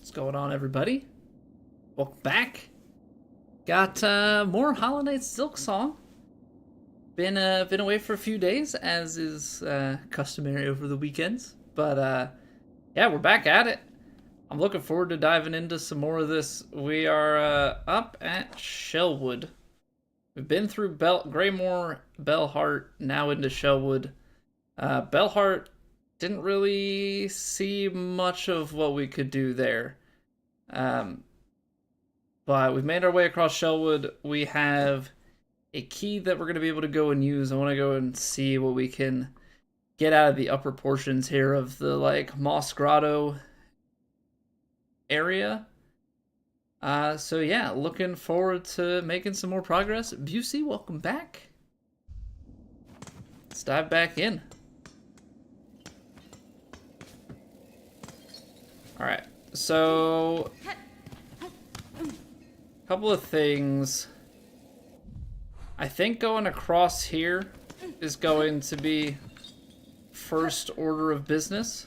What's going on, everybody? Welcome back. Got more Hollow Knight Silksong. Been away for a few days, as is customary over the weekends. But yeah, we're back at it. I'm looking forward to diving into some more of this. We are up at Shellwood. We've been through Greymoor, Bellheart, now into Shellwood. Bellheart, didn't really see much of what we could do there. But we've made our way across Shellwood. We have a key that we're going to be able to go and use. I want to go and see what we can get out of the upper portions here of the Moss Grotto area. So yeah, looking forward to making some more progress. Busey, welcome back. Let's dive back in. Alright, so a couple of things. I think going across here is going to be first order of business.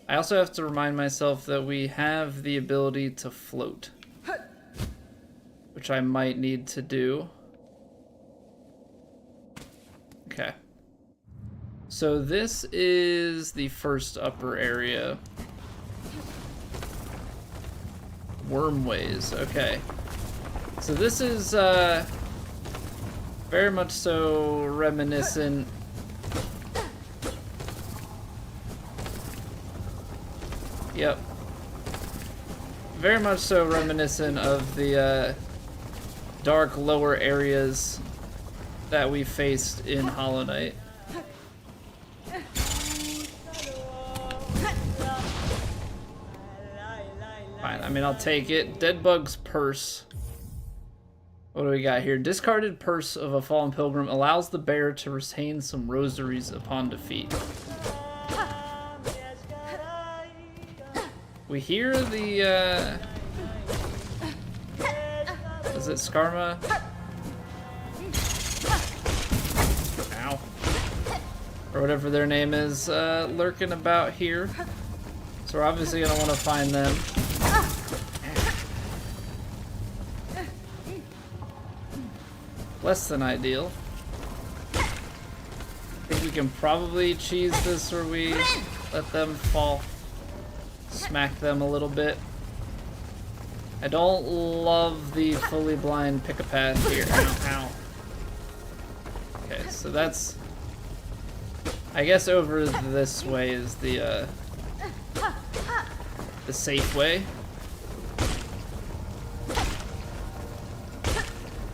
I also have to remind myself that we have the ability to float, which I might need to do. Okay. So this is the first upper area. Wormways, okay. So this is very much so reminiscent. Yep. Very much so reminiscent of the dark lower areas that we faced in Hollow Knight. Fine, I mean, I'll take it. Deadbug's Purse. What do we got here? Discarded Purse of a Fallen Pilgrim allows the bearer to retain some rosaries upon defeat. We hear the, is it Skarma? Ow. Or whatever their name is, lurking about here. So we're obviously gonna want to find them. Less than ideal. I think we can probably cheese this where we let them fall. Smack them a little bit. I don't love the fully blind pick-a-path here. Ow, ow. Okay, so that's... I guess over this way is the safe way.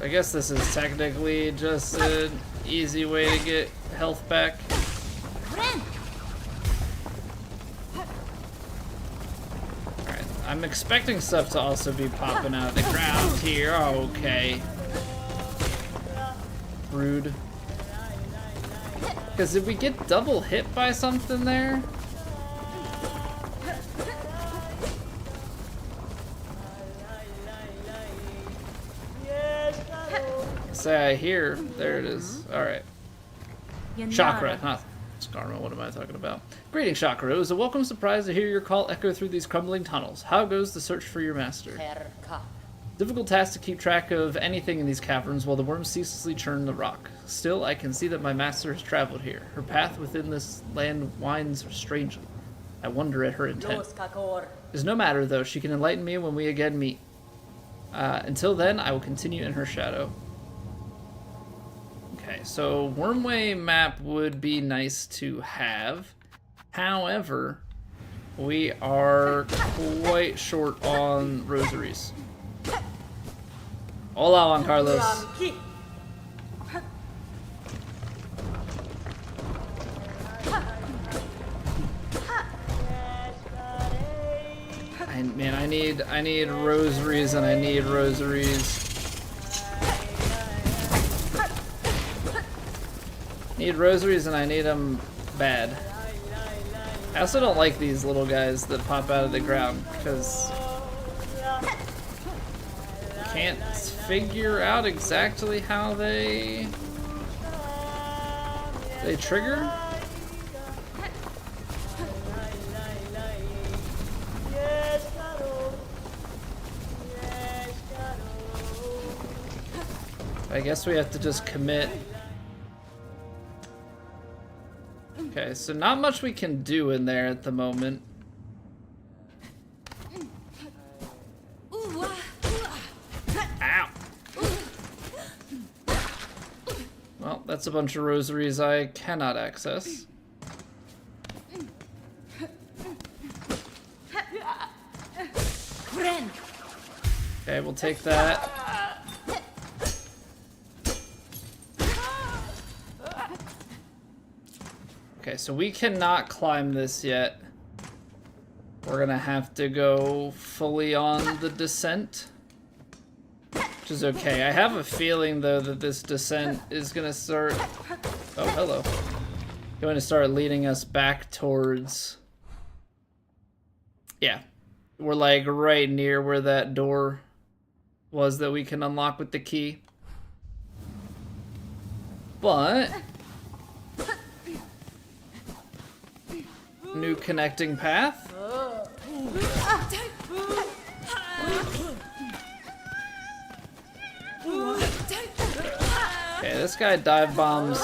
I guess this is technically just an easy way to get health back. Alright, I'm expecting stuff to also be popping out of the ground here. Okay. Rude. Because did we get double hit by something there? Say I hear. There it is. Alright. Chakra, not Skarma. What am I talking about? Greetings, Chakra. It was a welcome surprise to hear your call echo through these crumbling tunnels. How goes the search for your master? Difficult task to keep track of anything in these caverns while the worms ceaselessly churn the rock. Still, I can see that my master has traveled here. Her path within this land winds strangely. I wonder at her intent. It's no matter, though. She can enlighten me when we again meet. Until then, I will continue in her shadow. Okay, so Wormway map would be nice to have. However, we are quite short on rosaries. Hola, Juan Carlos. Man, I need rosaries and I need rosaries. Need rosaries and I need them bad. I also don't like these little guys that pop out of the ground because I can't figure out exactly how they trigger. I guess we have to just commit. Okay, so not much we can do in there at the moment. Ow! Well, that's a bunch of rosaries I cannot access. Okay, we'll take that. Okay, so we cannot climb this yet. We're gonna have to go fully on the descent, which is okay. I have a feeling, though, that this descent is gonna start... Oh, hello. Going to start leading us back towards... Yeah. We're, like, right near where that door was that we can unlock with the key. But... New connecting path. Okay, this guy dive bombs.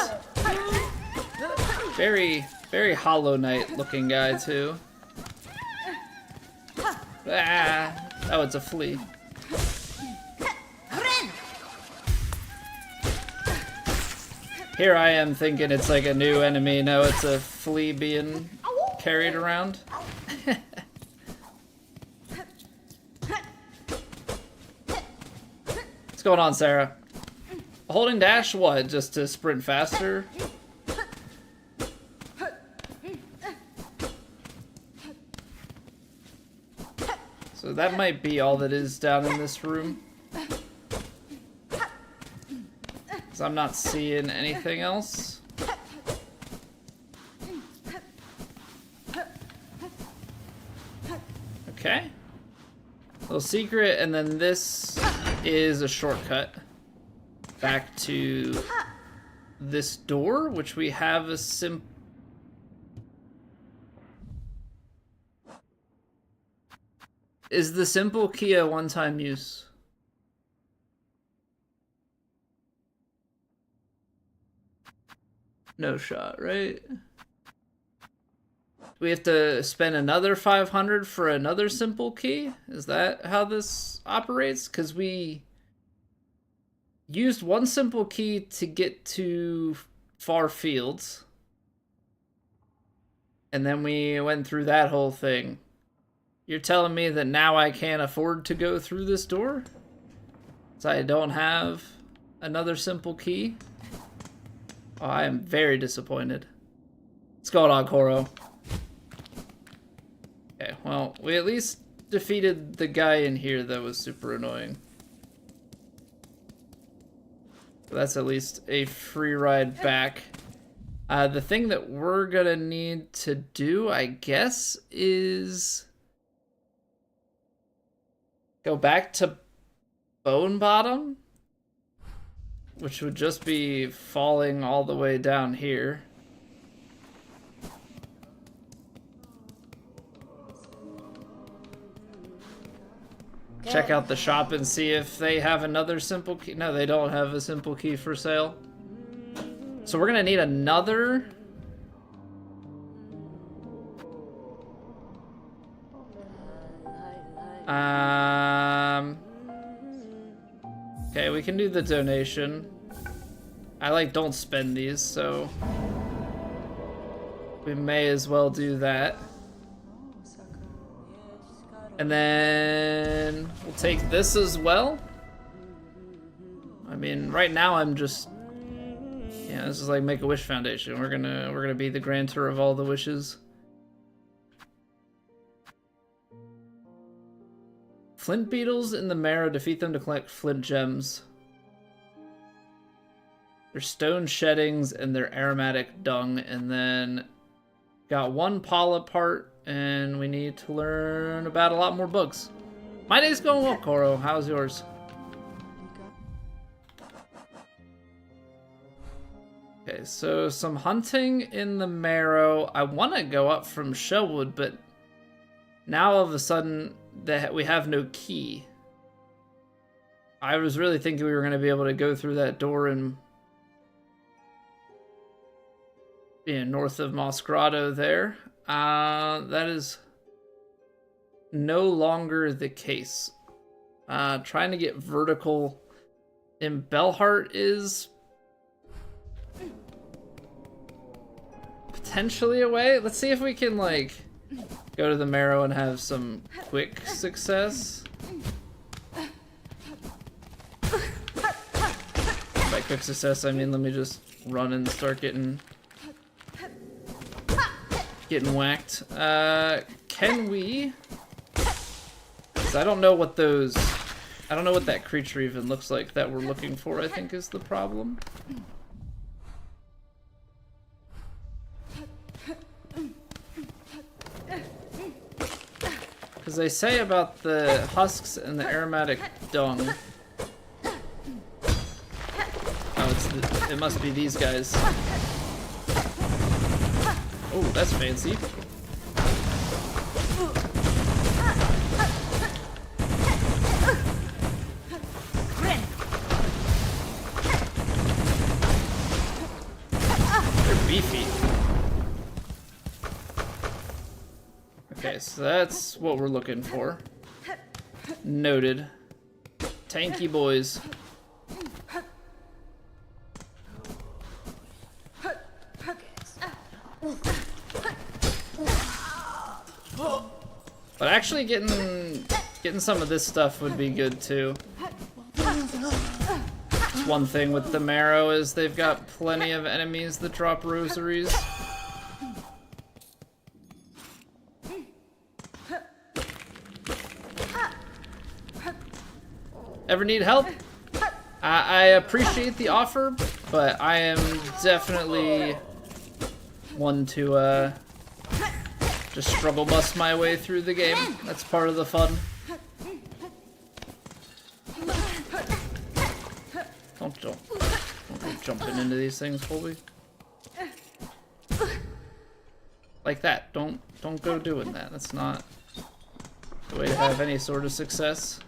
Very, very Hollow Knight looking guy too. Ah, oh, it's a flea. Here I am thinking it's like a new enemy. No, it's a flea being carried around. What's going on, Sarah? Holding dash, what? Just to sprint faster? So that might be all that is down in this room. Because I'm not seeing anything else. Okay. Little secret, and then this is a shortcut back to this door, which we have a Is the simple key a one-time use? No shot, right? Do we have to spend another 500 for another simple key? Is that how this operates? Because we used one simple key to get to far fields. And then we went through that whole thing. You're telling me that now I can't afford to go through this door? So I don't have another simple key? Oh, I am very disappointed. What's going on, Koro? Okay, well, we at least defeated the guy in here that was super annoying. So that's at least a free ride back. The thing that we're gonna need to do, I guess, is go back to Bone Bottom, which would just be falling all the way down here. Check out the shop and see if they have another simple key. No, they don't have a simple key for sale. So we're gonna need another. Okay, we can do the donation. I don't spend these, so we may as well do that. And then we'll take this as well. I mean, right now I'm just, yeah, this is like Make-A-Wish Foundation. We're gonna be the grantor of all the wishes. Flint beetles in the marrow, defeat them to collect flint gems. Their stone sheddings and their aromatic dung, and then got one polyp part, and we need to learn about a lot more bugs. My day's going well, Koro. How's yours? Okay, so some hunting in the marrow. I want to go up from Shellwood, but now all of a sudden we have no key. I was really thinking we were going to be able to go through that door and north of Moss Grotto there. That is no longer the case. Trying to get vertical in Bellheart is potentially a way. Let's see if we can, like, go to the Marrow and have some quick success. By quick success, I mean let me just run and start getting whacked. Can we? 'Cause I don't know what those. I don't know what that creature even looks like that we're looking for. I think is the problem. Because they say about the husks and the aromatic dung. Oh, it must be these guys. Oh, that's fancy. They're beefy. Okay, so that's what we're looking for. Noted. Tanky boys. But actually getting some of this stuff would be good too. One thing with the Marrow is they've got plenty of enemies that drop rosaries. Ever need help? I appreciate the offer, but I am definitely one to just struggle bust my way through the game. That's part of the fun. Don't jump. Don't go jumping into these things, Colby. Like that. Don't go doing that. That's not the way to have any sort of success.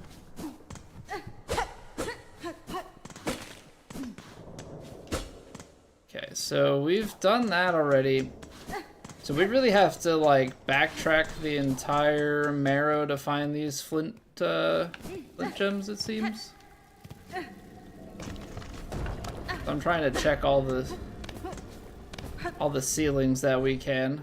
Okay, so we've done that already. So we really have to, like, backtrack the entire Marrow to find these flint gems, it seems. I'm trying to check all the ceilings that we can.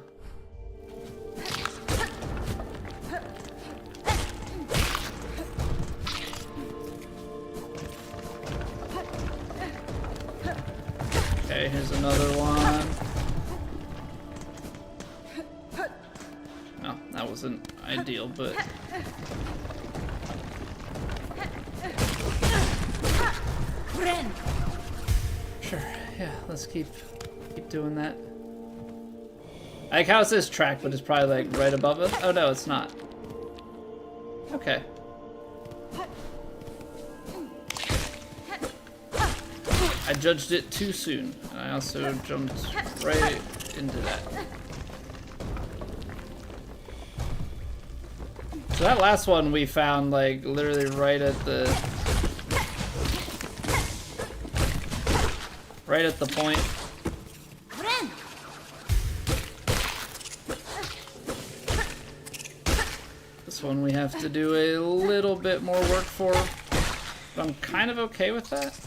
Okay, here's another one. No, that wasn't ideal, but... Sure, yeah, let's keep doing that. I like how it says track, but it's probably like right above us. Oh no, it's not. Okay. I judged it too soon, and I also jumped right into that. So that last one we found, like, literally right at the point. This one we have to do a little bit more work for, but I'm kind of okay with that.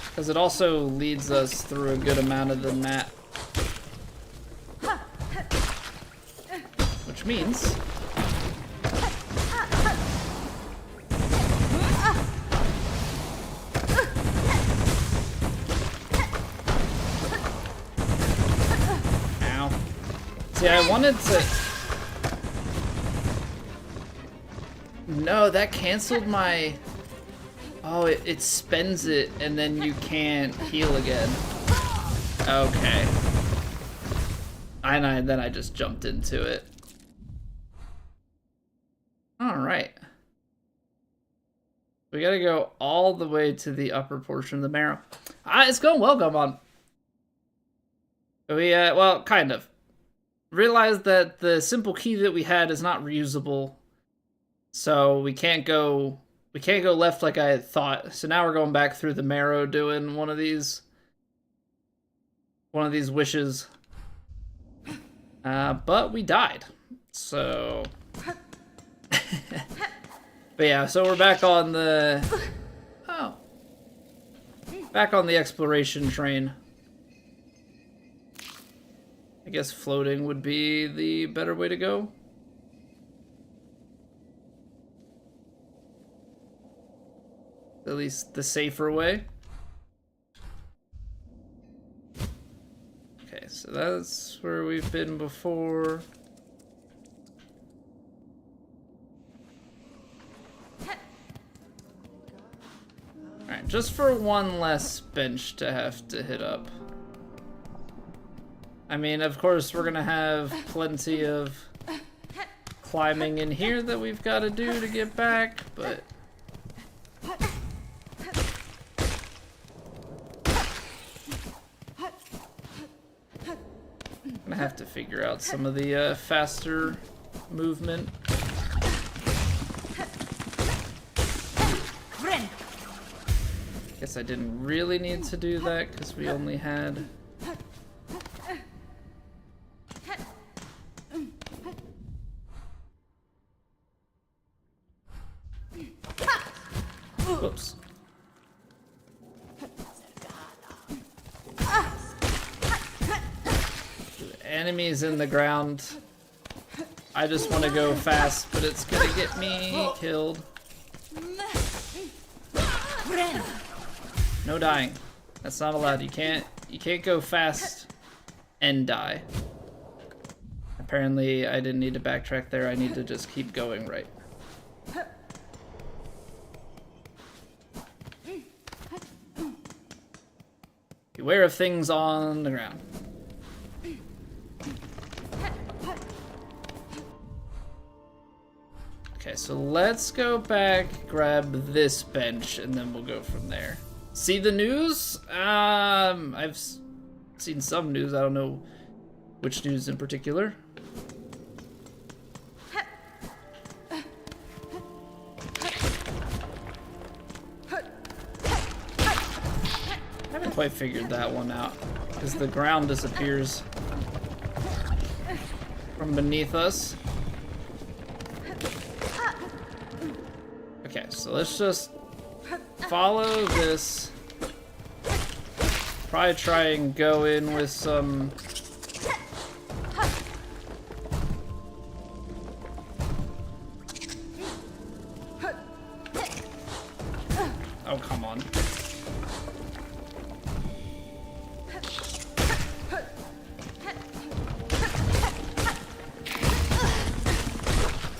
Because it also leads us through a good amount of the map. Which means... Ow. See, I wanted to... No, that canceled my... Oh, it spends it, and then you can't heal again. Okay. And then I just jumped into it. Alright. We gotta go all the way to the upper portion of the Marrow. It's going well, come on. We, well, kind of. Realized that the simple key that we had is not reusable. So we can't go left like I had thought. So now we're going back through the marrow doing one of these wishes. But we died. So but yeah, so we're back on the exploration train. I guess floating would be the better way to go. At least the safer way. Okay, so that's where we've been before. Alright, just for one less bench to have to hit up. I mean, of course, we're gonna have plenty of climbing in here that we've got to do to get back, but... I'm gonna have to figure out some of the faster movement. Guess I didn't really need to do that because we only had... Whoops. Enemies in the ground. I just want to go fast, but it's gonna get me killed. No dying. That's not allowed. You can't go fast and die. Apparently I didn't need to backtrack there. I need to just keep going right. Beware of things on the ground. Okay, so let's go back, grab this bench, and then we'll go from there. See the news? I've seen some news. I don't know which news in particular. I haven't quite figured that one out, because the ground disappears from beneath us. Okay, so let's just follow this. Probably try and go in with some... Oh, come on.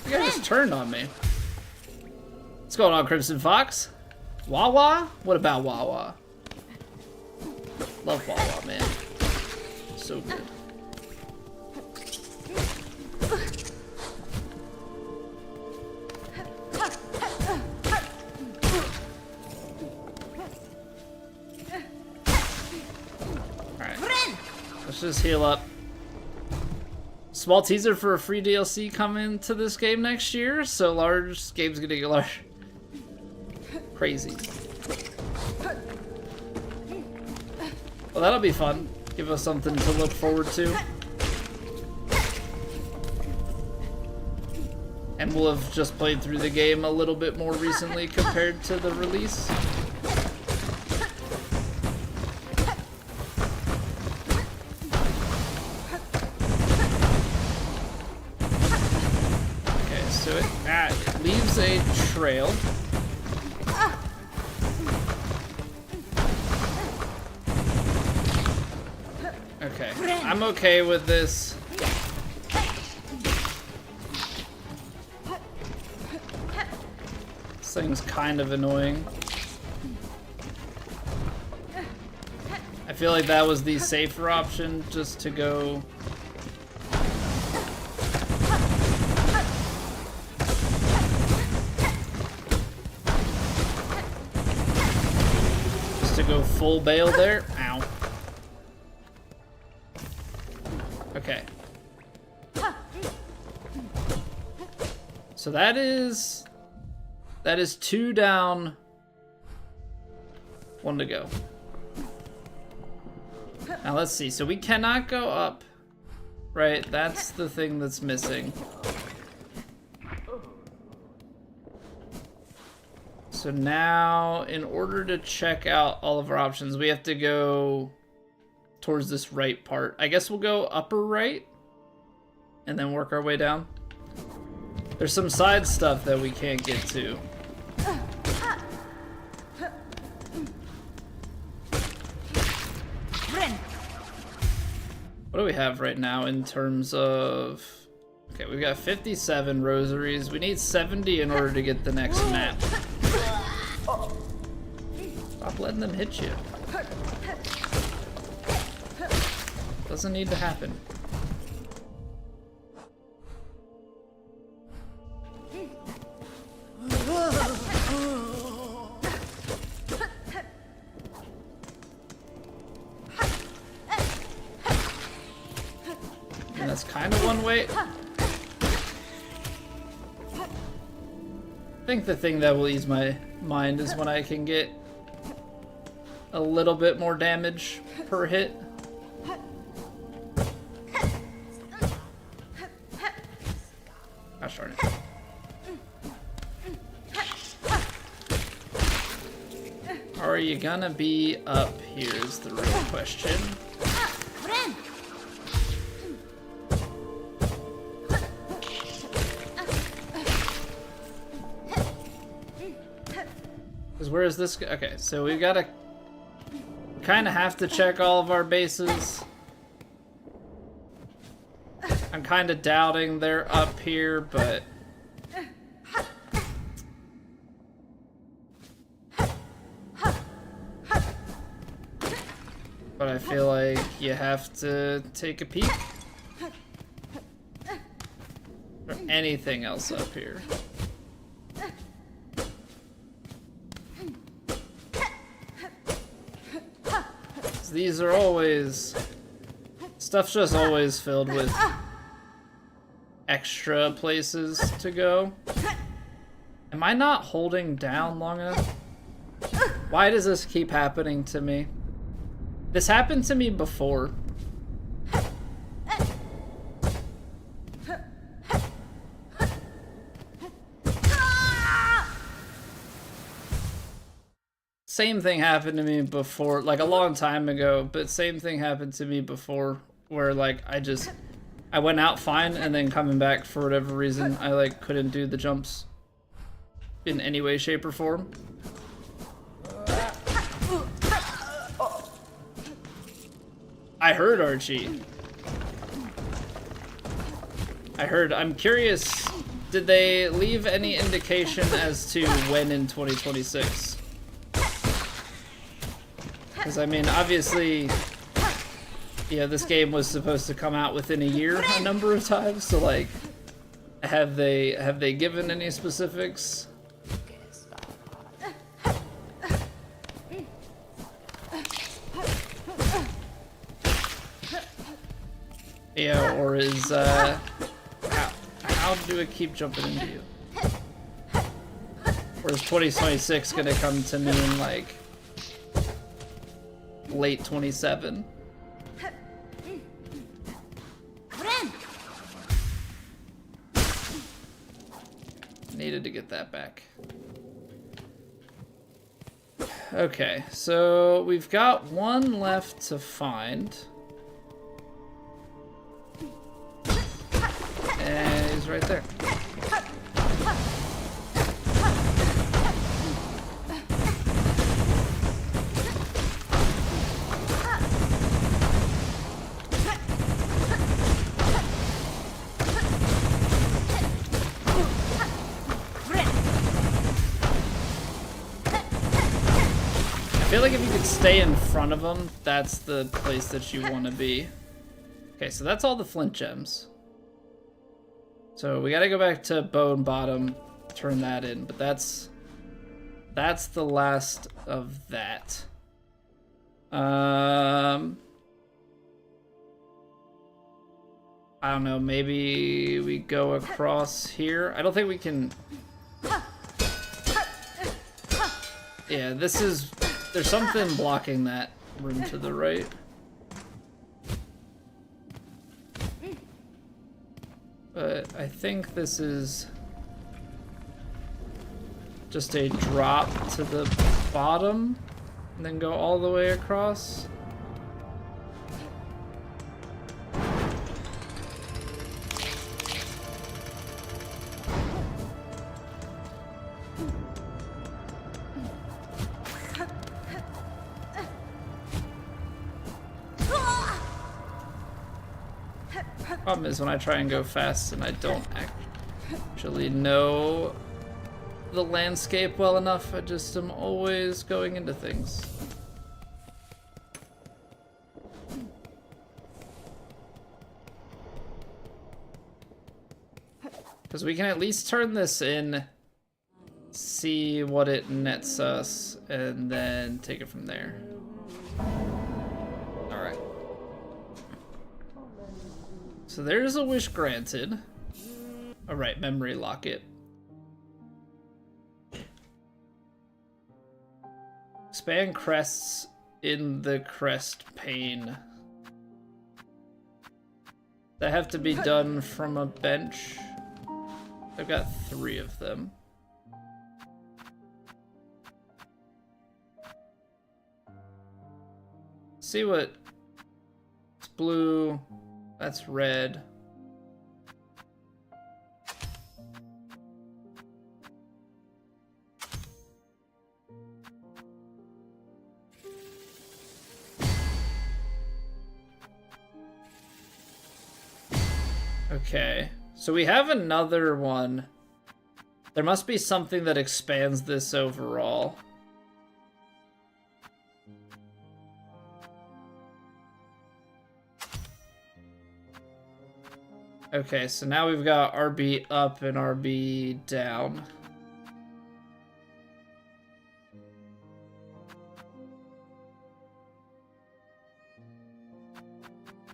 The guy just turned on me. What's going on, Crimson Fox? Wawa? What about Wawa? Love Wawa, man. So good. Alright. Let's just heal up. Small teaser for a free DLC coming to this game next year, so large game's gonna get large. Crazy. Well, that'll be fun. Give us something to look forward to. And we'll have just played through the game a little bit more recently compared to the release. Okay, so it leaves a trail. Okay, I'm okay with this. This thing's kind of annoying. I feel like that was the safer option, just to go... Just to go full bail there. Ow. Okay. So that is That is 2 down, 1 to go. Now let's see. So we cannot go up, right? That's the thing that's missing. So now, in order to check out all of our options, we have to go towards this right part. I guess we'll go upper right and then work our way down. There's some side stuff that we can't get to. What do we have right now in terms of... Okay, we've got 57 rosaries. We need 70 in order to get the next map. Stop letting them hit you. Doesn't need to happen. And that's kind of one way. I think the thing that will ease my mind is when I can get a little bit more damage per hit. Gosh darn it. Are you gonna be up here is the real question. Because where is this? Okay, so we've got to kind of have to check all of our bases. I'm kind of doubting they're up here, but... But I feel like you have to take a peek. Or anything else up here. These are always... Stuff's just always filled with extra places to go. Am I not holding down long enough? Why does this keep happening to me? This happened to me before. Same thing happened to me before, like a long time ago, but same thing happened to me before where like I went out fine and then coming back for whatever reason I like couldn't do the jumps in any way, shape, or form. I heard Archie. I'm curious, did they leave any indication as to when in 2026? Because, I mean, obviously, yeah, this game was supposed to come out within a year a number of times, so, like, have they given any specifics? Yeah, or is, how do I keep jumping into you? Or is 2026 gonna come to me in, like, late 27? Needed to get that back. Okay, so we've got one left to find. And he's right there. I feel like if you could stay in front of them, that's the place that you want to be. Okay, so that's all the flint gems. So we gotta go back to Bone Bottom, turn that in, but that's the last of that. I don't know, maybe we go across here. I don't think we can... Yeah, this is... There's something blocking that room to the right. But I think this is just a drop to the bottom and then go all the way across. Problem is when I try and go fast and I don't actually know the landscape well enough, I just am always going into things. Because we can at least turn this in, see what it nets us, and then take it from there. Alright. So there's a wish granted. Alright, memory locket. Expand crests in the crest pane. That have to be done from a bench. I've got 3 of them. See what... It's blue. That's red. Okay, so we have another one. There must be something that expands this overall. Okay, so now we've got RB up and RB down.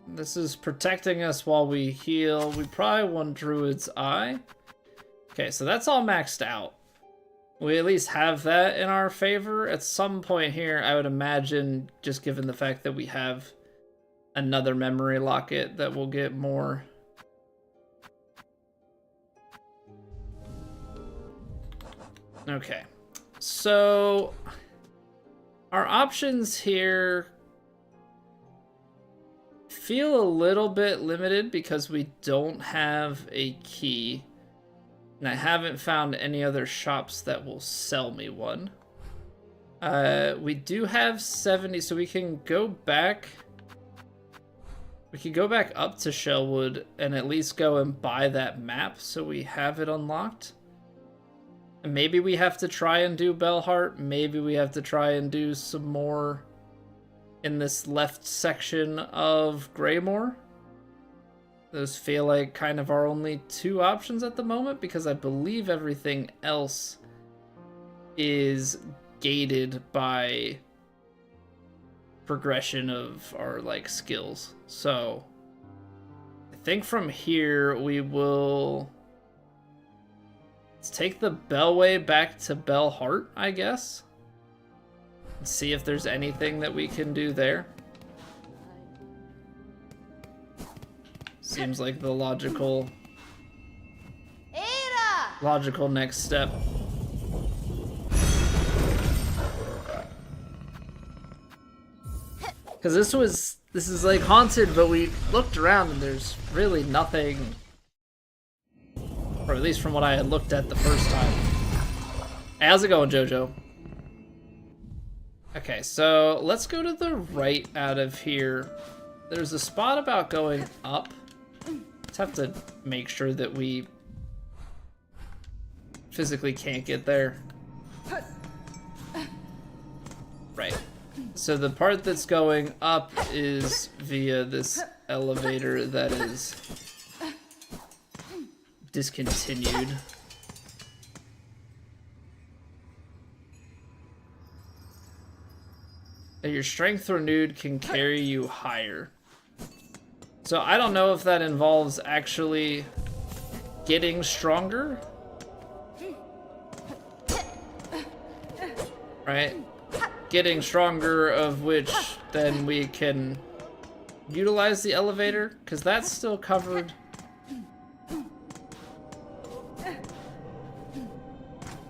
This is protecting us while we heal. We probably want Druid's Eye. Okay, so that's all maxed out. We at least have that in our favor. At some point here, I would imagine, just given the fact that we have another memory locket, that we'll get more. Okay, so our options here feel a little bit limited because we don't have a key, and I haven't found any other shops that will sell me one. We do have 70, so we can go back. We can go back up to Shellwood and at least go and buy that map so we have it unlocked. And maybe we have to try and do Bellheart. Maybe we have to try and do some more in this left section of Greymoor. Those feel like kind of our only 2 options at the moment, because I believe everything else is gated by progression of our like skills. So I think from here we will... Let's take the Bellway back to Bellheart, I guess. And see if there's anything that we can do there. Seems like the logical next step. Because this is like haunted, but we looked around and there's really nothing. Or at least from what I had looked at the first time. Hey, how's it going, Jojo? Okay, so let's go to the right out of here. There's a spot about going up. Just have to make sure that we physically can't get there. Right. So the part that's going up is via this elevator that is discontinued. Your strength renewed can carry you higher. So I don't know if that involves actually getting stronger. right? Getting stronger, of which then we can utilize the elevator, because that's still covered.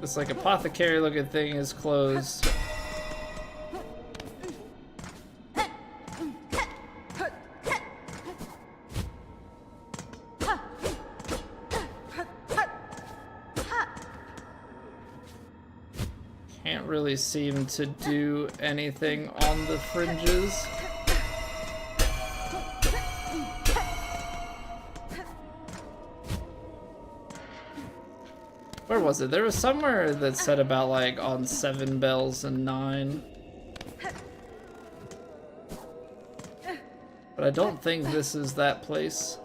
This like apothecary looking thing is closed. Can't really seem to do anything on the fringes. Where was it? There was somewhere that said about like on 7 bells and 9. But I don't think this is that place.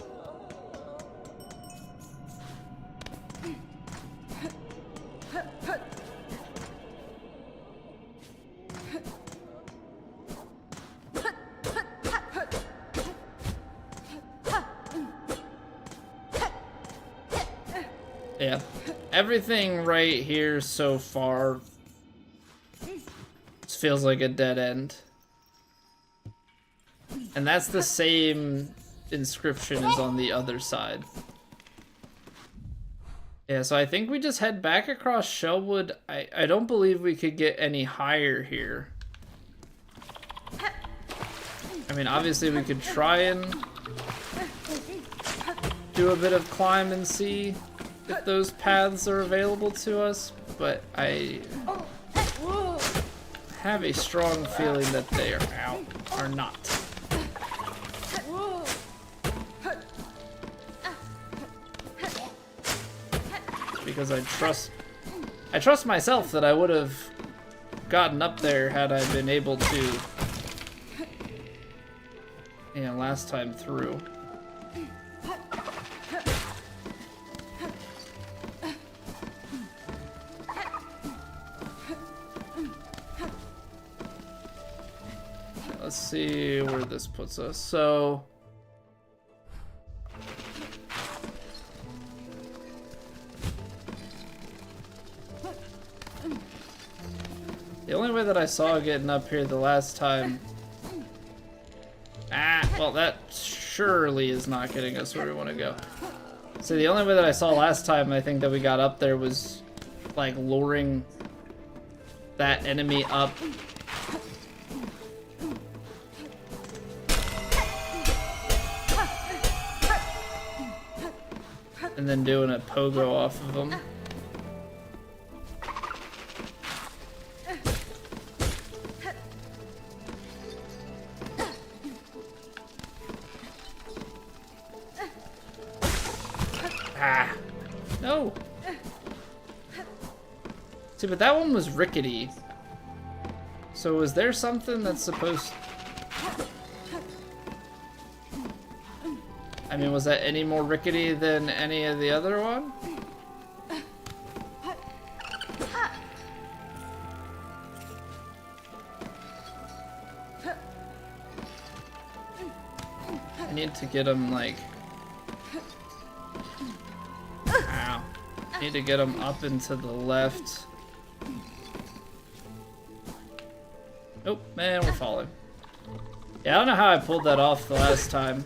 Yeah. Everything right here so far feels like a dead end. And that's the same inscription as on the other side. Yeah, so I think we just head back across Shellwood. I don't believe we could get any higher here. I mean, obviously we could try and do a bit of climb and see if those paths are available to us, but I have a strong feeling that they are not. Because I trust myself that I would have gotten up there had I been able to, you know, last time through. Let's see where this puts us. So the only way that I saw getting up here the last time, well, that surely is not getting us where we want to go. So the only way that I saw last time, I think that we got up there was like luring that enemy up. And then doing a pogo off of them. No! See, but that one was rickety. So was there something that's supposed... I mean, was that any more rickety than any of the other one? I need to get him, like... Ow. I need to get him up and to the left. Nope, man, we're falling. Yeah, I don't know how I pulled that off the last time.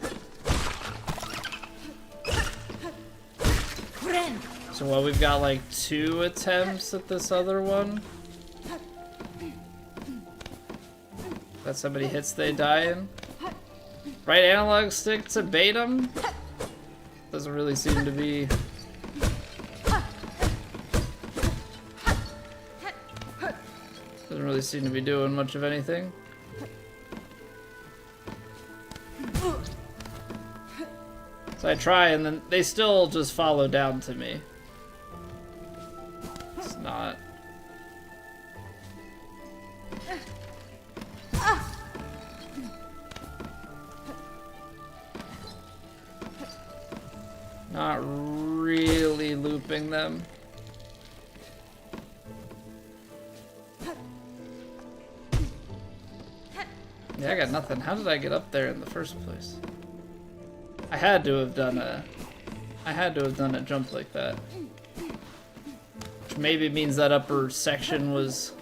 So what, we've got like 2 attempts at this other one? That somebody hits, they die in? Right analog stick to bait them? Doesn't really seem to be... Doesn't really seem to be doing much of anything. So I try and then they still just follow down to me. It's not... Not really looping them. Yeah, I got nothing. How did I get up there in the first place? I had to have done a jump like that. Which maybe means that upper section was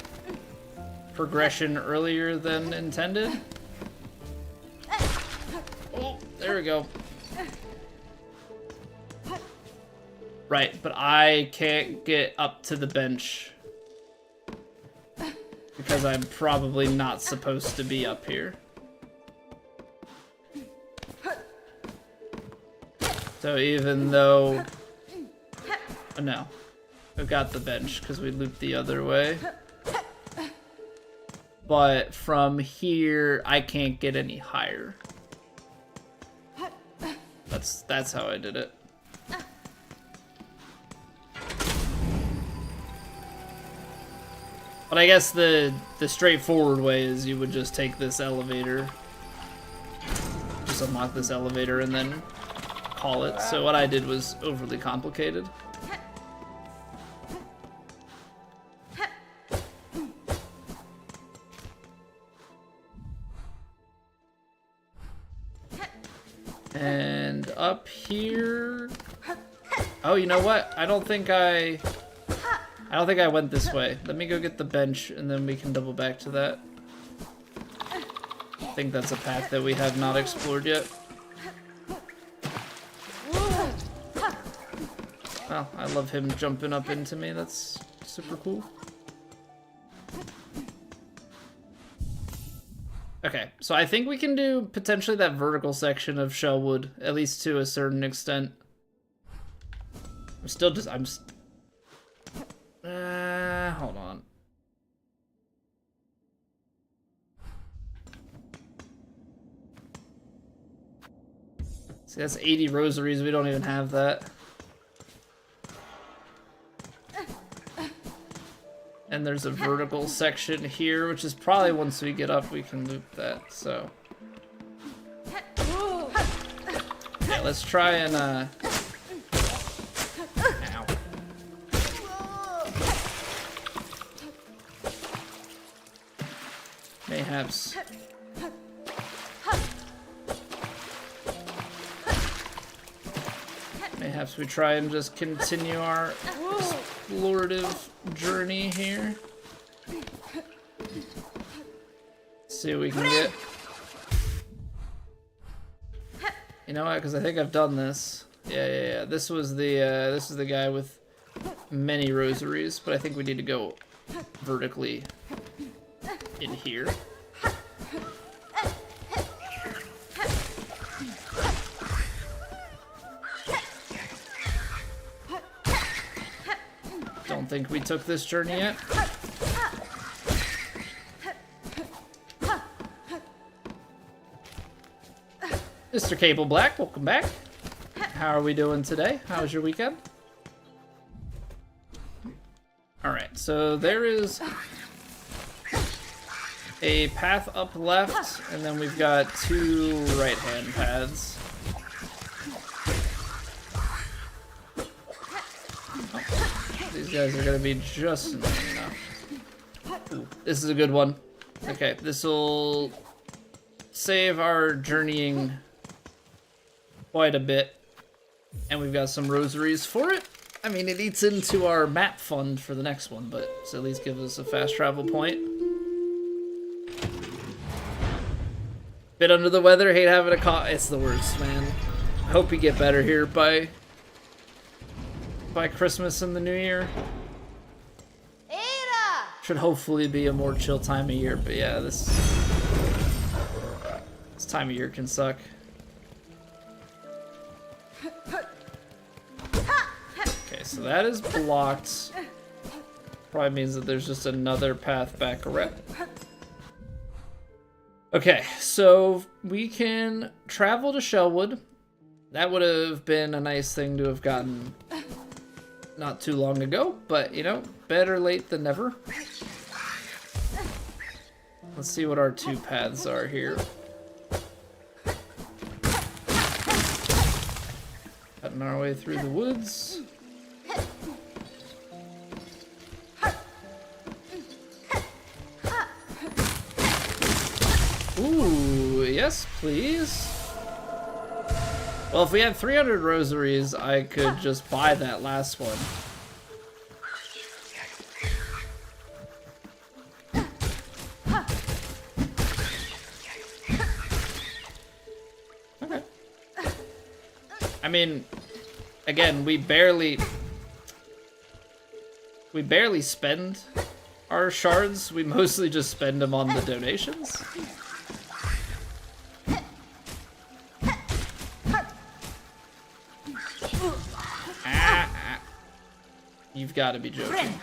progression earlier than intended. Oh, there we go. Right, but I can't get up to the bench because I'm probably not supposed to be up here. So even though... Oh, no. I got the bench because we looped the other way. But from here, I can't get any higher. That's how I did it. But I guess the straightforward way is you would just take this elevator. Just unlock this elevator and then call it. So what I did was overly complicated. And up here... Oh, you know what? I don't think I went this way. Let me go get the bench and then we can double back to that. I think that's a path that we have not explored yet. Well, I love him jumping up into me. That's super cool. Okay, so I think we can do potentially that vertical section of Shellwood, at least to a certain extent. Hold on. See, that's 80 rosaries. We don't even have that. And there's a vertical section here, which is probably once we get up, we can loop that, so. Yeah, let's try and, Ow. Mayhaps. Mayhaps we try and just continue our explorative journey here. See what we can get. You know what? Because I think I've done this. Yeah. This was the guy with many rosaries, but I think we need to go vertically in here. Don't think we took this journey yet. Mr. Cable Black, welcome back. How are we doing today? How was your weekend? Alright, so there is a path up left, and then we've got two right-hand paths. Oh, these guys are gonna be just enough. Ooh, this is a good one. Okay, this will save our journeying quite a bit, and we've got some rosaries for it. I mean, it eats into our map fund for the next one, but it's at least gives us a fast travel point. Bit under the weather, hate having a cough. It's the worst, man. Hope we get better here by Christmas and the New Year. Should hopefully be a more chill time of year, but yeah, this time of year can suck. Okay, so that is blocked. Probably means that there's just another path back around. Okay, so we can travel to Shellwood. That would have been a nice thing to have gotten not too long ago, but you know, better late than never. Let's see what our two paths are here. Cutting our way through the woods. Ooh, yes, please. Well, if we had 300 rosaries, I could just buy that last one. mean, again, we barely spend our shards. We mostly just spend them on the donations. You've got to be joking.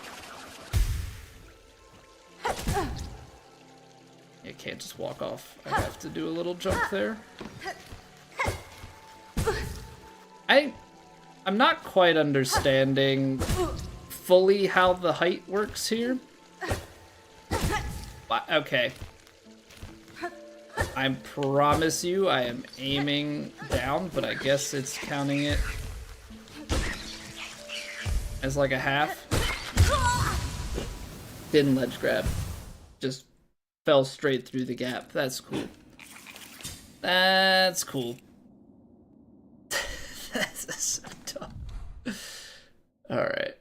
You can't just walk off. I have to do a little jump there. I'm not quite understanding fully how the height works here. Okay. I promise you I am aiming down, but I guess it's counting it as like a half. Didn't ledge grab. Just fell straight through the gap. That's cool. That's cool. That's so dumb. Alright.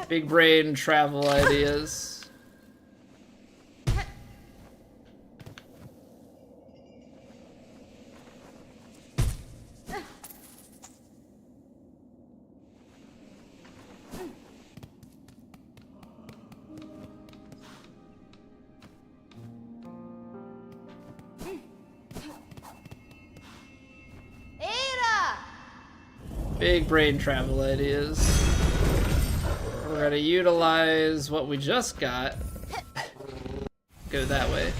Big brain travel ideas. Big brain travel ideas. We're gonna utilize what we just got. Go that way.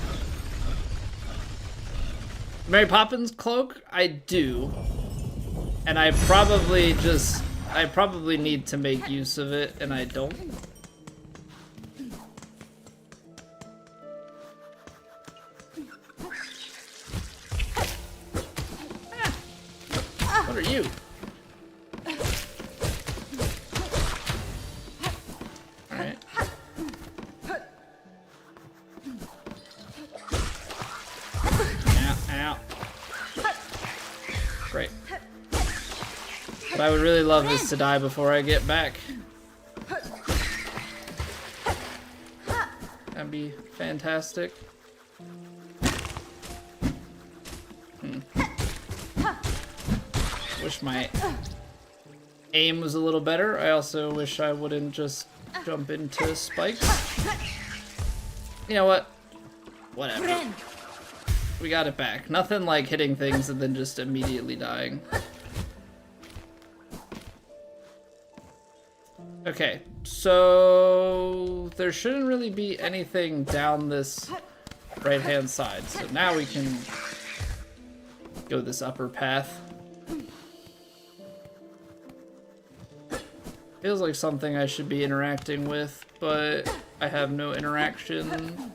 Mary Poppins cloak? I do. And I probably need to make use of it, and I don't. What are you? What I would really love is to die before I get back. That'd be fantastic. Wish my aim was a little better. I also wish I wouldn't just jump into spikes. You know what? Whatever. We got it back. Nothing like hitting things and then just immediately dying. Okay, so there shouldn't really be anything down this right-hand side. So now we can go this upper path. Feels like something I should be interacting with, but I have no interaction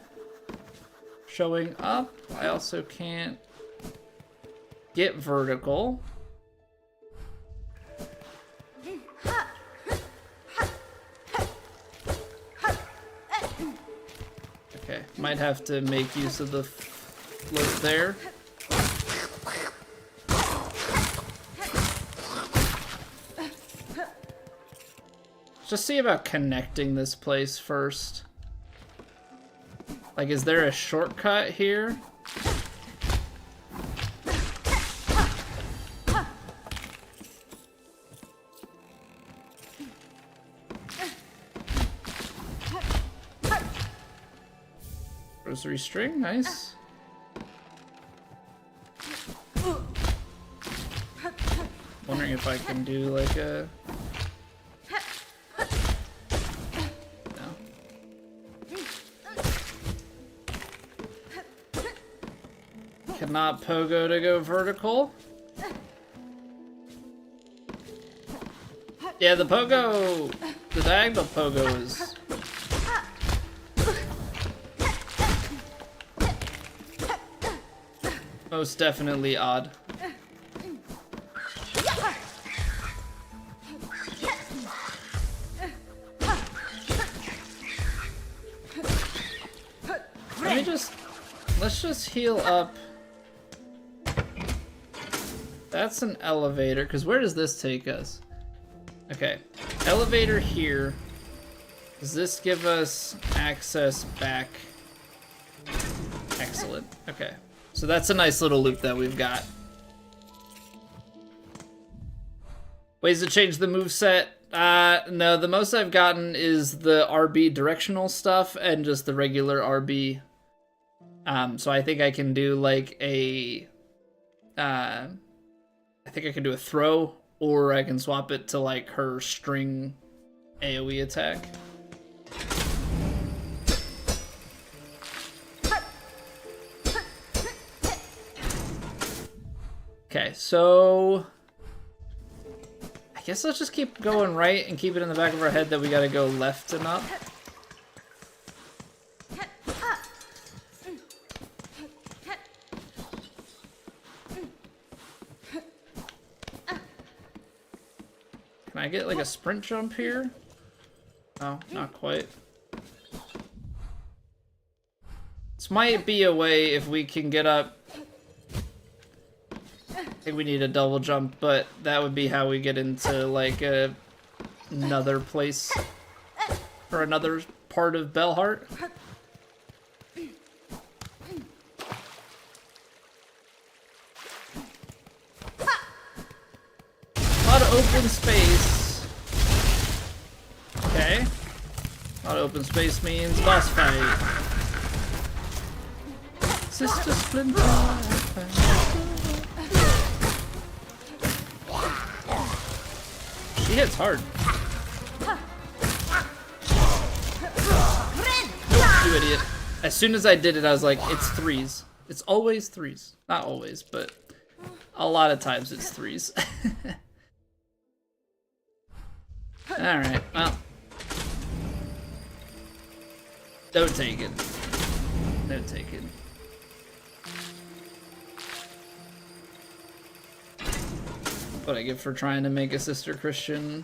showing up. I also can't get vertical. Okay, might have to make use of the float there. Just see about connecting this place first. Like, is there a shortcut here? Rosary string, nice. Wondering if I can do like a... Not pogo to go vertical. Yeah, the pogo, the diagonal pogo is most definitely odd. Let's just heal up. That's an elevator, because where does this take us? Okay, elevator here. Does this give us access back Excellent. Okay. So that's a nice little loop that we've got. Ways to change the moveset. No, the most I've gotten is the RB directional stuff and just the regular RB. So I think I can do like a... I think I can do a throw, or I can swap it to like her string AoE attack. Okay, so... I guess let's just keep going right and keep it in the back of our head that we gotta go left and up. Can I get like a sprint jump here? Oh, not quite. This might be a way if we can get up. I think we need a double jump, but that would be how we get into like another place or another part of Bellheart. A lot of open space. Okay. A lot of open space means boss fight. Sister Splinter. She hits hard. Nope, you idiot. As soon as I did it, I was like, it's threes. It's always threes. Not always, but a lot of times it's threes. Alright, well. Don't take it. Don't take it. What I get for trying to make a Sister Christian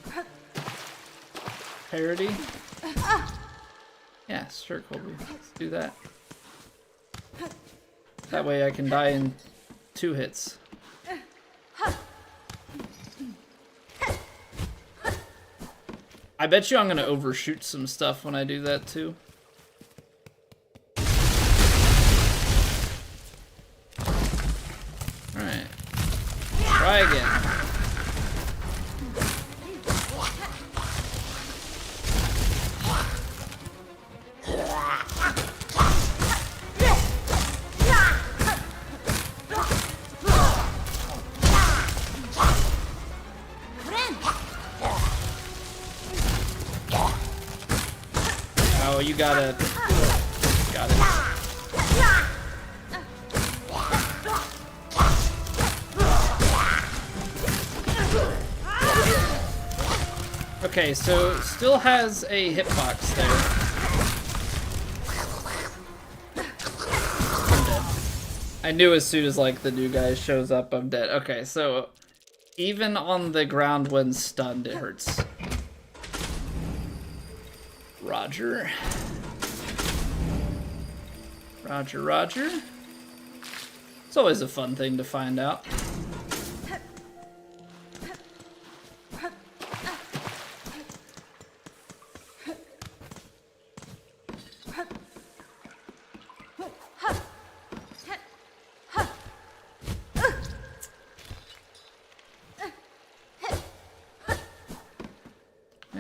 parody? Yeah, sure, Colby. Let's do that. That way I can die in 2 hits. I bet you I'm gonna overshoot some stuff when I do that too. Alright. Try again. Oh, you got it. Got it. Okay, so still has a hitbox there. I'm dead. I knew as soon as like the new guy shows up, I'm dead. Okay, so even on the ground when stunned, it hurts. Roger. Roger, Roger. It's always a fun thing to find out.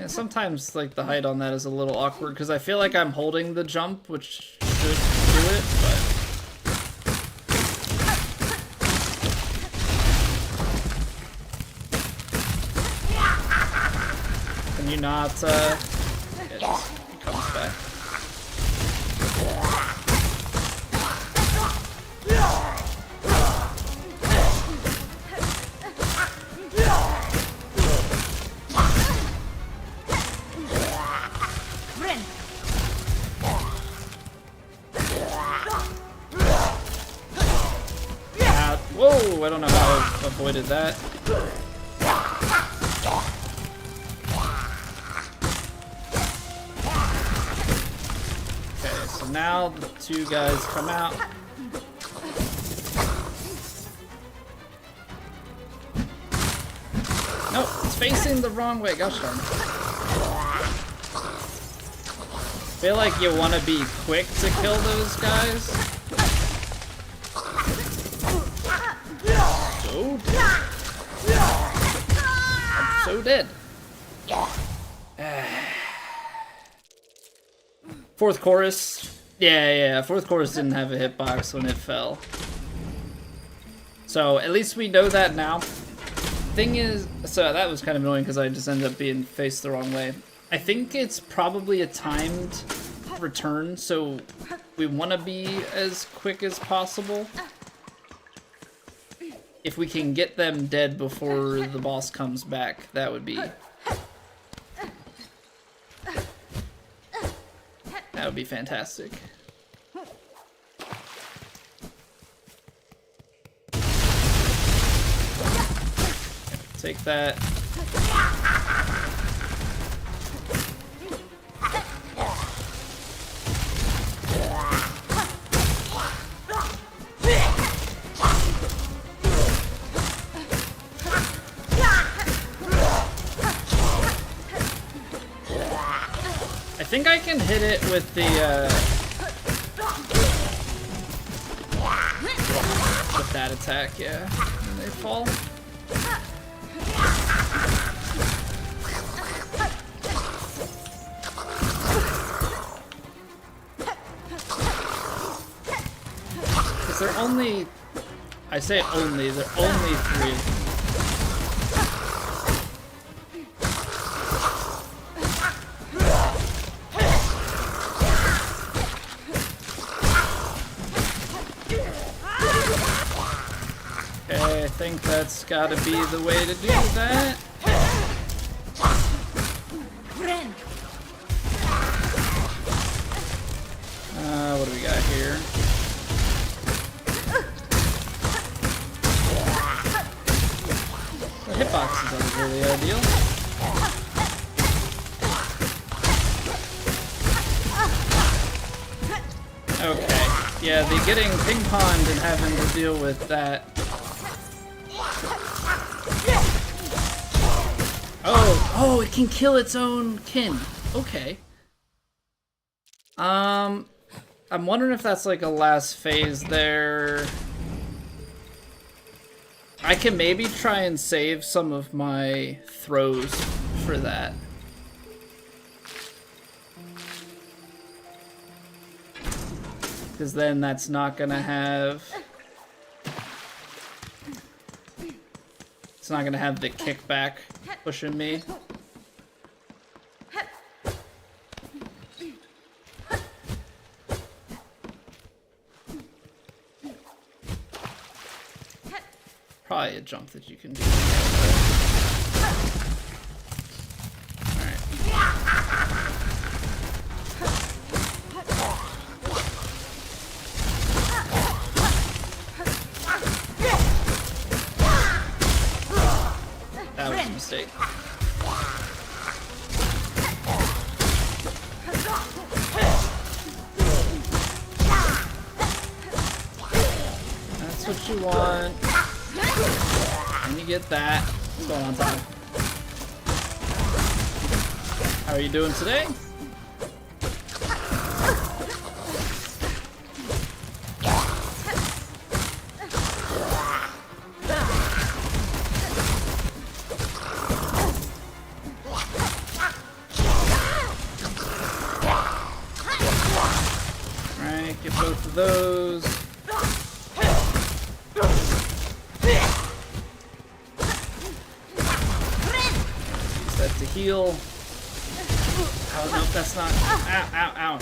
Sometimes like the height on that is a little awkward because I feel like I'm holding the jump, which should do it, but can you not it comes back. Whoa, I don't know how I avoided that. Okay, so now the 2 guys come out. Nope, it's facing the wrong way. Gosh darn. I feel like you want to be quick to kill those guys. so dead. Fourth chorus. Yeah. Fourth chorus didn't have a hitbox when it fell. So at least we know that now. Thing is, so that was kind of annoying because I just ended up being faced the wrong way. I think it's probably a timed return, so we want to be as quick as possible. If we can get them dead before the boss comes back, that would be fantastic. Take that. I think I can hit it with the with that attack, yeah. When they fall. They're only, I say only, they're only 3. Okay, I think that's gotta be the way to do that. What do we got here? The hitboxes aren't really ideal. Okay, yeah, the getting ping-ponged and having to deal with that. Oh, it can kill its own kin. Okay. I'm wondering if that's like a last phase there. I can maybe try and save some of my throws for that. Because then that's not gonna have... It's not gonna have the kickback pushing me. Probably a jump that you can do. Alright. That was a mistake. That's what you want. And you get that. What's going on, Todd? How are you doing today? Alright, get both of those. To heal. Oh no, that's not. Ow, ow, ow.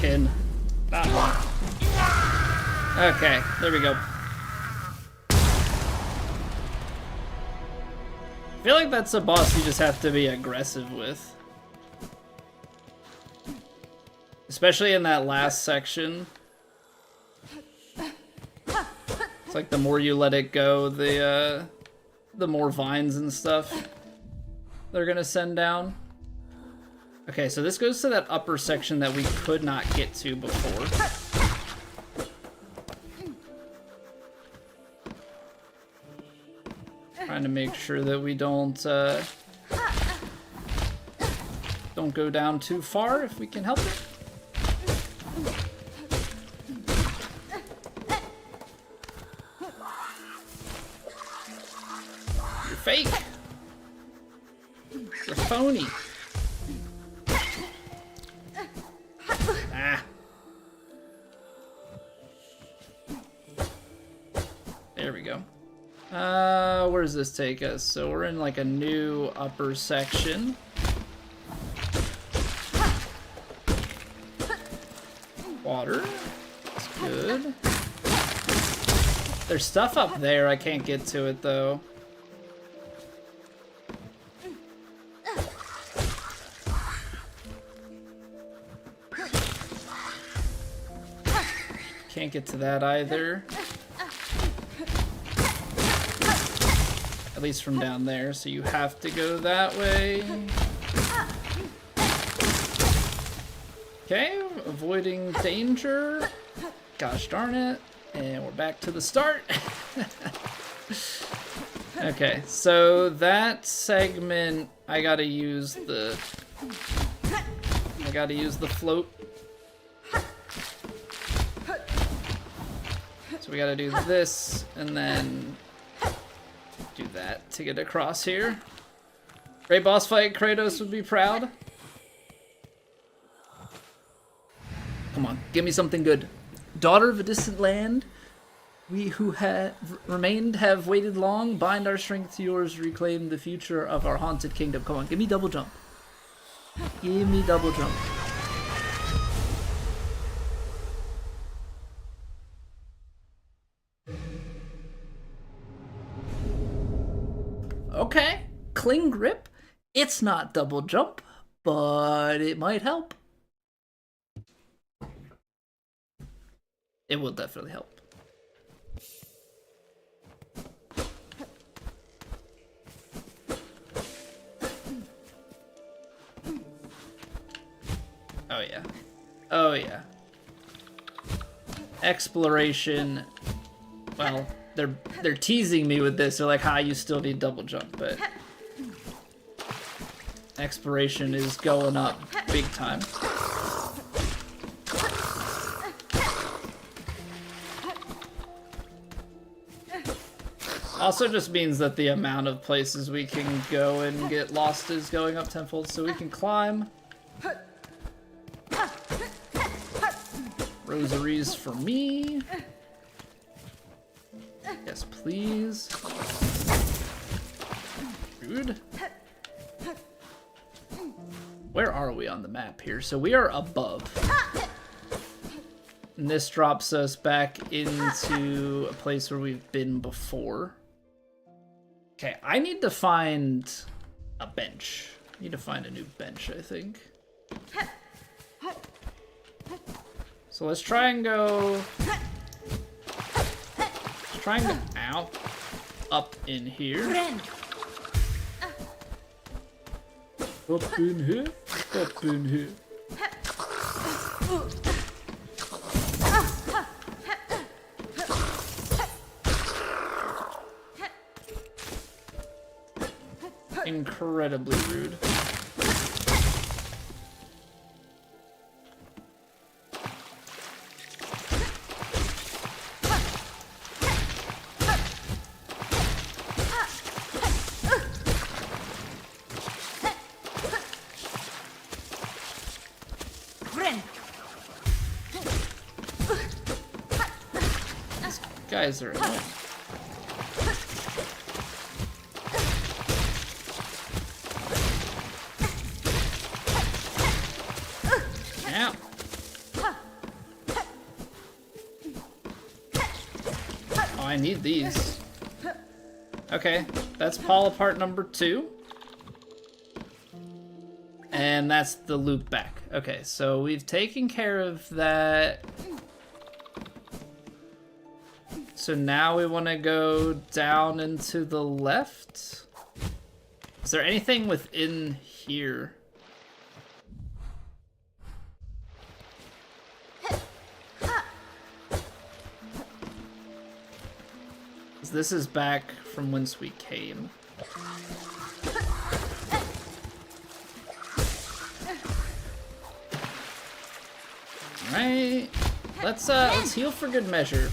Kin. Not one. Okay, there we go. I feel like that's a boss you just have to be aggressive with. Especially in that last section. It's like the more you let it go, the the more vines and stuff they're gonna send down. Okay, so this goes to that upper section that we could not get to before. Trying to make sure that we don't go down too far if we can help it. You're fake. You're phony. Ah. There we go. Where does this take us? So we're in like a new upper section. Water. That's good. There's stuff up there. I can't get to it though. Can't get to that either. At least from down there, so you have to go that way. Okay, avoiding danger. Gosh darn it. And we're back to the start. Okay, so that segment, I gotta use the float. So we gotta do this, and then do that to get across here. Great boss fight, Kratos would be proud. Come on, give me something good. Daughter of a distant land, we who have remained have waited long. Bind our strength to yours, reclaim the future of our haunted kingdom. Come on, give me double jump. Give me double jump. Okay, cling grip. It's not double jump, but it might help. It will definitely help. Oh yeah. Oh yeah. Exploration. Well, they're teasing me with this. They're like, "Ha, you still need double jump," but exploration is going up big time. Also just means that the amount of places we can go and get lost is going up tenfold, so we can climb. Rosaries for me. Yes, please. Rude. Where are we on the map here? So we are above. And this drops us back into a place where we've been before. Okay, I need to find a bench. I need to find a new bench, I think. So let's try and go... Trying to out up in here. Up in here. Up in here. Incredibly rude. Guys are annoying. Ow. Oh, I need these. Okay, that's Paul apart number 2. And that's the loop back. Okay, so we've taken care of that So now we want to go down and to the left. Is there anything within here? This is back from whence we came. Alright. Let's heal for good measure.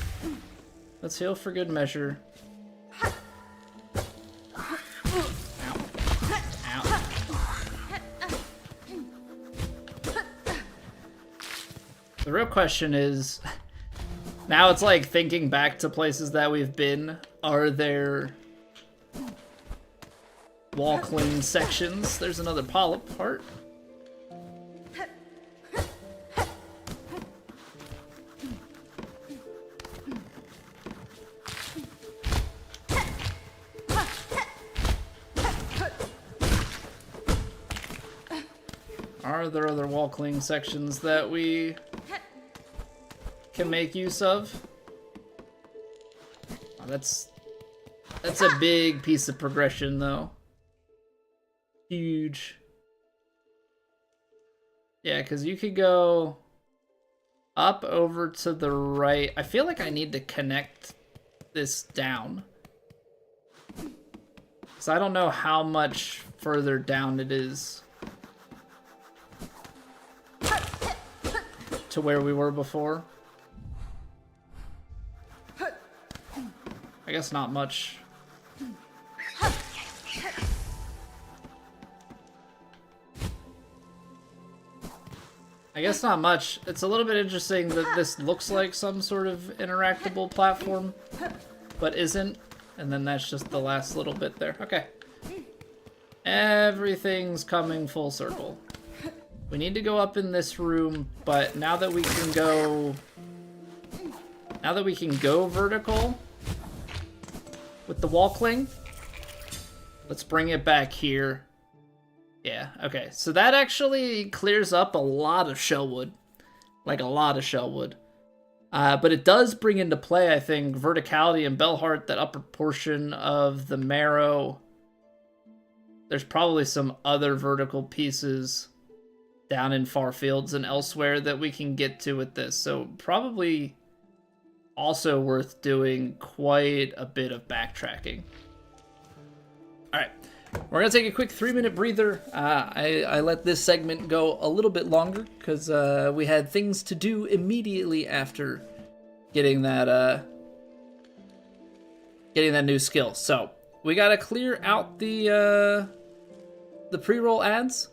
Let's heal for good measure. Ow. Ow. The real question is, now it's like thinking back to places that we've been, are there wall cling sections? There's another polyp part. Are there other wall cling sections that we can make use of? Oh, that's a big piece of progression, though. Huge. Yeah, because you could go up over to the right. I feel like I need to connect this down, because I don't know how much further down it is to where we were before. I guess not much. I guess not much. It's a little bit interesting that this looks like some sort of interactable platform, but isn't. And then that's just the last little bit there. Okay. Everything's coming full circle. We need to go up in this room, but now that we can go vertical with the wall cling, let's bring it back here. Yeah, okay. So that actually clears up a lot of Shellwood. Like a lot of Shellwood. But it does bring into play, I think, verticality and Bellheart, that upper portion of the Marrow. There's probably some other vertical pieces down in Far Fields and elsewhere that we can get to with this. So probably also worth doing quite a bit of backtracking. All right, we're gonna take a quick 3-minute breather. I let this segment go a little bit longer because we had things to do immediately after getting that new skill. So we gotta clear out the pre-roll ads.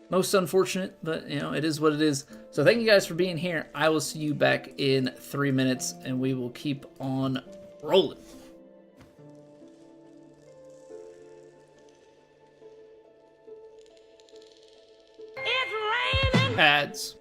Most unfortunate, but you know, it is what it is. So thank you guys for being here. I will see you back in 3 minutes and we will keep on rolling. It's raining! Ads.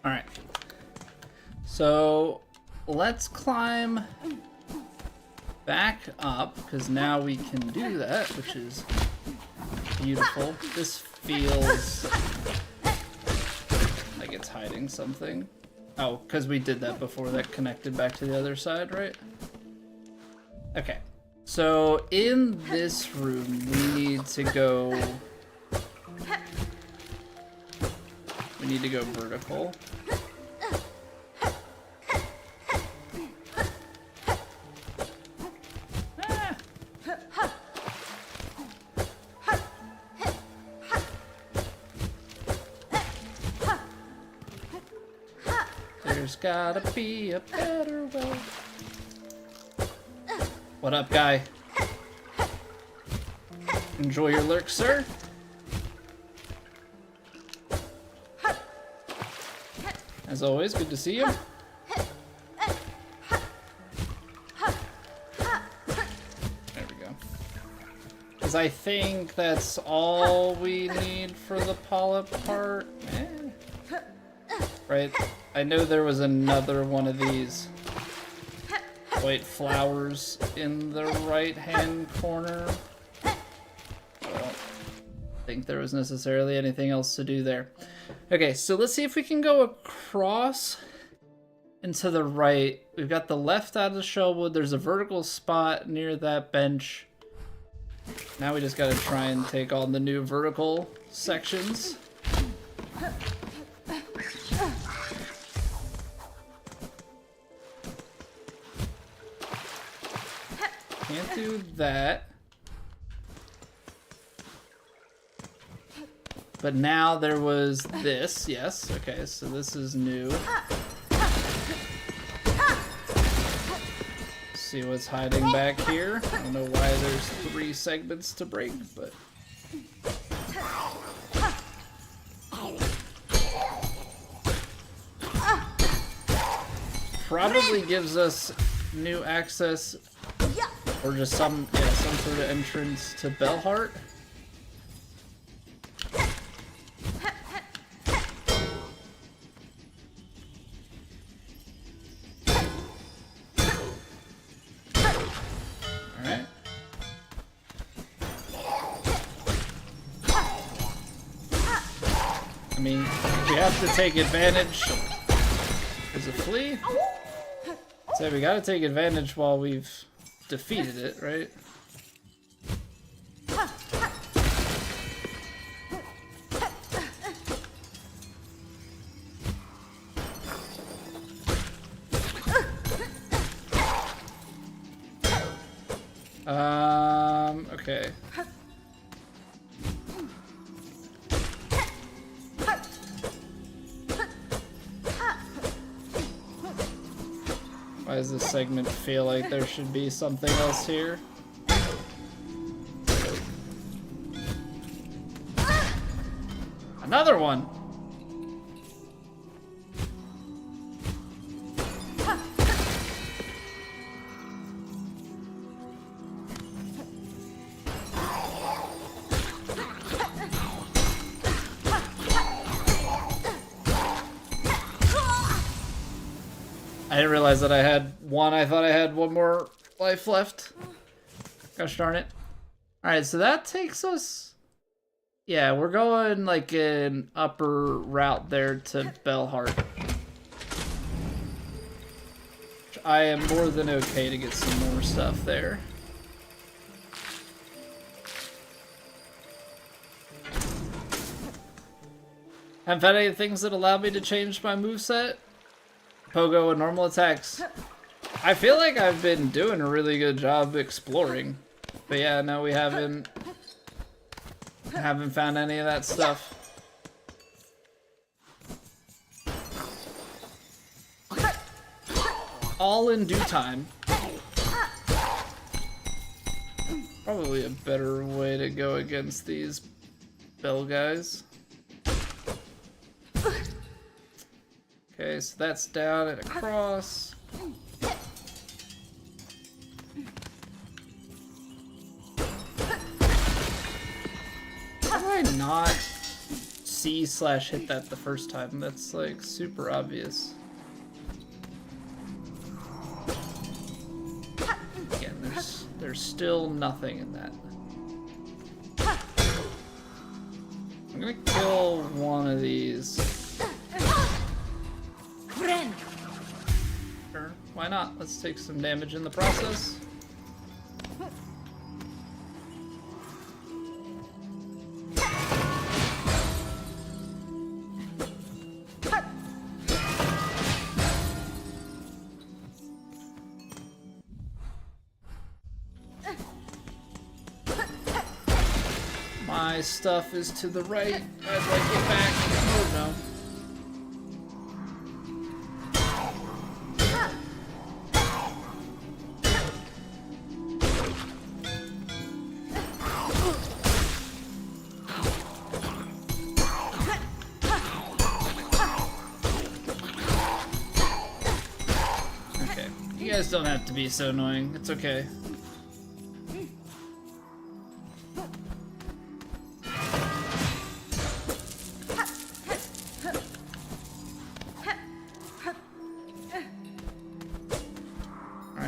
Alright. So let's climb back up, because now we can do that, which is beautiful. This feels like it's hiding something. Oh, because we did that before that connected back to the other side, right? Okay. So in this room, we need to go... We need to go vertical. There's gotta be a better way. What up, guy? Enjoy your lurk, sir. As always, good to see you. There we go. Because I think that's all we need for the polyp part. Right? I know there was another one of these white flowers in the right-hand corner. I don't think there was necessarily anything else to do there. Okay, so let's see if we can go across and to the right. We've got the left out of Shellwood. There's a vertical spot near that bench. Now we just gotta try and take on the new vertical sections. Can't do that. But now there was this, yes, okay, so this is new. See what's hiding back here. I don't know why there's 3 segments to break, but... Probably gives us new access, or just some sort of entrance to Bellheart. I mean, we have to take advantage. There's a flea. So we gotta take advantage while we've defeated it, right? Okay. Why does this segment feel like there should be something else here? Another one! I didn't realize that I had one. I thought I had one more life left. Gosh darn it. Alright, so that takes us... Yeah, we're going like an upper route there to Bellheart. I am more than okay to get some more stuff there. Haven't found any things that allow me to change my moveset. Pogo and normal attacks. I feel like I've been doing a really good job exploring. But yeah, no, we haven't found any of that stuff. All in due time. Probably a better way to go against these bell guys. Okay, so that's down and across. How do I not C/hit that the first time. That's like super obvious. Again, there's still nothing in that. I'm gonna kill one of these. Sure, why not? Let's take some damage in the process. My stuff is to the right. I'd like it back. Oh no. Okay, you guys don't have to be so annoying. It's okay.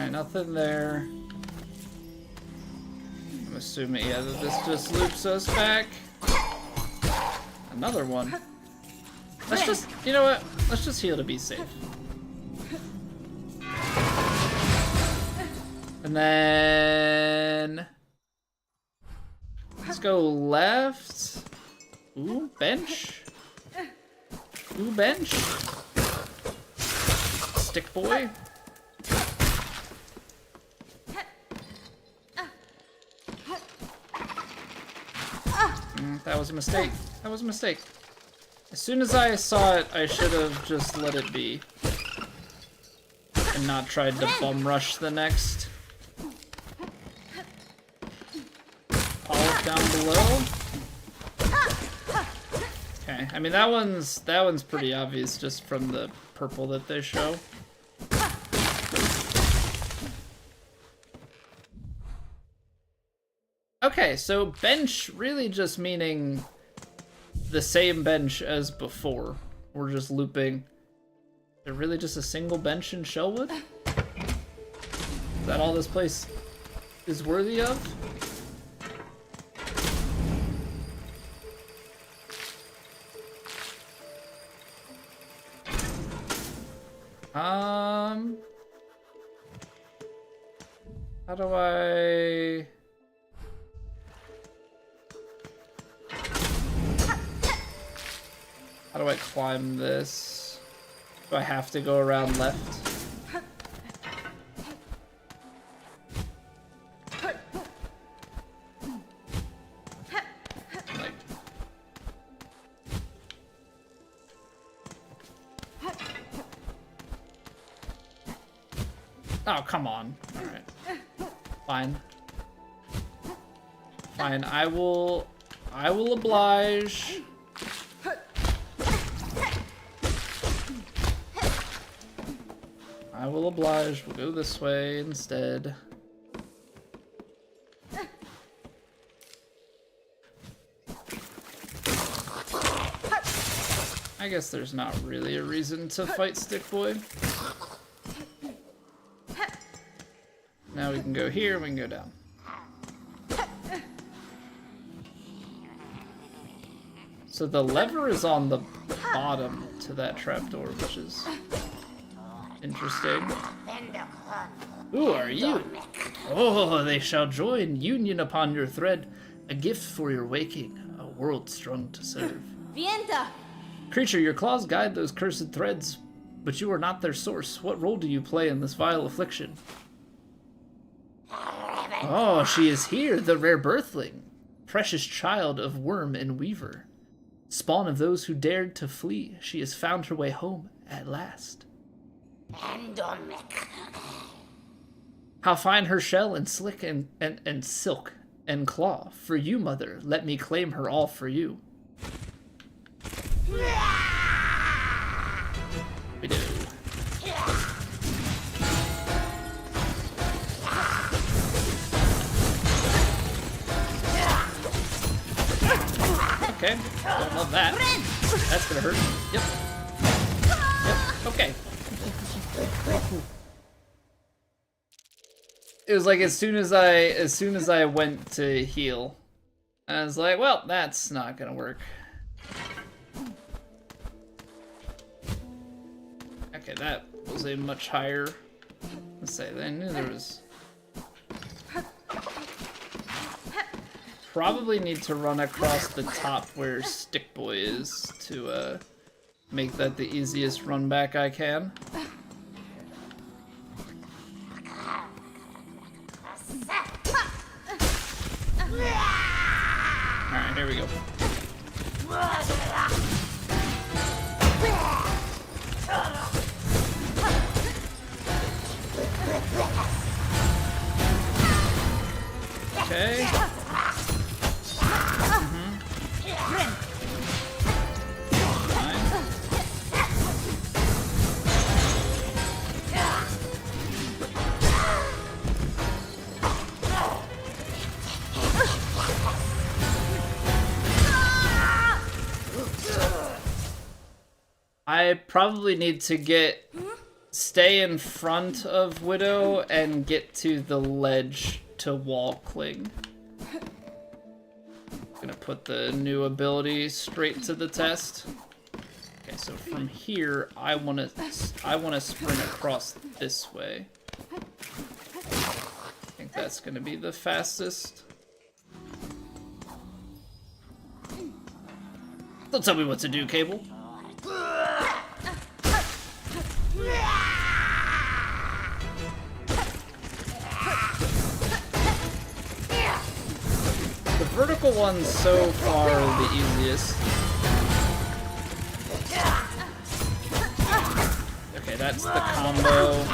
Nothing there. I'm assuming, yeah, that this just loops us back. Another one. Let's just, you know what? Let's just heal to be safe. And then... let's go left. Ooh, bench. Ooh, bench. Stick boy. That was a mistake. That was a mistake. As soon as I saw it, I should have just let it be. And not tried to bum rush the next. Olive down below. Okay, I mean that one's pretty obvious just from the purple that they show. Okay, so bench really just meaning the same bench as before. We're just looping. Is there really just a single bench in Shellwood? Is that all this place is worthy of? How do I... how do I climb this? Do I have to go around left? Like... oh, come on. Alright. Fine. Fine, I will oblige. I will oblige. We'll go this way instead. I guess there's not really a reason to fight Stick Boy. Now we can go here, we can go down. So the lever is on the bottom to that trapdoor, which is interesting. Who are you? Oh, they shall join union upon your thread, a gift for your waking, a world strung to serve. Vienta! Creature, your claws guide those cursed threads, but you are not their source. What role do you play in this vile affliction? Oh, she is here, the rare birthling, precious child of worm and weaver. Spawn of those who dared to flee, she has found her way home at last. How fine her shell and slick and silk and claw. For you, mother, let me claim her all for you. We do. Okay, don't love that. That's gonna hurt. Yep. Yep. Okay. It was like as soon as I went to heal, I was like, well, that's not gonna work. Okay, that was a much higher. Let's say I knew there was. Probably need to run across the top where Stick Boy is to make that the easiest run back I can. Alright, here we go. Okay. I probably need to stay in front of Widow and get to the ledge to wall cling. Gonna put the new ability straight to the test. Okay, so from here, I wanna sprint across this way. I think that's gonna be the fastest. Don't tell me what to do, Cable. The vertical one's so far the easiest. Okay, that's the combo.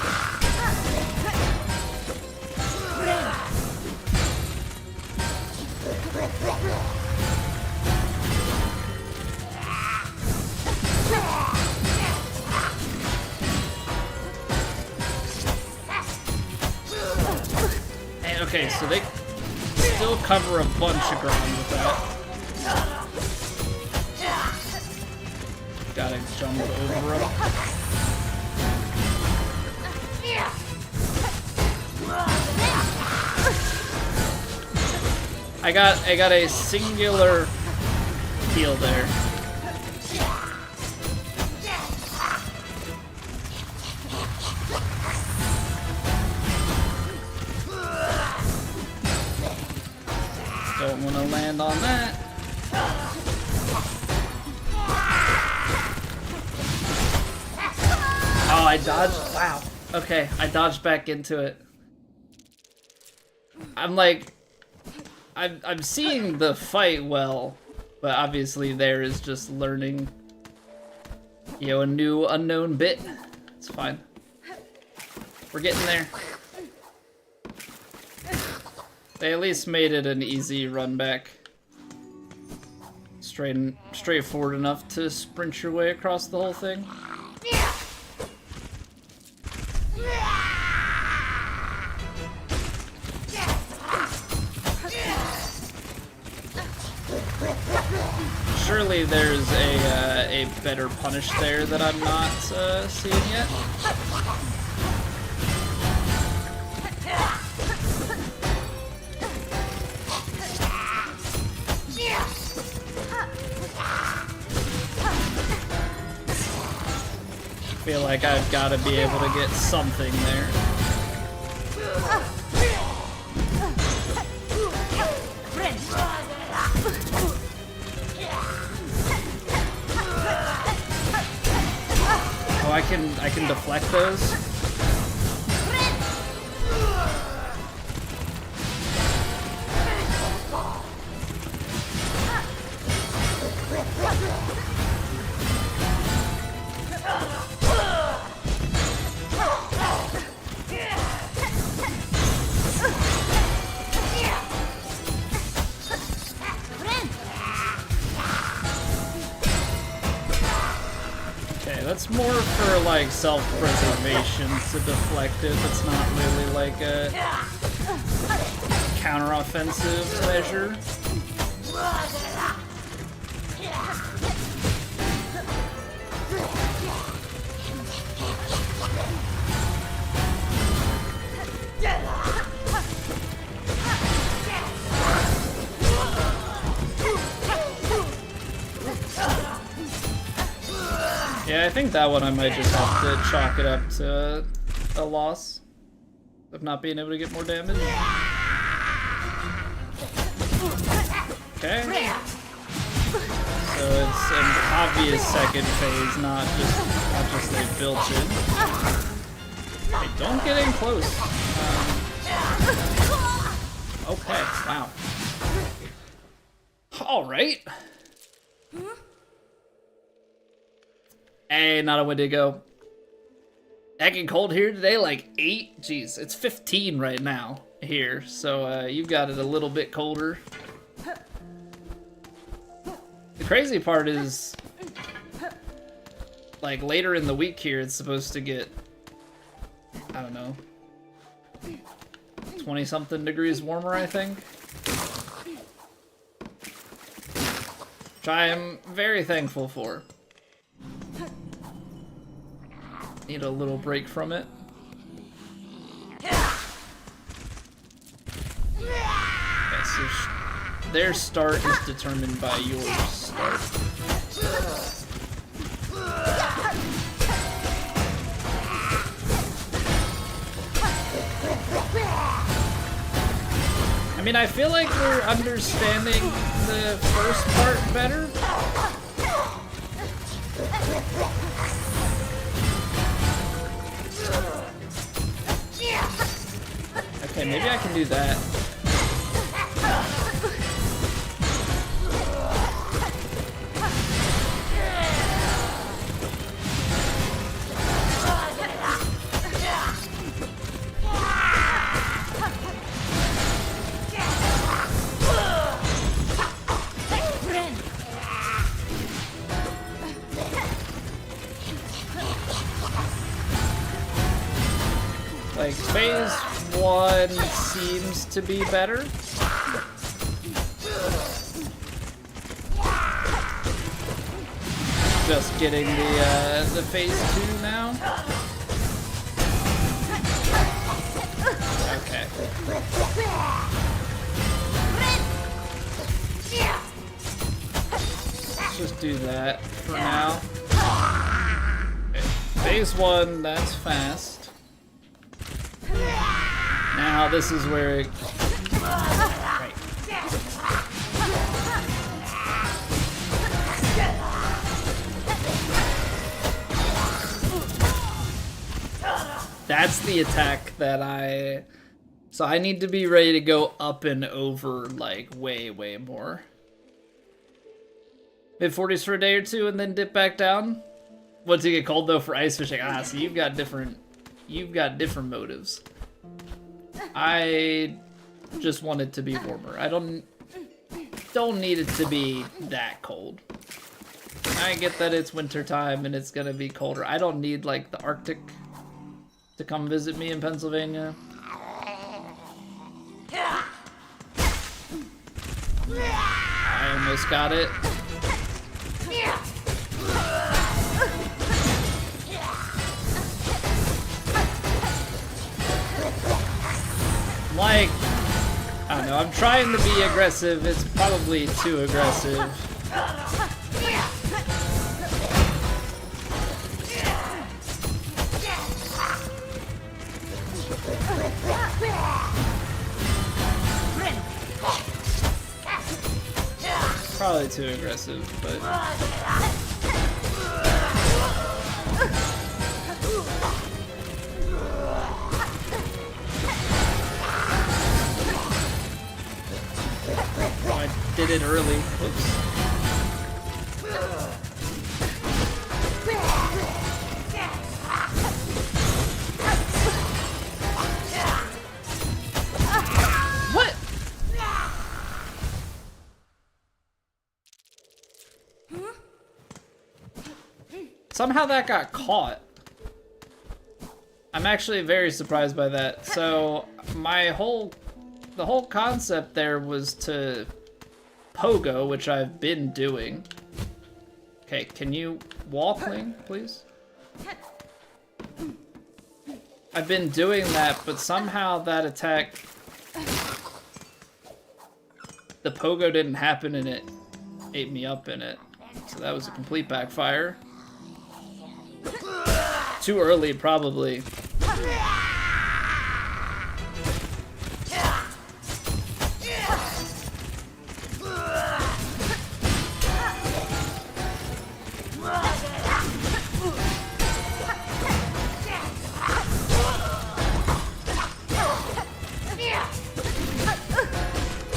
And okay, so they still cover a bunch of ground with that. Gotta jump over them. I got a singular heal there. Don't want to land on that. Oh, I dodged. Wow. Okay, I dodged back into it. I'm like, I'm seeing the fight well, but obviously there is just learning, you know, a new unknown bit. It's fine. We're getting there. They at least made it an easy run back. Straightforward enough to sprint your way across the whole thing. Surely there's a better punish there that I'm not seeing yet. I feel like I've got to be able to get something there. Oh, I can deflect those. That's more for like self-preservation to deflect it. It's not really like a counter-offensive measure. Yeah, I think that one I might just have to chalk it up to a loss of not being able to get more damage. Okay. So it's an obvious second phase, not just a built-in. Hey, don't get in close. Okay, wow. All right. Hey, not a Wendigo. Heckin' cold here today, like 8. Jeez, it's 15 right now here, so you've got it a little bit colder. The crazy part is, like, later in the week here, it's supposed to get, I don't know, 20-something degrees warmer, I think. Which I am very thankful for. Need a little break from it. Okay, so their start is determined by your start. I mean, I feel like we're understanding the first part better. Okay, maybe I can do that. Like, phase 1 seems to be better. Just getting the phase 2 now. Okay. Let's just do that for now. Okay. Phase 1, that's fast. Now this is where it... Right. That's the attack that I... So I need to be ready to go up and over, like, way, way more. Mid-40s for a day or two and then dip back down? Once you get cold, though, for ice fishing. Ah, so you've got different motives. I just want it to be warmer. I don't need it to be that cold. I get that it's winter time and it's gonna be colder. I don't need, like, the Arctic to come visit me in Pennsylvania. I almost got it. Like, I don't know, I'm trying to be aggressive. It's probably too aggressive. Probably too aggressive, but... I did it early. Oops. What? Somehow that got caught. I'm actually very surprised by that. So the whole concept there was to pogo, which I've been doing. Okay, can you walk, Ling, please? I've been doing that, but somehow that attack, the pogo didn't happen and it ate me up in it. So that was a complete backfire. Too early, probably.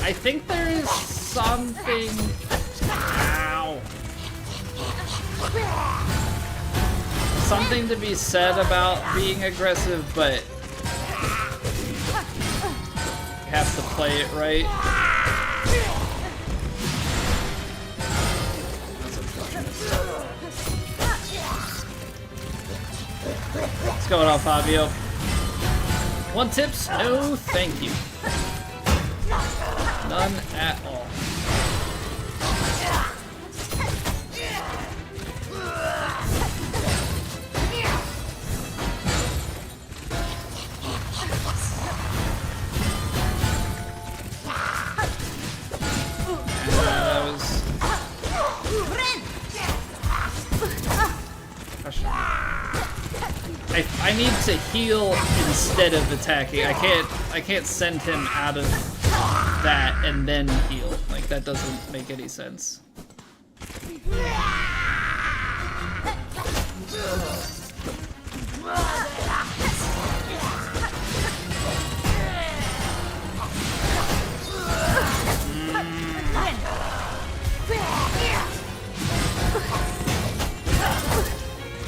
I think there is something... Ow. Something to be said about being aggressive, but you have to play it right. What's going on, Fabio? 1 tips? No, thank you. None at all. I need to heal instead of attacking. I can't send him out of that and then heal. Like, that doesn't make any sense.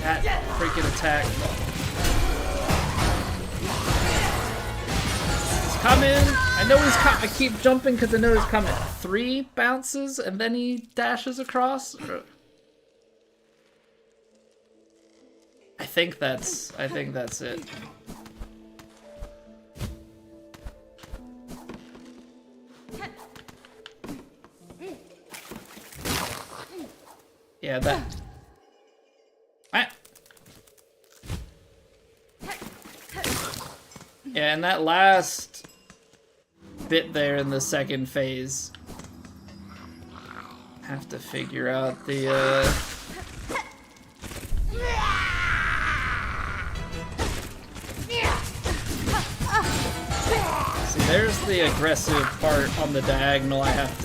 That freaking attack. Coming. I know he's coming. I keep jumping because I know he's coming. 3 bounces and then he dashes across. I think that's it. Yeah, that. Yeah, and that last bit there in the second phase, have to figure out the see, there's the aggressive part on the diagonal. I have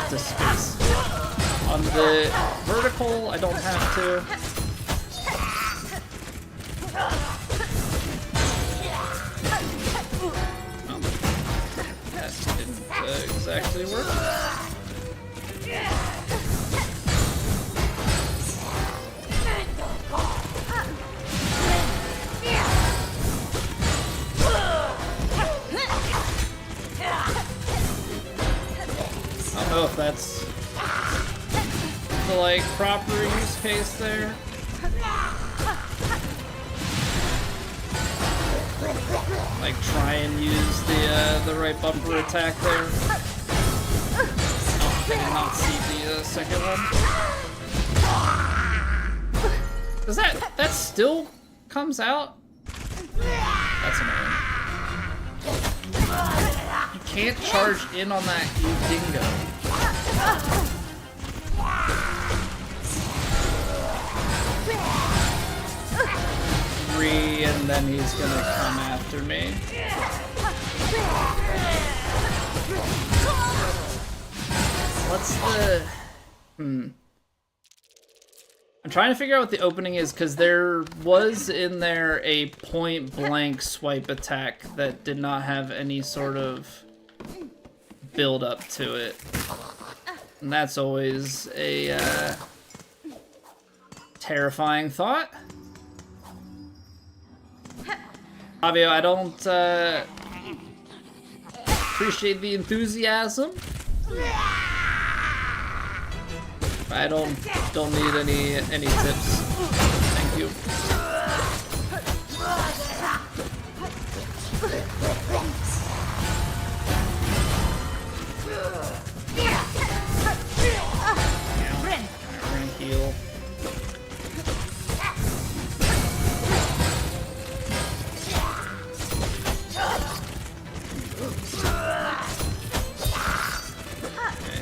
to space. On the vertical, I don't have to. Exactly work. I don't know if that's the like proper use case there. Like try and use the right bumper attack there. Oh, I did not see the second one. Does that still comes out? That's annoying. You can't charge in on that, you dingo. And then he's gonna come after me. What's the... I'm trying to figure out what the opening is, because there was in there a point-blank swipe attack that did not have any sort of build-up to it. And that's always a terrifying thought. Fabio, I don't appreciate the enthusiasm. I don't need any tips. Thank you. We're gonna heal.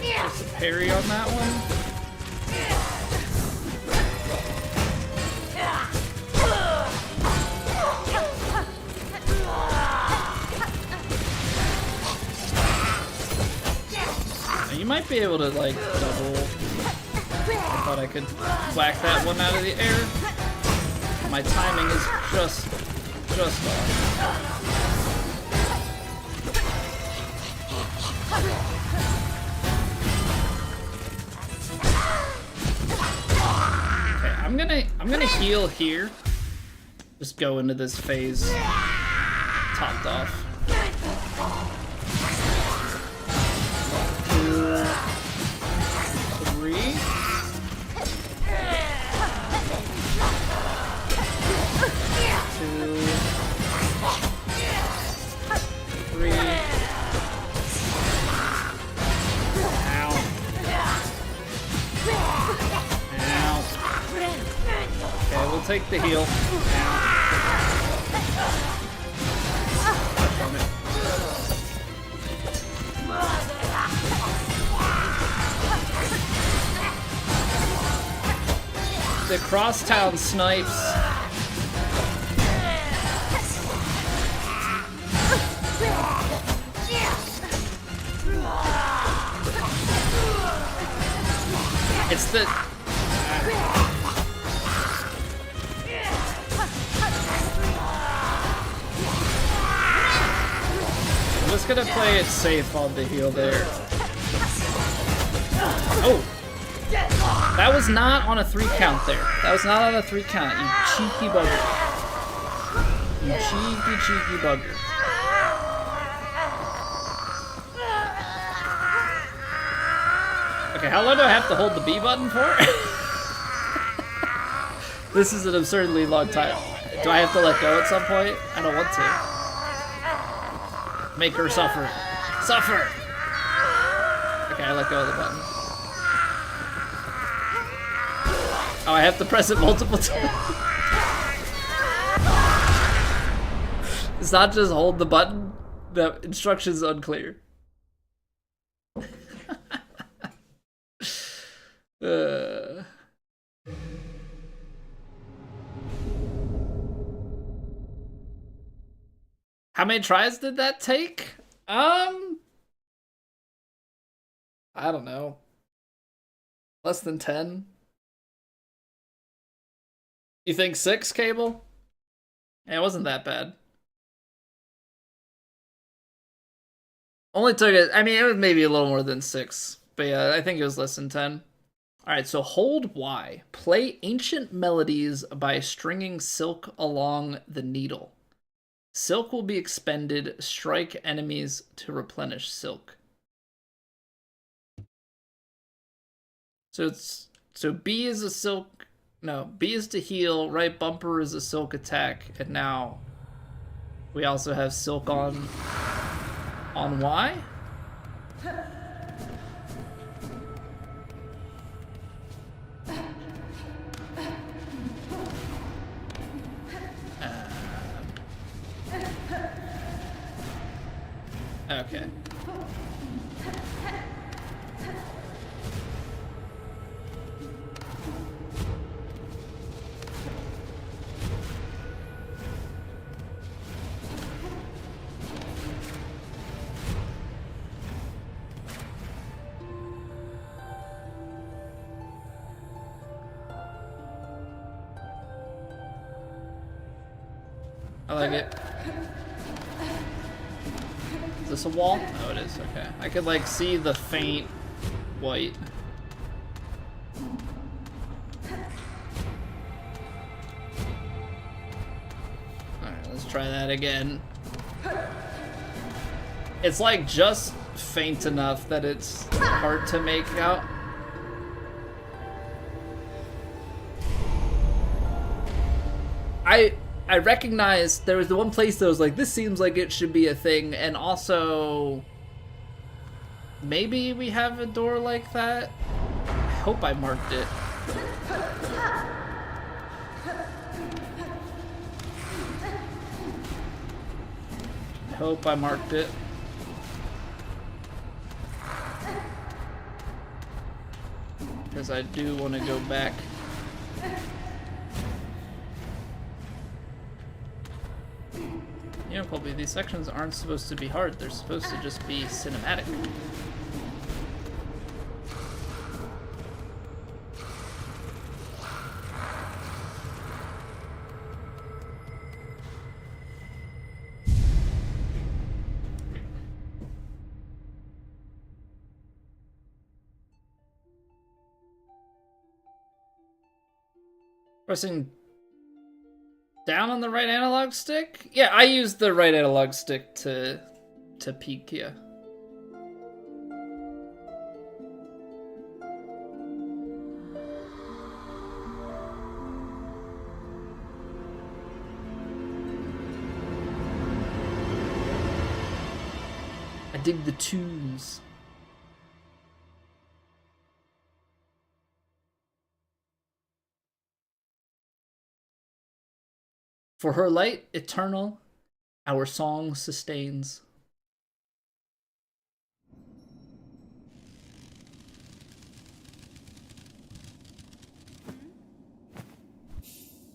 Just a parry on that one. might be able to, like, double. I thought I could whack that one out of the air. My timing is just off. Okay, I'm gonna heal here. Just go into this phase topped off. 2, 3. 2, 3. Ow. Ow. Okay, we'll take the heal. Ow. The crosstown snipes. It's the... I'm just gonna play it safe on the heal there. Oh! That was not on a 3 count there. That was not on a 3 count, you cheeky bugger. You cheeky bugger. Okay, how long do I have to hold the B button for? This is an absurdly long time. Do I have to let go at some point? I don't want to. Make her suffer. Suffer! Okay, I let go of the button. Oh, I have to press it multiple times. It's not just hold the button. The instruction's unclear. How many tries did that take? I don't know. Less than 10? You think 6, Cable? Yeah, it wasn't that bad. Only took it, I mean, it was maybe a little more than 6. But yeah, I think it was less than 10. Alright, so hold Y. Play ancient melodies by stringing silk along the needle. Silk will be expended. Strike enemies to replenish silk. So B is a silk. No, B is to heal. Right bumper is a silk attack, and now we also have silk on Y. Okay. I like it. Is this a wall? Oh, it is. Okay. I could, like, see the faint white. Alright, let's try that again. It's, like, just faint enough that it's hard to make out. I recognized there was the one place that was like, this seems like it should be a thing, and also maybe we have a door like that. I hope I marked it. I hope I marked it. Because I do want to go back. You know, probably these sections aren't supposed to be hard. They're supposed to just be cinematic. Pressing down on the right analog stick? Yeah, I used the right analog stick to peek, yeah. I dig the tunes. For her light eternal, our song sustains.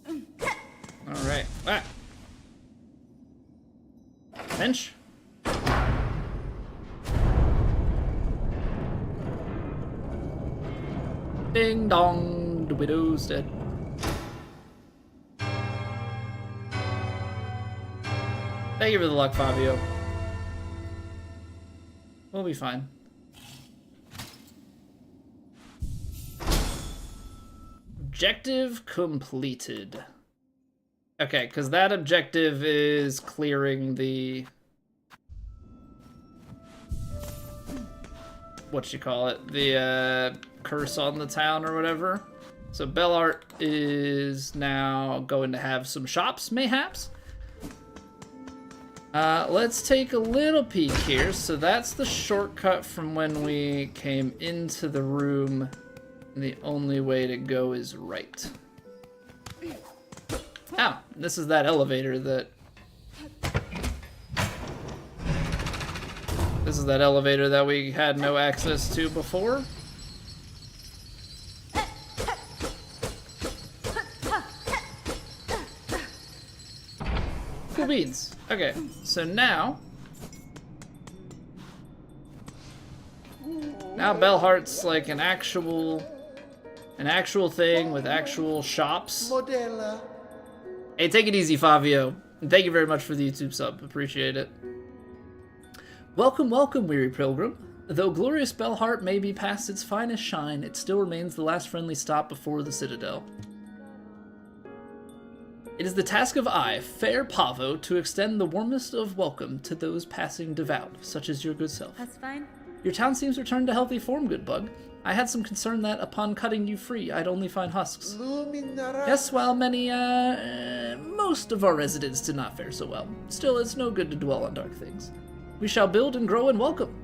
All right. Ah. Bench. Ding dong, the widow's dead. Thank you for the luck, Fabio. We'll be fine. Objective completed. Okay, because that objective is clearing the... what you call it? The curse on the town or whatever. So Bellart is now going to have some shops, mayhaps. Let's take a little peek here. So that's the shortcut from when we came into the room. The only way to go is right. Oh, this is that elevator that... this is that elevator that we had no access to before. Cool beans. Okay, so now Bellhart's like an actual thing with actual shops. Hey, take it easy, Fabio. And thank you very much for the YouTube sub. Appreciate it. Welcome, welcome, weary pilgrim. Though glorious Bellhart may be past its finest shine, it still remains the last friendly stop before the Citadel. It is the task of I, fair Pavo, to extend the warmest of welcome to those passing devout, such as your good self. That's fine. Your town seems returned to healthy form, good bug. I had some concern that, upon cutting you free, I'd only find husks. Yes, while most of our residents did not fare so well. Still, it's no good to dwell on dark things. We shall build and grow and welcome,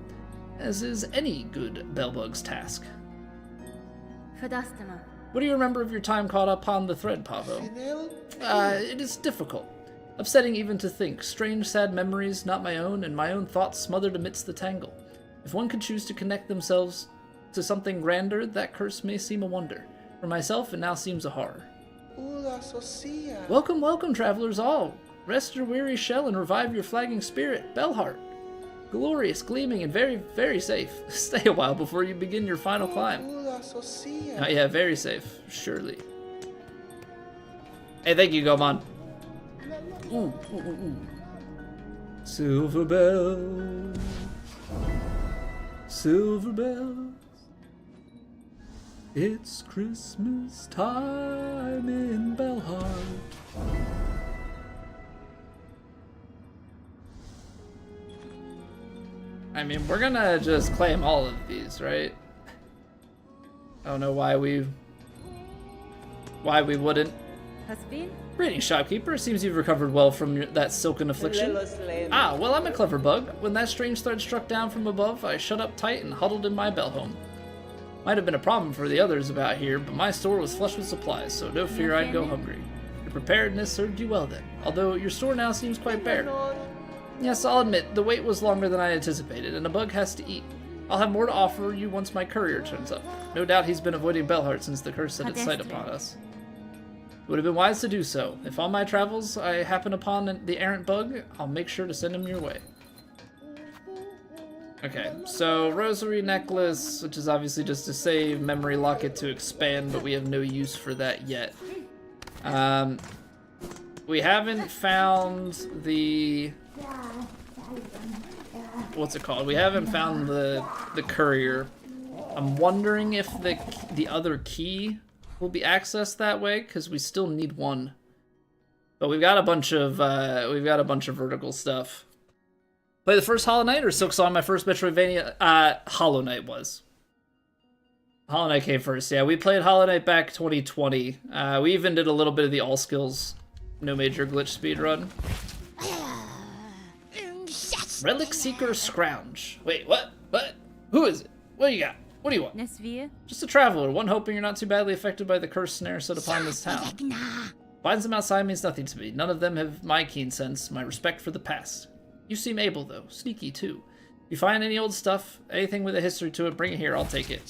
as is any good Bellbug's task. Fadastama. What do you remember of your time caught upon the thread, Pavo? It is difficult. Upsetting even to think. Strange, sad memories, not my own, and my own thoughts smothered amidst the tangle. If one could choose to connect themselves to something grander, that curse may seem a wonder. For myself, it now seems a horror. Welcome, welcome, travelers all. Rest your weary shell and revive your flagging spirit, Bellhart. Glorious, gleaming, and very, very safe. Stay a while before you begin your final climb. Yeah, very safe, surely. Hey, thank you, Gomon. Ooh, ooh, ooh, ooh. Silver bells, silver bells. It's Christmas time in Bellhart. I mean, we're gonna just claim all of these, right? I don't know why we wouldn't. Greetings, shopkeeper. Seems you've recovered well from that silken affliction. Ah, well, I'm a clever bug. When that strange thread struck down from above, I shut up tight and huddled in my bell home. Might have been a problem for the others about here, but my store was flush with supplies, so no fear I'd go hungry. Your preparedness served you well then, although your store now seems quite bare. Yes, I'll admit, the wait was longer than I anticipated, and a bug has to eat. I'll have more to offer you once my courier turns up. No doubt he's been avoiding Bellhart since the curse set its sight upon us. It would have been wise to do so. If on my travels I happen upon the errant bug, I'll make sure to send him your way. Okay, so rosary necklace, which is obviously just to save, memory locket to expand, but we have no use for that yet. We haven't found the... what's it called? We haven't found the courier. I'm wondering if the other key will be accessed that way because we still need one. But we've got a bunch of vertical stuff. Play the first Hollow Knight or Silksong, my first Metroidvania? Hollow Knight was. Hollow Knight came first. Yeah, we played Hollow Knight back 2020. We even did a little bit of the All Skills No Major Glitch speedrun. Relic Seeker Scrounge. Wait, what? What? Who is it? What do you got? What do you want? Just a traveler, one hoping you're not too badly affected by the cursed snare set upon this town. Finds them outside means nothing to me. None of them have my keen sense, my respect for the past. You seem able, though. Sneaky, too. If you find any old stuff, anything with a history to it, bring it here, I'll take it.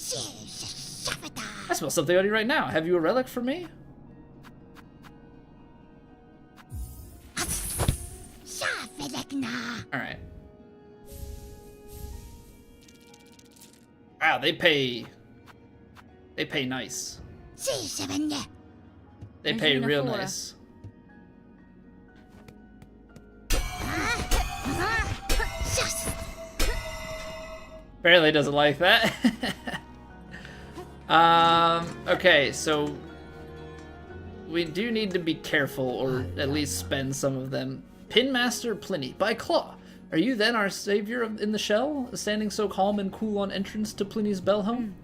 I smell something on you right now. Have you a relic for me? Alright. Wow, they pay nice. They pay real nice. Apparently doesn't like that. Okay, so we do need to be careful, or at least spend some of them. Pinmaster Pliny, by Claw. Are you then our savior in the shell, standing so calm and cool on entrance to Pliny's bell home?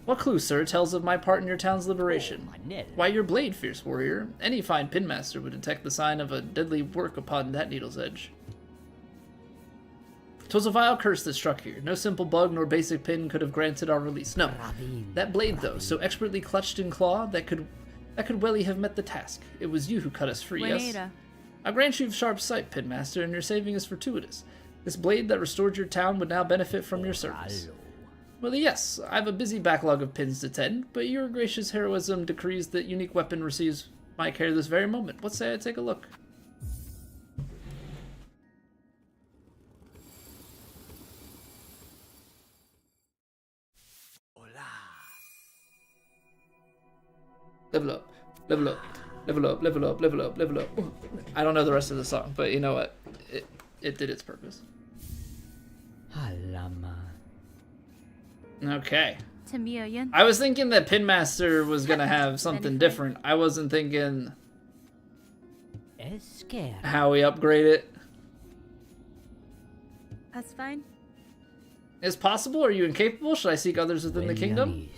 What clue, sir, tells of my part in your town's liberation? Why, your blade, fierce warrior. Any fine pinmaster would detect the sign of a deadly work upon that needle's edge. 'Twas a vile curse that struck here. No simple bug nor basic pin could have granted our release. No, that blade, though, so expertly clutched in claw, that could welly have met the task. It was you who cut us free, yes? I grant you've sharp sight, Pinmaster, and your saving is fortuitous. This blade that restored your town would now benefit from your service. Well, yes, I have a busy backlog of pins to tend, but your gracious heroism decrees that unique weapon receives my care this very moment. What say I take a look? Level up, level up. Level up, level up, level up, level up. I don't know the rest of the song, but you know what? It did its purpose. Okay. I was thinking that Pinmaster was gonna have something different. I wasn't thinking how we upgrade it. That's fine. Is possible? Are you incapable? Should I seek others within the kingdom?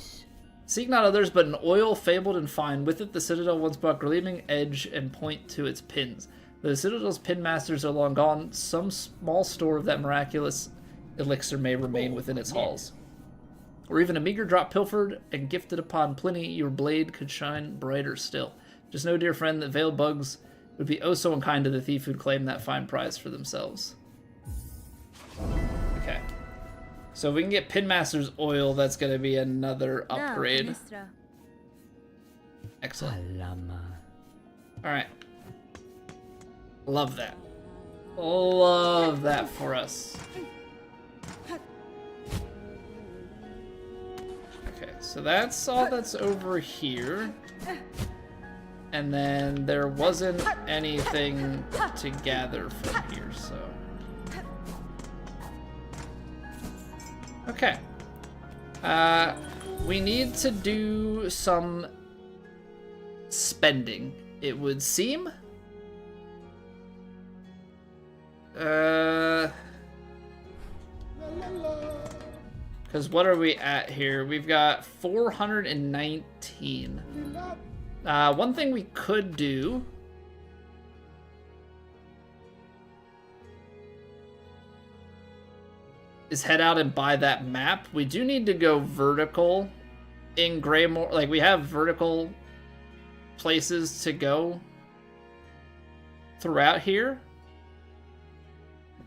Seek not others, but an oil fabled and fine. With it, the citadel once brought gleaming edge and point to its pins. Though the citadel's pin masters are long gone, some small store of that miraculous elixir may remain within its halls. Or even a meager drop pilfered and gifted upon Pliny, your blade could shine brighter still. Just know, dear friend, that veiled bugs would be oh so unkind to the thief who'd claim that fine prize for themselves. Okay. So if we can get Pinmaster's oil, that's going to be another upgrade. Excellent. Alright. Love that. Love that for us. Okay, so that's all that's over here. And then there wasn't anything to gather from here, so... Okay. We need to do some spending, it would seem. Because what are we at here? We've got 419. One thing we could do is head out and buy that map. We do need to go vertical in Greymore. Like, we have vertical places to go throughout here.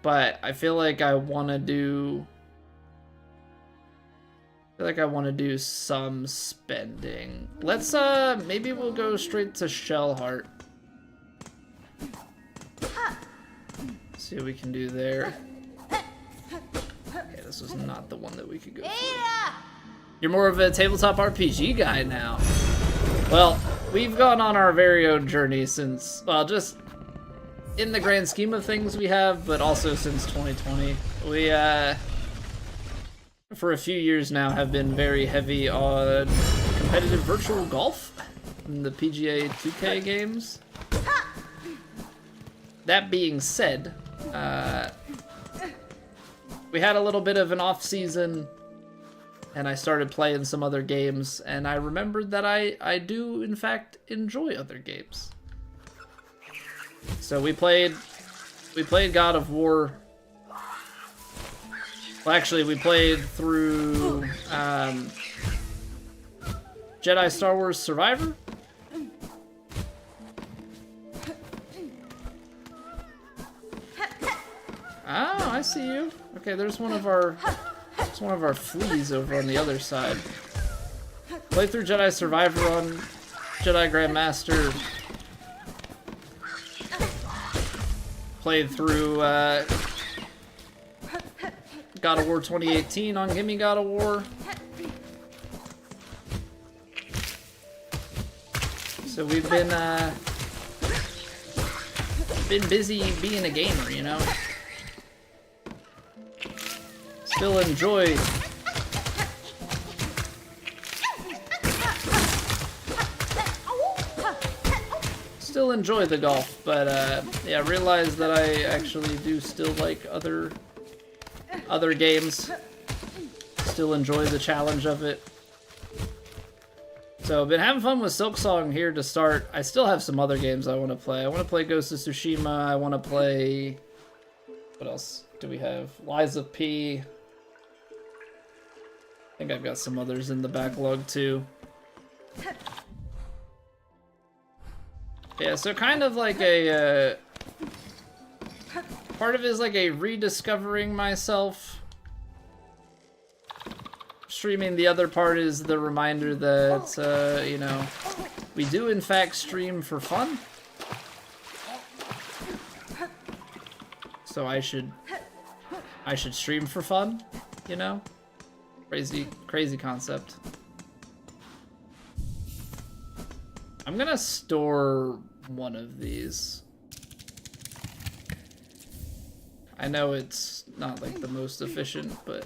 But I feel like I want to do... some spending. Let's, maybe we'll go straight to Shellheart. See what we can do there. Okay, this was not the one that we could go for. You're more of a tabletop RPG guy now. Well, we've gone on our very own journey since, well, just in the grand scheme of things we have, but also since 2020. We, for a few years now, have been very heavy on competitive virtual golf in the PGA 2K games. That being said, we had a little bit of an off season, and I started playing some other games, and I remembered that I do in fact enjoy other games. So we played God of War. Well, actually, we played through Jedi Star Wars Survivor. Oh, I see you. Okay, there's one of our fleas over on the other side. Played through Jedi Survivor on Jedi Grandmaster. Played through God of War 2018 on Gimme God of War. So we've been busy being a gamer, you know. Still enjoy the golf, but yeah, realize that I actually do still like other games. Still enjoy the challenge of it. So, been having fun with Silksong here to start. I still have some other games I want to play. I want to play Ghost of Tsushima. I want to play... What else do we have? Lies of P. I think I've got some others in the backlog too. Yeah, so kind of like a... part of it is like a rediscovering myself. Streaming, the other part is the reminder that, you know, we do in fact stream for fun. So I should stream for fun, you know? Crazy concept. I'm gonna store one of these. I know it's not like the most efficient, but...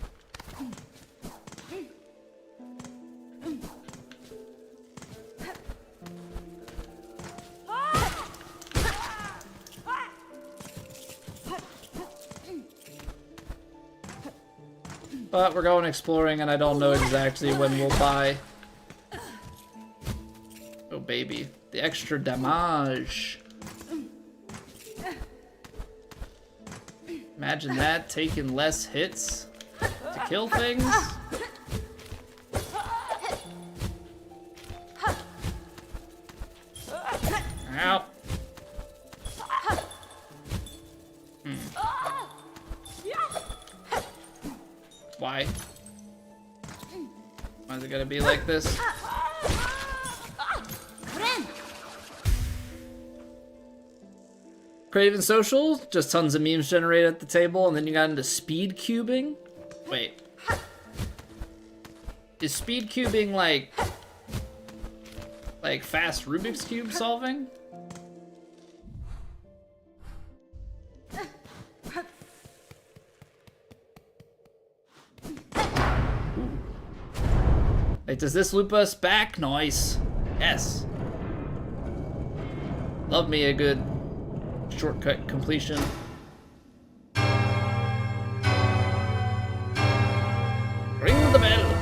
But we're going exploring, and I don't know exactly when we'll buy. Oh, baby. The extra damage. Imagine that, taking less hits to kill things. Ow. Why? Why is it gonna be like this? Craven Social, just tons of memes generated at the table, and then you got into speed cubing? Wait. Is speed cubing like fast Rubik's Cube solving? Like, does this loop us back? Nice. Yes. Love me a good shortcut completion. Ring the bell.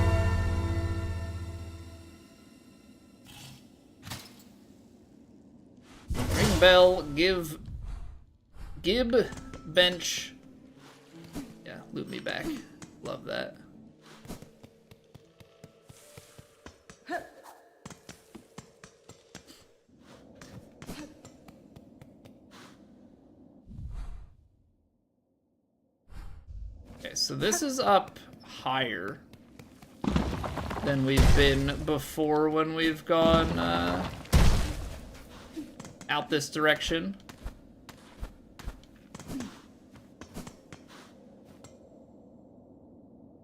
Ring bell, give bench. Yeah, loop me back. Love that. Okay, so this is up higher than we've been before when we've gone out this direction.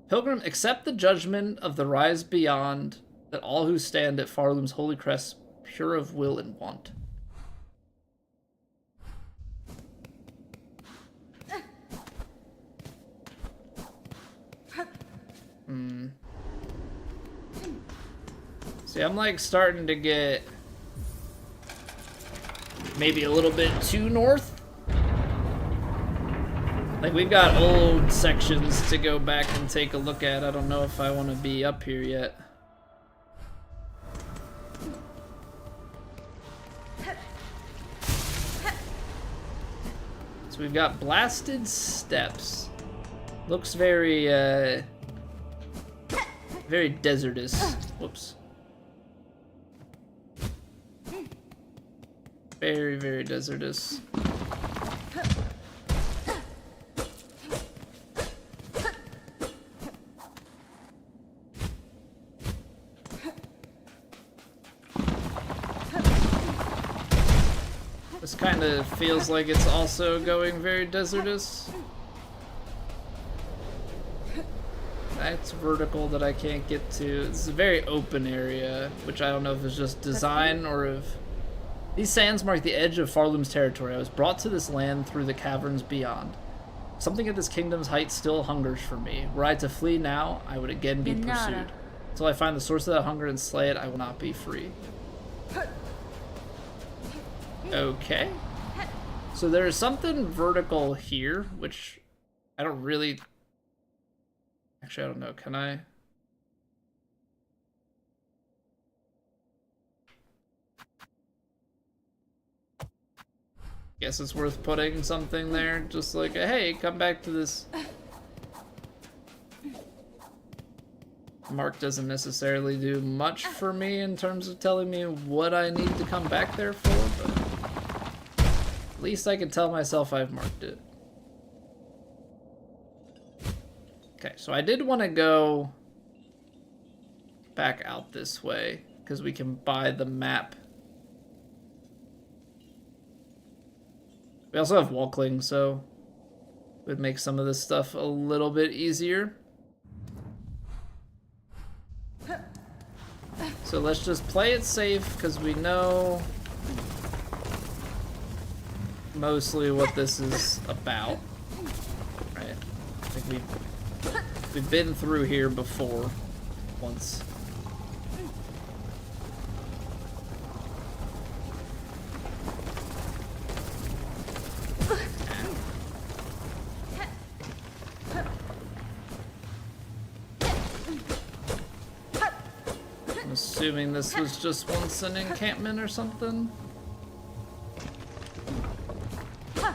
Pilgrim, accept the judgment of the rise beyond, that all who stand at Farloom's holy crest, pure of will and want. See, I'm like starting to get maybe a little bit too north. Like, we've got old sections to go back and take a look at. I don't know if I want to be up here yet. So we've got blasted steps. Looks very, very desertous. Whoops. Very, very desertous. This kind of feels like it's also going very desertous. That's vertical that I can't get to. This is a very open area, which I don't know if it's just design or if... These sands mark the edge of Farloom's territory. I was brought to this land through the caverns beyond. Something at this kingdom's height still hungers for me. Were I to flee now, I would again be pursued. Until I find the source of that hunger and slay it, I will not be free. Okay. So there's something vertical here, which I don't really... Actually, I don't know. Can I... Guess it's worth putting something there, just like, hey, come back to this. Mark doesn't necessarily do much for me in terms of telling me what I need to come back there for, but at least I can tell myself I've marked it. Okay, so I did want to go back out this way, because we can buy the map. We also have Walkling, so it would make some of this stuff a little bit easier. So let's just play it safe, because we know mostly what this is about. Right? I think we've been through here before, once. Assuming this was just once an encampment or something. I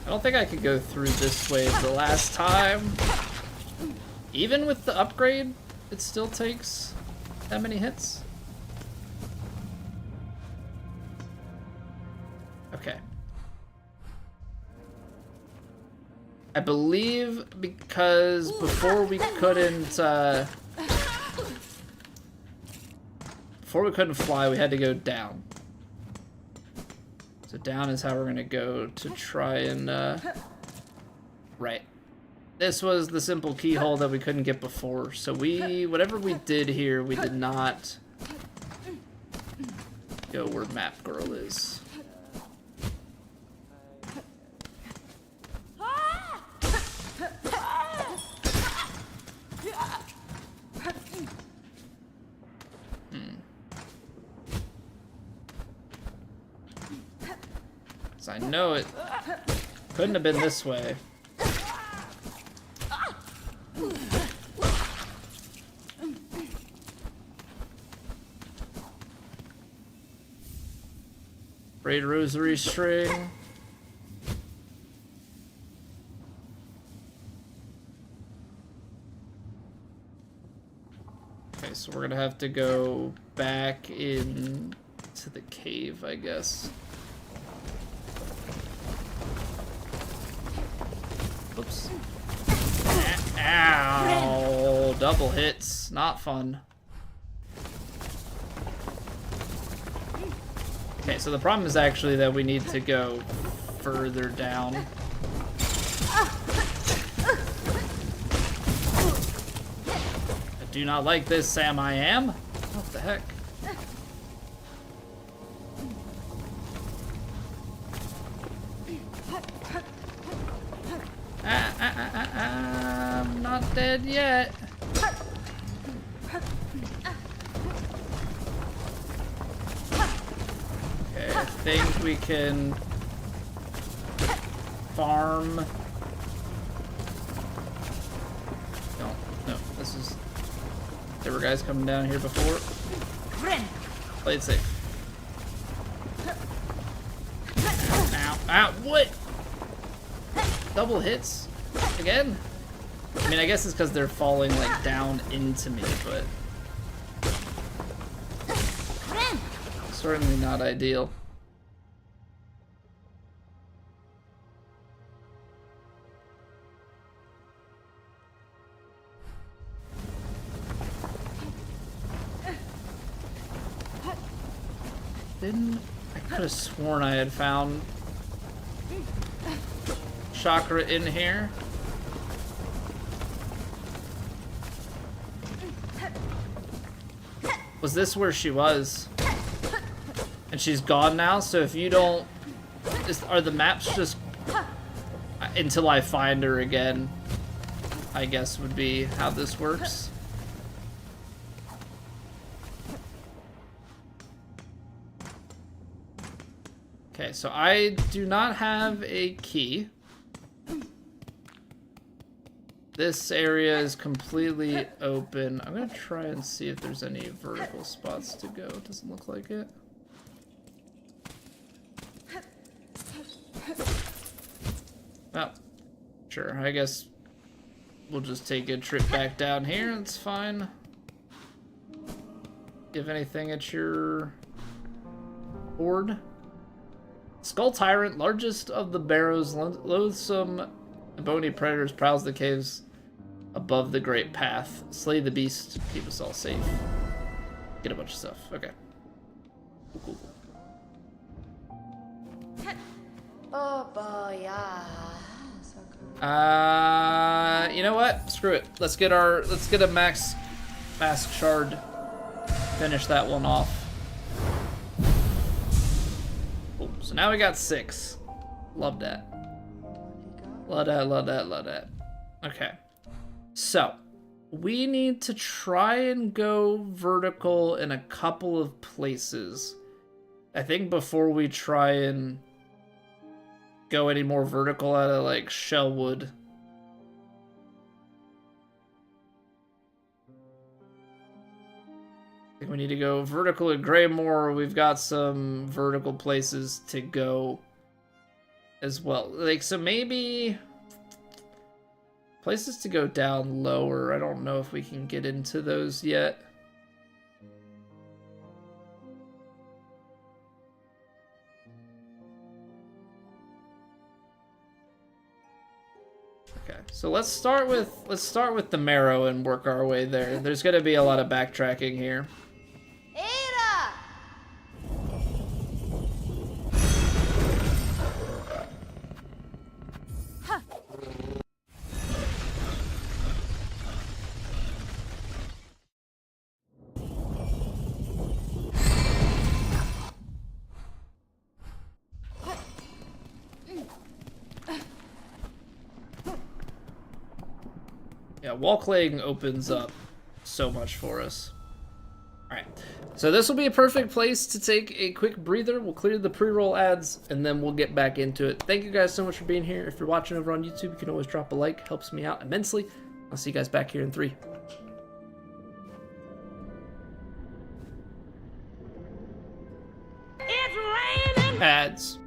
don't think I could go through this way the last time. Even with the upgrade, it still takes that many hits. Okay. I believe because before we couldn't fly, we had to go down. So down is how we're gonna go to try and right. This was the simple keyhole that we couldn't get before. So whatever we did here, we did not go where Map Girl is. I know it couldn't have been this way. Braid rosary string. Okay, so we're gonna have to go back in to the cave, I guess. Oops. Ow! Double hits. Not fun. Okay, so the problem is actually that we need to go further down. I do not like this, Sam. I am. What the heck? I'm not dead yet. think we can farm. No, this is. There were guys coming down here before. Play it safe. Ow, ow, what? Double hits? Again? I mean, I guess it's because they're falling, like, down into me, but... certainly not ideal. I could have sworn I had found chakra in here. Was this where she was? And she's gone now, so if you don't... are the maps just... until I find her again, I guess would be how this works. Okay, so I do not have a key. This area is completely open. I'm gonna try and see if there's any vertical spots to go. It doesn't look like it. Oh, sure, I guess we'll just take a trip back down here. That's fine. Give anything at your board. Skull Tyrant, largest of the Barrows, loathsome bony predators, prowls the caves above the Great Path. Slay the beast, keep us all safe. Get a bunch of stuff. Okay. Cool. Oh boy, yeah. You know what? Screw it. Let's get a mask shard. Finish that one off. Cool. So now we got 6. Love that. Love that. Okay. So, we need to try and go vertical in a couple of places. I think before we try and go any more vertical out of, like, Shellwood. I think we need to go vertical at Greymore. We've got some vertical places to go as well. Like, so maybe places to go down lower. I don't know if we can get into those yet. Okay, so let's start with the marrow and work our way there. There's gonna be a lot of backtracking here. Yeah, wall claying opens up so much for us. Alright, so this will be a perfect place to take a quick breather. We'll clear the pre-roll ads, and then we'll get back into it. Thank you guys so much for being here. If you're watching over on YouTube, you can always drop a like. Helps me out immensely. I'll see you guys back here in 3. It's raining! Ads.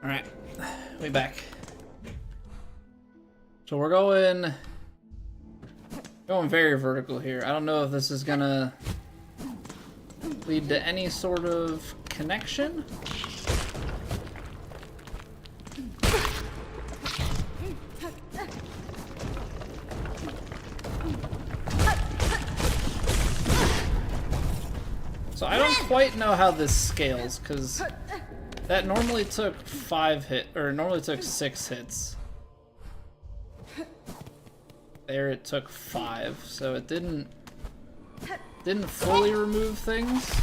Alright, we back. So we're going very vertical here. I don't know if this is gonna lead to any sort of connection. So I don't quite know how this scales, because that normally took 6 hits. There it took 5, so it didn't fully remove things.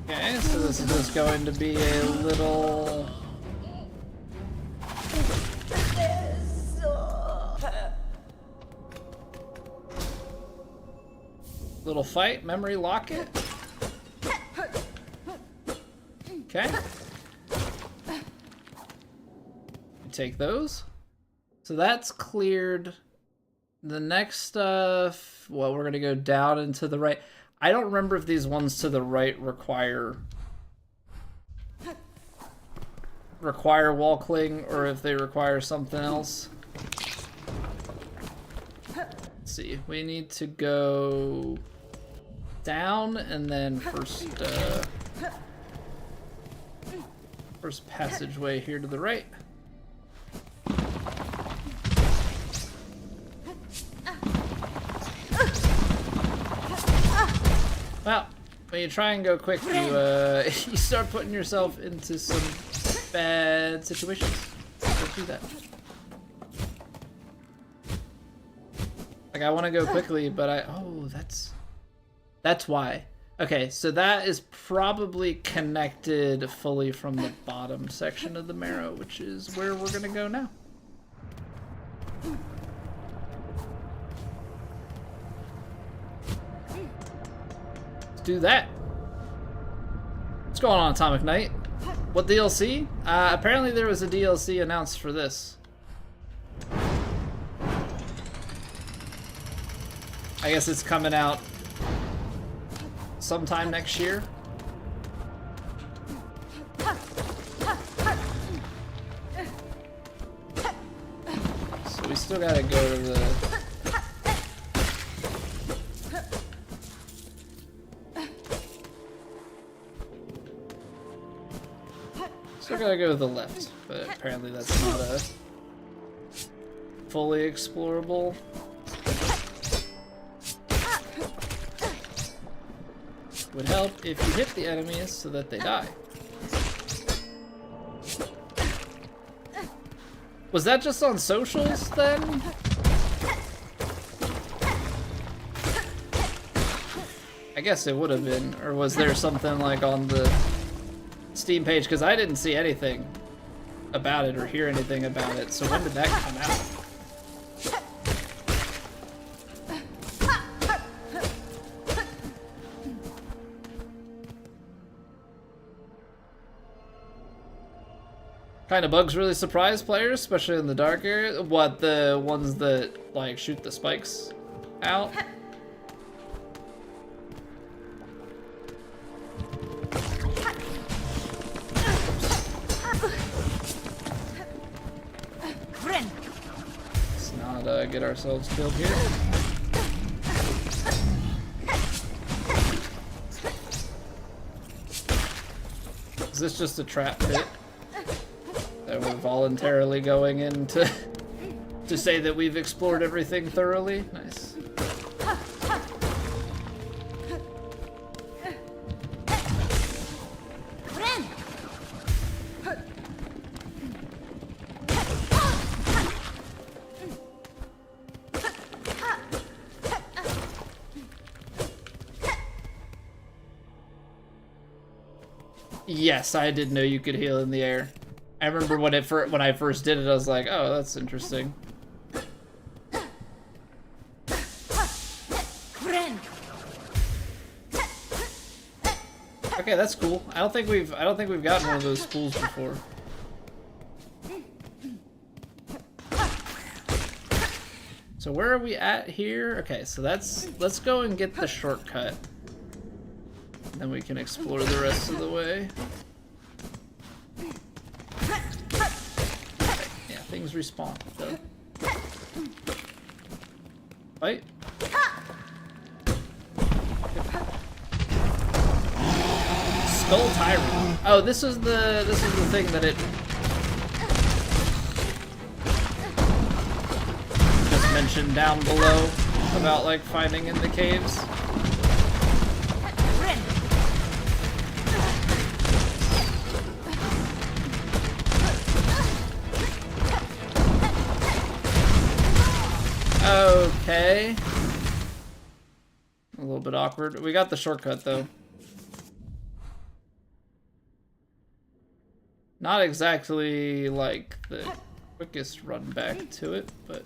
Okay, so this is just going to be a little fight. Memory locket. Okay. Take those. So that's cleared. The next stuff, well, we're gonna go down and to the right. I don't remember if these ones to the right require wall cling or if they require something else. Let's see. We need to go down and then first passageway here to the right. Well, when you try and go quick, you start putting yourself into some bad situations. Don't do that. Like, I want to go quickly, but oh, that's why. Okay, so that is probably connected fully from the bottom section of the marrow, which is where we're gonna go now. Do that. What's going on, Atomic Knight? What DLC? Apparently there was a DLC announced for this. I guess it's coming out sometime next year. So we still gotta go to the... Still gotta go to the left, but apparently that's not a fully explorable. Would help if you hit the enemies so that they die. Was that just on socials then? I guess it would have been, or was there something like on the Steam page, because I didn't see anything about it or hear anything about it. So when did that come out? Kind of bugs really surprise players, especially in the dark area. What, the ones that like shoot the spikes out? Get ourselves killed here. Is this just a trap pit that we're voluntarily going in to say that we've explored everything thoroughly? Nice. Yes, I did know you could heal in the air. I remember when I first did it, I was like, oh, that's interesting. Okay, that's cool. I don't think we've gotten one of those spools before. So where are we at here? Okay, so let's go and get the shortcut. Then we can explore the rest of the way. Okay, yeah, things respawn though. Fight. Skull Tyrant. Oh, this is the thing that it just mentioned down below about like finding in the caves. Okay. A little bit awkward. We got the shortcut though. Not exactly like the quickest run back to it, but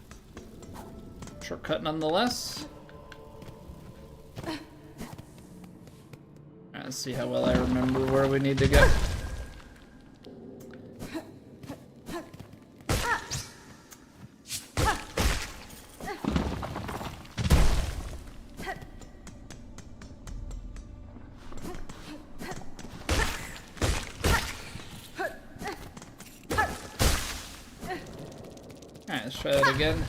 shortcut nonetheless. Alright, let's see how well I remember where we need to go. Alright, let's try that again.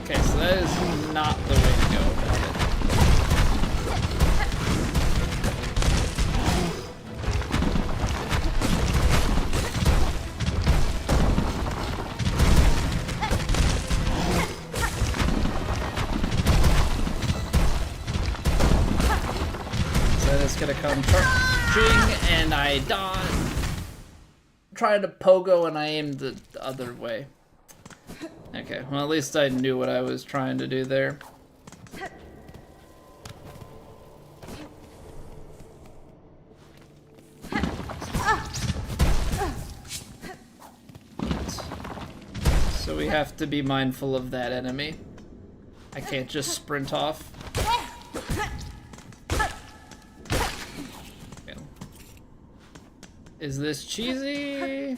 Okay, so that is not the way to go about it. It's gonna come charging, and I dodge. Trying to pogo, and I aimed the other way. Okay, well at least I knew what I was trying to do there. So we have to be mindful of that enemy. I can't just sprint off. Is this cheesy?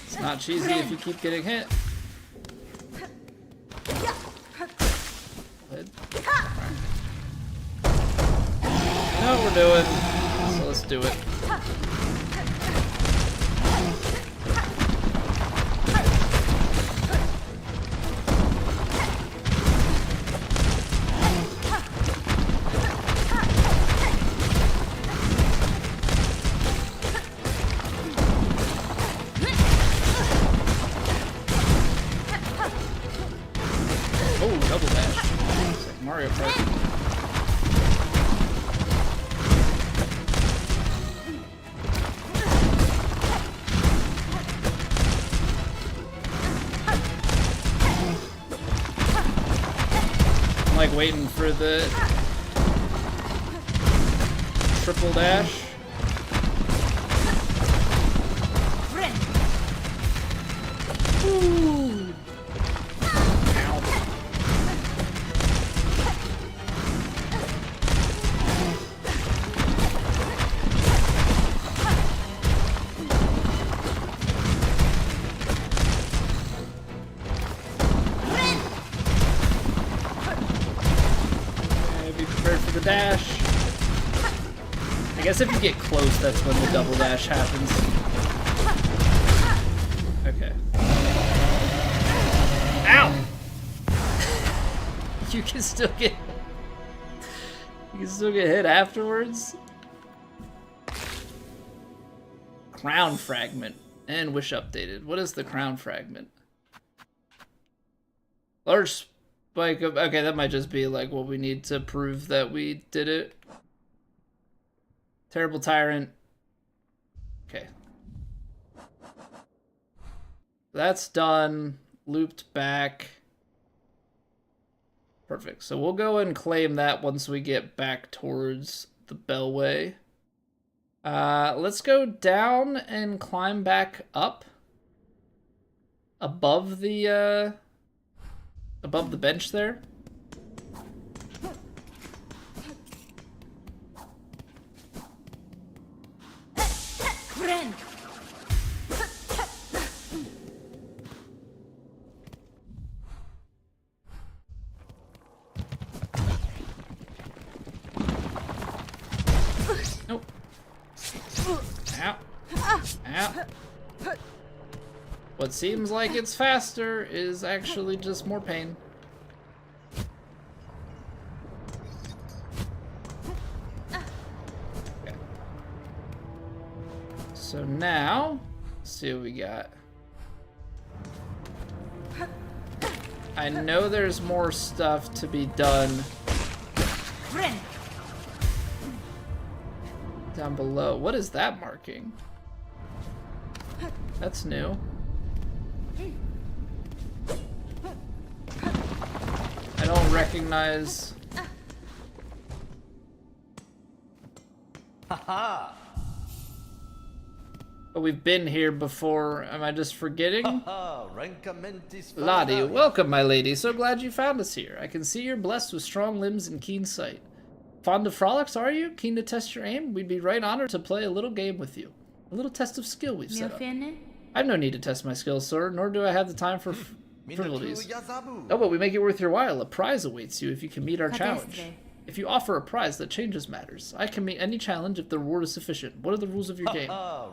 It's not cheesy if you keep getting hit. Good. I know what we're doing, so let's do it. Like waiting for the triple dash. Ooh. Ow. The dash. I guess if you get close, that's when the double dash happens. Okay. Ow! You can still get hit afterwards. Crown fragment and wish updated. What is the crown fragment? Large spike of, okay, that might just be like what we need to prove that we did it. Terrible tyrant. Okay. That's done. Looped back. Perfect. So we'll go and claim that once we get back towards the Bellway. Let's go down and climb back up above the bench there. Nope. Ow. Ow. What seems like it's faster is actually just more pain. Okay. So now, let's see what we got. I know there's more stuff to be done down below. What is that marking? That's new. I don't recognize. Haha. But we've been here before. Am I just forgetting? Rancamentis Lottie, welcome, my lady. So glad you found us here. I can see you're blessed with strong limbs and keen sight. Fond of frolics, are you? Keen to test your aim? We'd be right honored to play a little game with you. A little test of skill we've set up. I've no need to test my skills, sir, nor do I have the time for frivolities. Oh, but we make it worth your while. A prize awaits you if you can meet our challenge. If you offer a prize, that changes matters. I can meet any challenge if the reward is sufficient. What are the rules of your game? I'll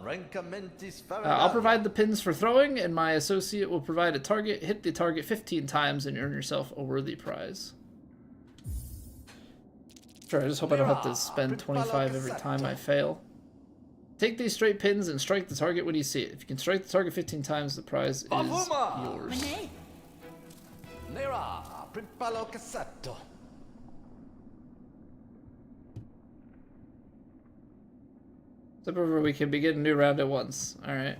provide the pins for throwing, and my associate will provide a target. Hit the target 15 times and earn yourself a worthy prize. Sure, I just hope I don't have to spend 25 every time I fail. Take these straight pins and strike the target when you see it. If you can strike the target 15 times, the prize is yours. Step over, we can begin a new round at once. Alright.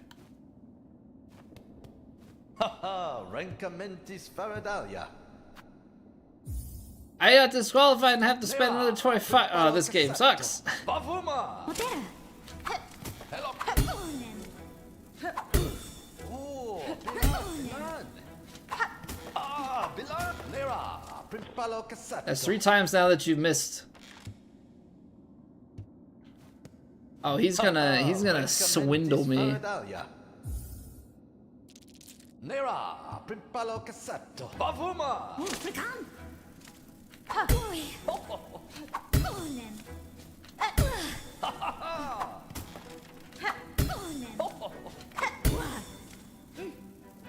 Haha, Rancamentis Faradalia. I got disqualified and have to spend another 25. Oh, this game sucks. That's 3 times now that you've missed. Oh, he's gonna swindle me.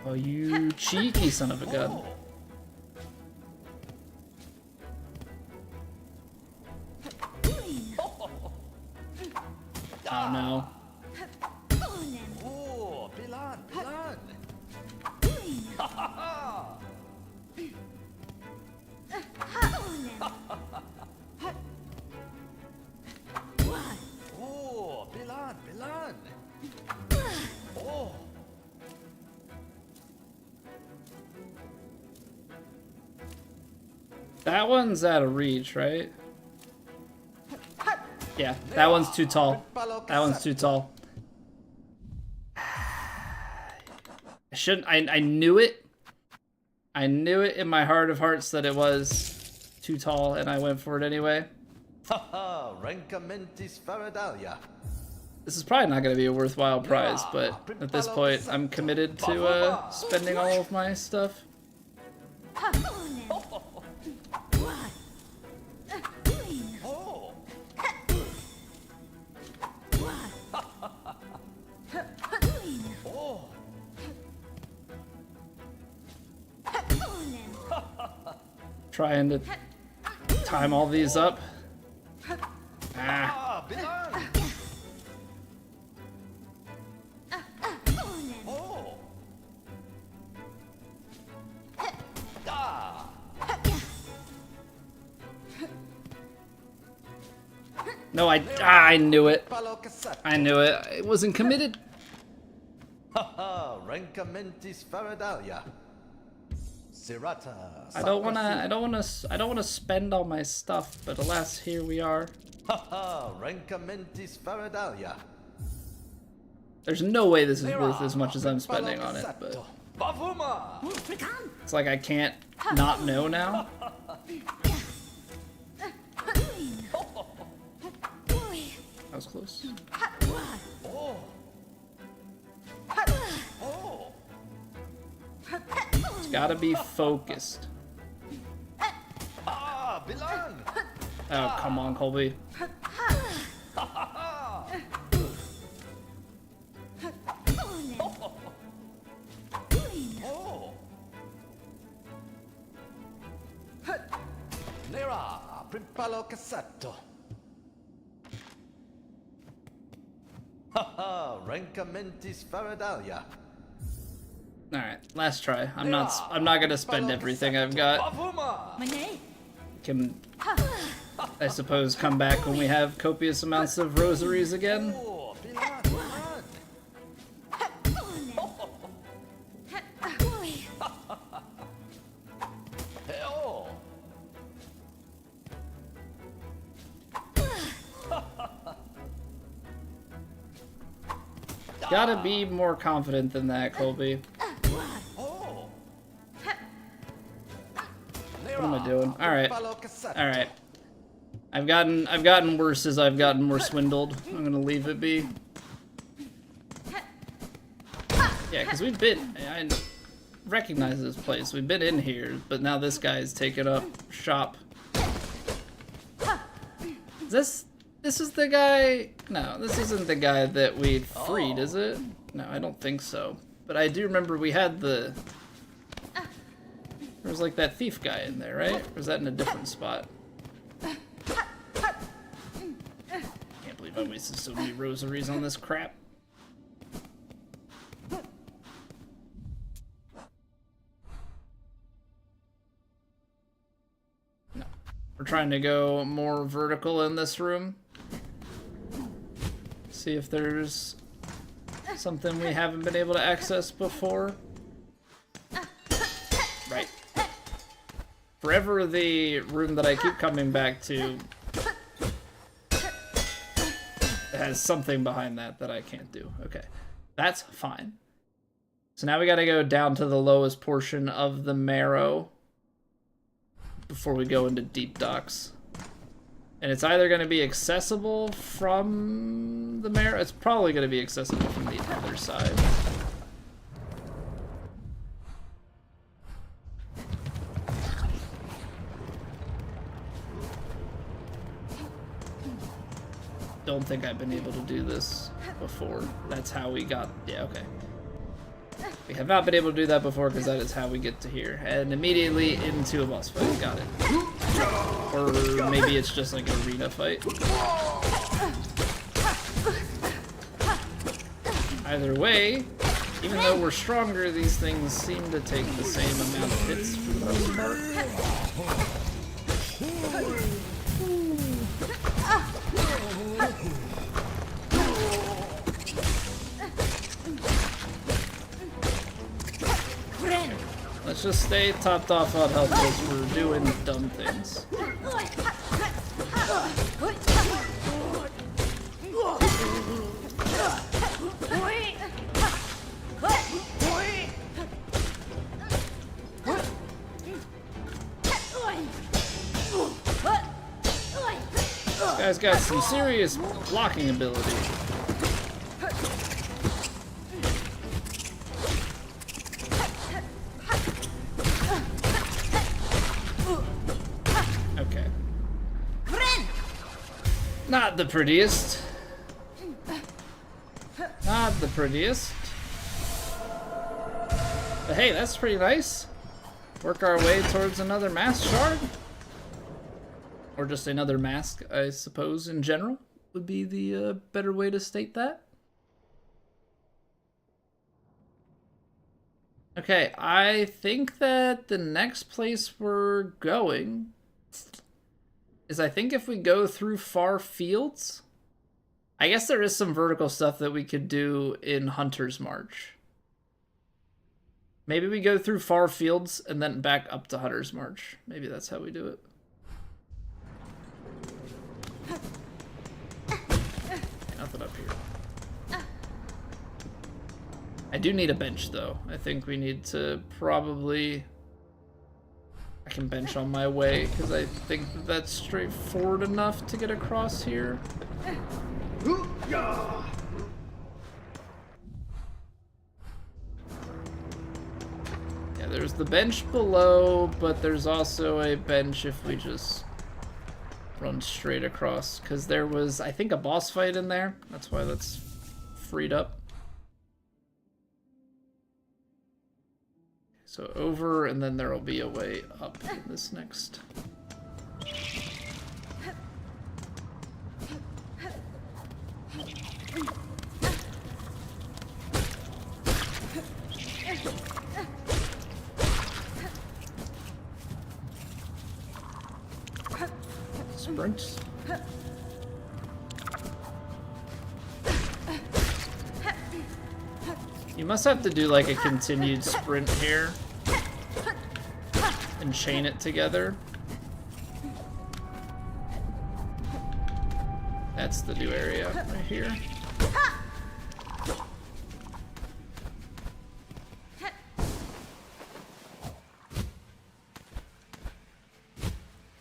Oh, you cheeky son of a gun. Oh no. That one's out of reach, right? Yeah, that one's too tall. That one's too tall. I knew it. I knew it in my heart of hearts that it was too tall, and I went for it anyway. This is probably not going to be a worthwhile prize, but at this point, I'm committed to spending all of my stuff. Trying to time all these up. Ah. No, I knew it. I knew it. I wasn't committed. Rancamentis Faradalia. I don't wanna spend all my stuff, but alas, here we are. Rancamentis Faradalia. There's no way this is worth as much as I'm spending on it, but Bavuma! It's like I can't not know now. That was close. Oh! Oh! It's gotta be focused. Ah, Bilang! Oh, come on, Colby. Oh! Nera, Primpalo Cassetto. Haha, Rancamentis Faradalia. All right, last try. I'm not gonna spend everything I've got. Bavuma! Can, I suppose, come back when we have copious amounts of rosaries again. Oh, Bilang, Bilang. Hey, oh! Gotta be more confident than that, Colby. Oh! What am I doing? All right, all right. I've gotten worse as I've gotten more swindled. I'm gonna leave it be. Yeah, because we've been. I recognize this place. We've been in here, but now this guy's taken up shop. This is the guy. No, this isn't the guy that we freed, is it? No, I don't think so. But I do remember we had the. There was like that thief guy in there, right? Or was that in a different spot? Can't believe I wasted so many rosaries on this crap. No. We're trying to go more vertical in this room. See if there's something we haven't been able to access before. Right. Forever the room that I keep coming back to has something behind that I can't do. Okay, that's fine. So now we gotta go down to the lowest portion of the marrow before we go into deep docks. And it's either gonna be accessible from the marrow. It's probably gonna be accessible from the other side. Don't think I've been able to do this before. That's how we got. Yeah, okay. We have not been able to do that before because that is how we get to here. And immediately into a boss fight. Got it. Or maybe it's just like an arena fight. Either way, even though we're stronger, these things seem to take the same amount of hits for the most part. Let's just stay topped off on health as we're doing dumb things. This guy's got some serious blocking ability. Okay. Not the prettiest. Not the prettiest. But hey, that's pretty nice. Work our way towards another mask shard. Or just another mask, I suppose, in general, would be the better way to state that. Okay, I think that the next place we're going is, I think if we go through far fields, I guess there is some vertical stuff that we could do in Hunter's March. Maybe we go through far fields and then back up to Hunter's March. Maybe that's how we do it. Nothing up here. I I do need a bench, though. I think we need to probably... I can bench on my way, because I think that that's straightforward enough to get across here. Yeah, there's the bench below, but there's also a bench if we just run straight across, because there was, I think, a boss fight in there. That's why that's freed up. So over, and then there will be a way up in this next. Sprint. You must have to do like a continued sprint here and chain it together. That's the new area right here.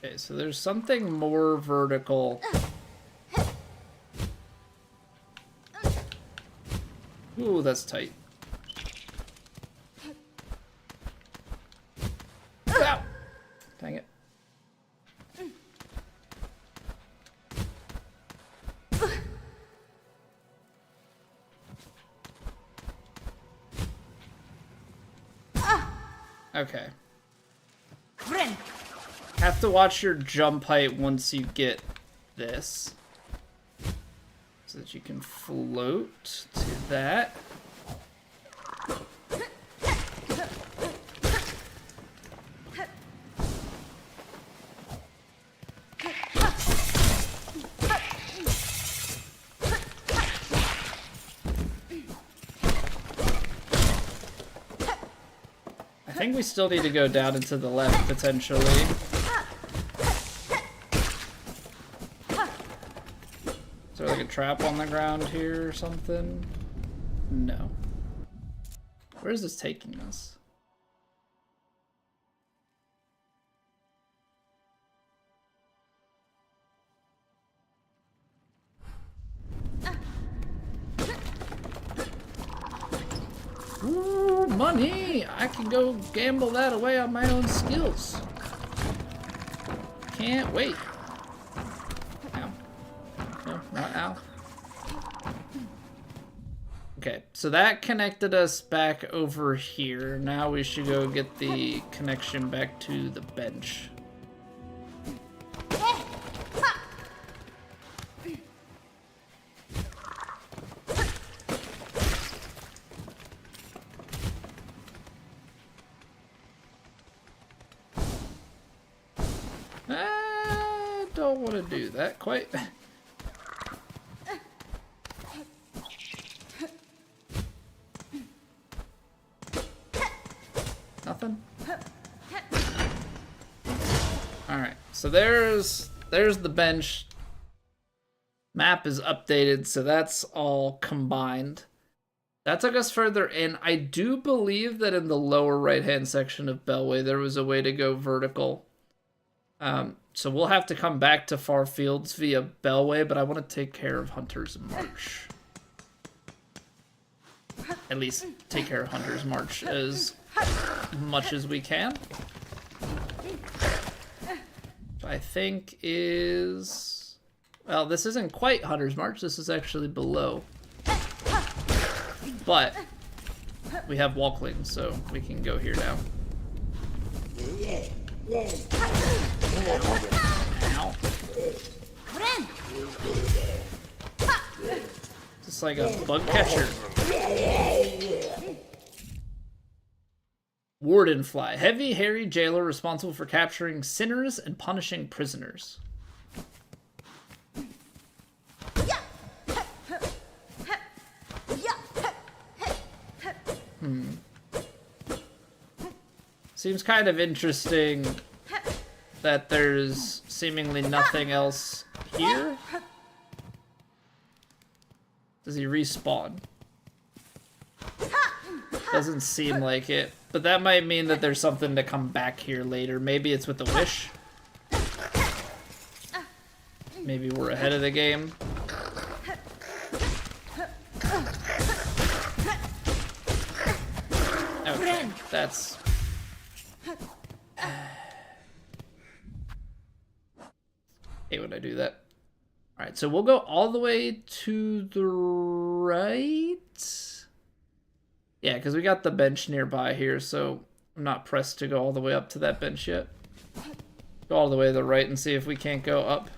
Okay, so there's something more vertical. Ooh, that's tight. Ow! Dang it. Okay. Have to watch your jump height once you get this, so that you can float to that. I think we still need to go down and to the left, potentially. Is there like a trap on the ground here or something? No. Where is this taking us? Ooh, money! I can go gamble that away on my own skills. Can't wait. Ow. No, not ow. Okay, so that connected us back over here. Now we should go get the connection back to the bench. Don't want to do that quite. Nothing? Alright, so there's the bench. Map is updated, so that's all combined. That took us further in. I do believe that in the lower right-hand section of Bellway, there was a way to go vertical. So we'll have to come back to Far Fields via Bellway, but I want to take care of Hunter's March. At least take care of Hunter's March as much as we can. Which I think is... Well, this isn't quite Hunter's March. This is actually below. But we have Walkling, so we can go here now. Ow. Just like a bug catcher. Warden Fly. Heavy, hairy jailer responsible for capturing sinners and punishing prisoners. Seems kind of interesting that there's seemingly nothing else here. Does he respawn? Doesn't seem like it. But that might mean that there's something to come back here later. Maybe it's with the wish. Maybe we're ahead of the game. Okay, that's... Hate when I do that. Alright, so we'll go all the way to the right. Yeah, because we got the bench nearby here, so I'm not pressed to go all the way up to that bench yet. Go all the way to the right and see if we can't go up.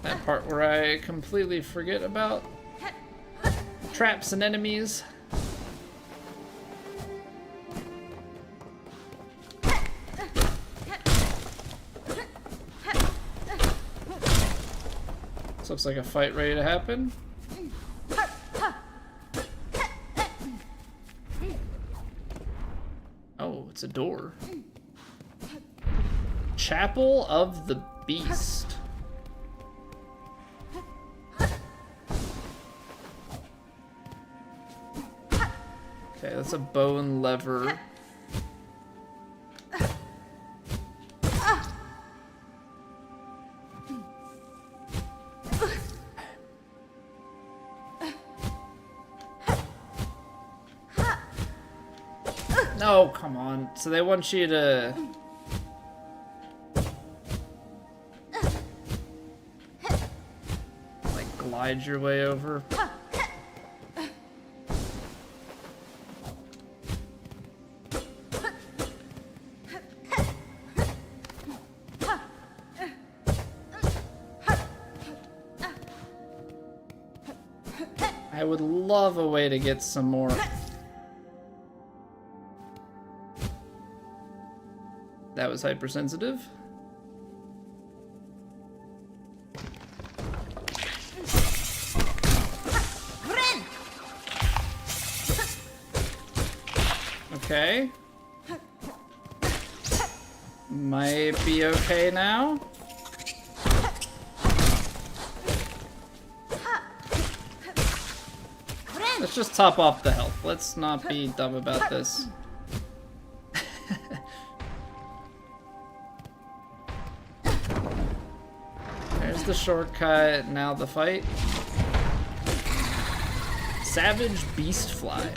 That part where I completely forget about traps and enemies. This looks like a fight ready to happen. Oh, it's a door. Chapel of the Beast. Okay, that's a bow and lever. No, come on. So they want you to... like, glide your way over. I would love a way to get some more. That was hypersensitive. Okay. Might be okay now. Let's just top off the health. Let's not be dumb about this. There's the shortcut, now the fight. Savage Beast Fly.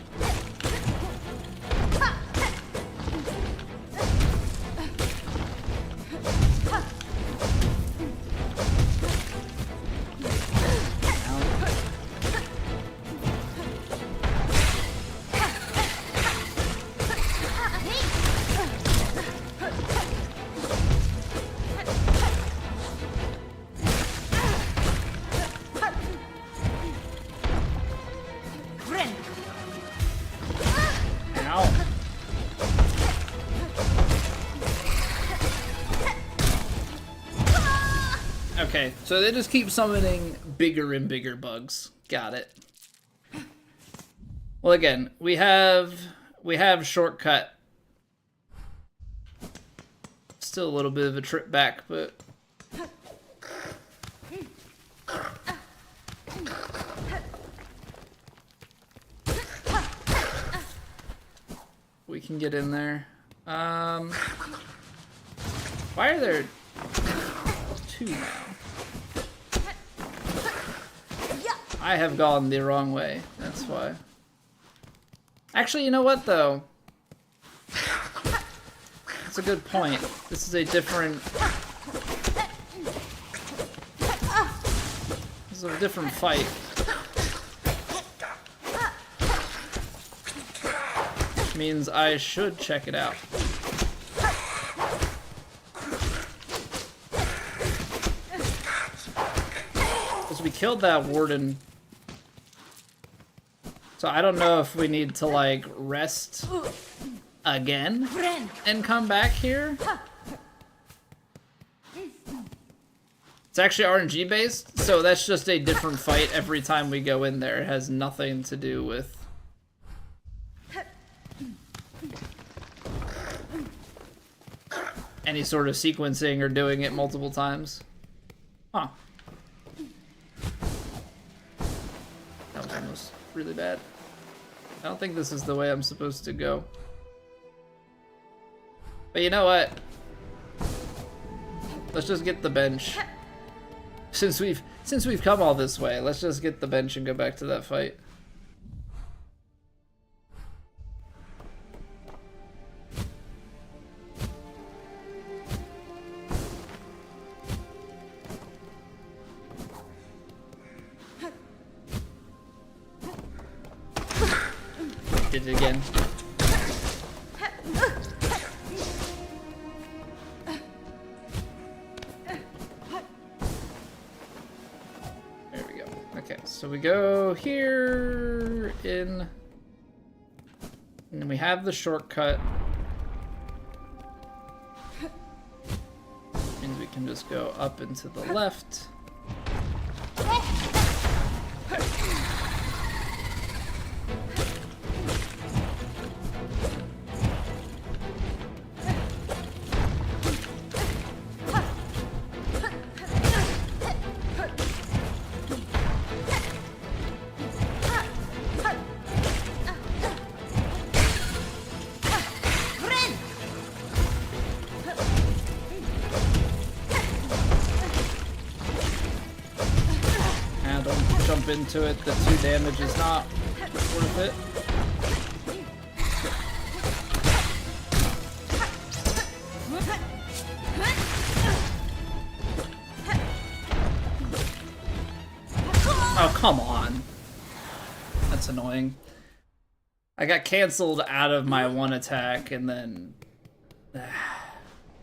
Okay, so they just keep summoning bigger and bigger bugs. Got it. Well, again, we have shortcut. Still a little bit of a trip back, but we can get in there. Why are there two now? I have gone the wrong way, that's why. Actually, you know what, though? That's a good point. This is a different... This is a different fight. Which means I should check it out. Because we killed that warden. So I don't know if we need to, like, rest again and come back here. It's actually RNG based, so that's just a different fight every time we go in there. It has nothing to do with any sort of sequencing or doing it multiple times. Huh. That was almost really bad. I don't think this is the way I'm supposed to go. But you know what? Let's just get the bench. Since we've come all this way, let's just get the bench and go back to that fight. Did it again. There we go. Okay, so we go here in, and we have the shortcut. Means we can just go up and to the left. Into it, the 2 damage is not worth it. Oh, come on. That's annoying. I got canceled out of my 1 attack, and then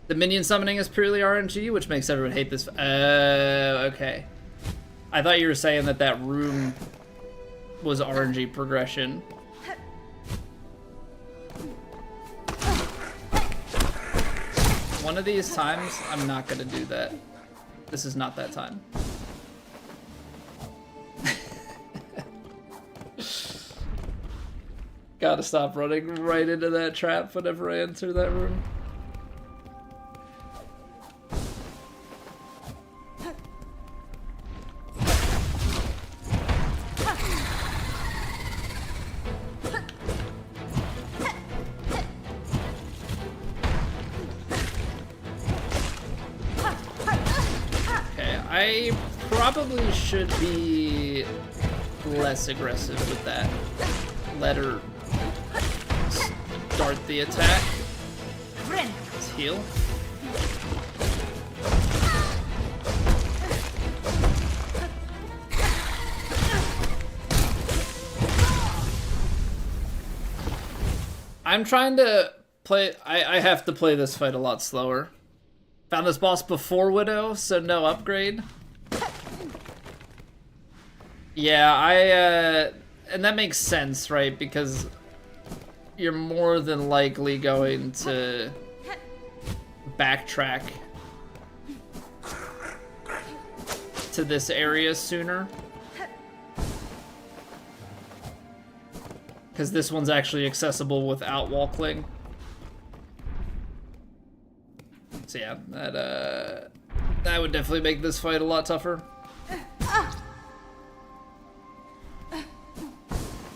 the minion summoning is purely RNG, which makes everyone hate this. Okay. I thought you were saying that that room was RNG progression. One of these times, I'm not gonna do that. This is not that time. Gotta stop running right into that trap whenever I enter that room. I probably should be less aggressive with that. Let her start the attack. Let's heal. I'm trying to play... I have to play this fight a lot slower. Found this boss before Widow, so no upgrade. Yeah, and that makes sense, right? Because you're more than likely going to backtrack to this area sooner. Because this one's actually accessible without wall cling. So yeah, that would definitely make this fight a lot tougher.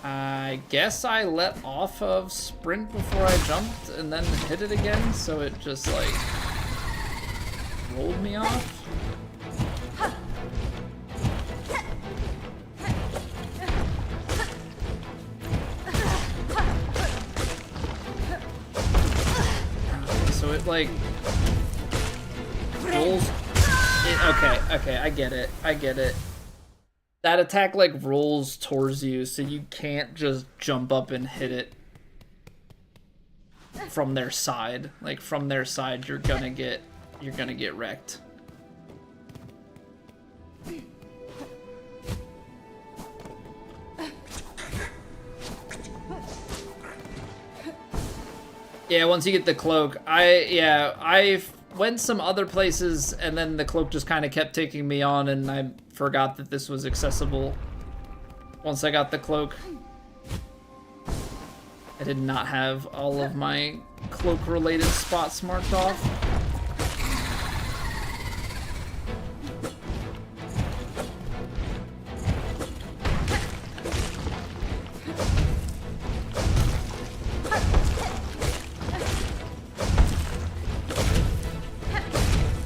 I guess I let off of sprint before I jumped and then hit it again, so it just like rolled me off. So it like rolls. Okay, I get it. That attack like rolls towards you, so you can't just jump up and hit it from their side. Like from their side, you're gonna get wrecked. Yeah, once you get the cloak, I went some other places, and then the cloak just kind of kept taking me on, and I forgot that this was accessible once I got the cloak. I did not have all of my cloak-related spots marked off.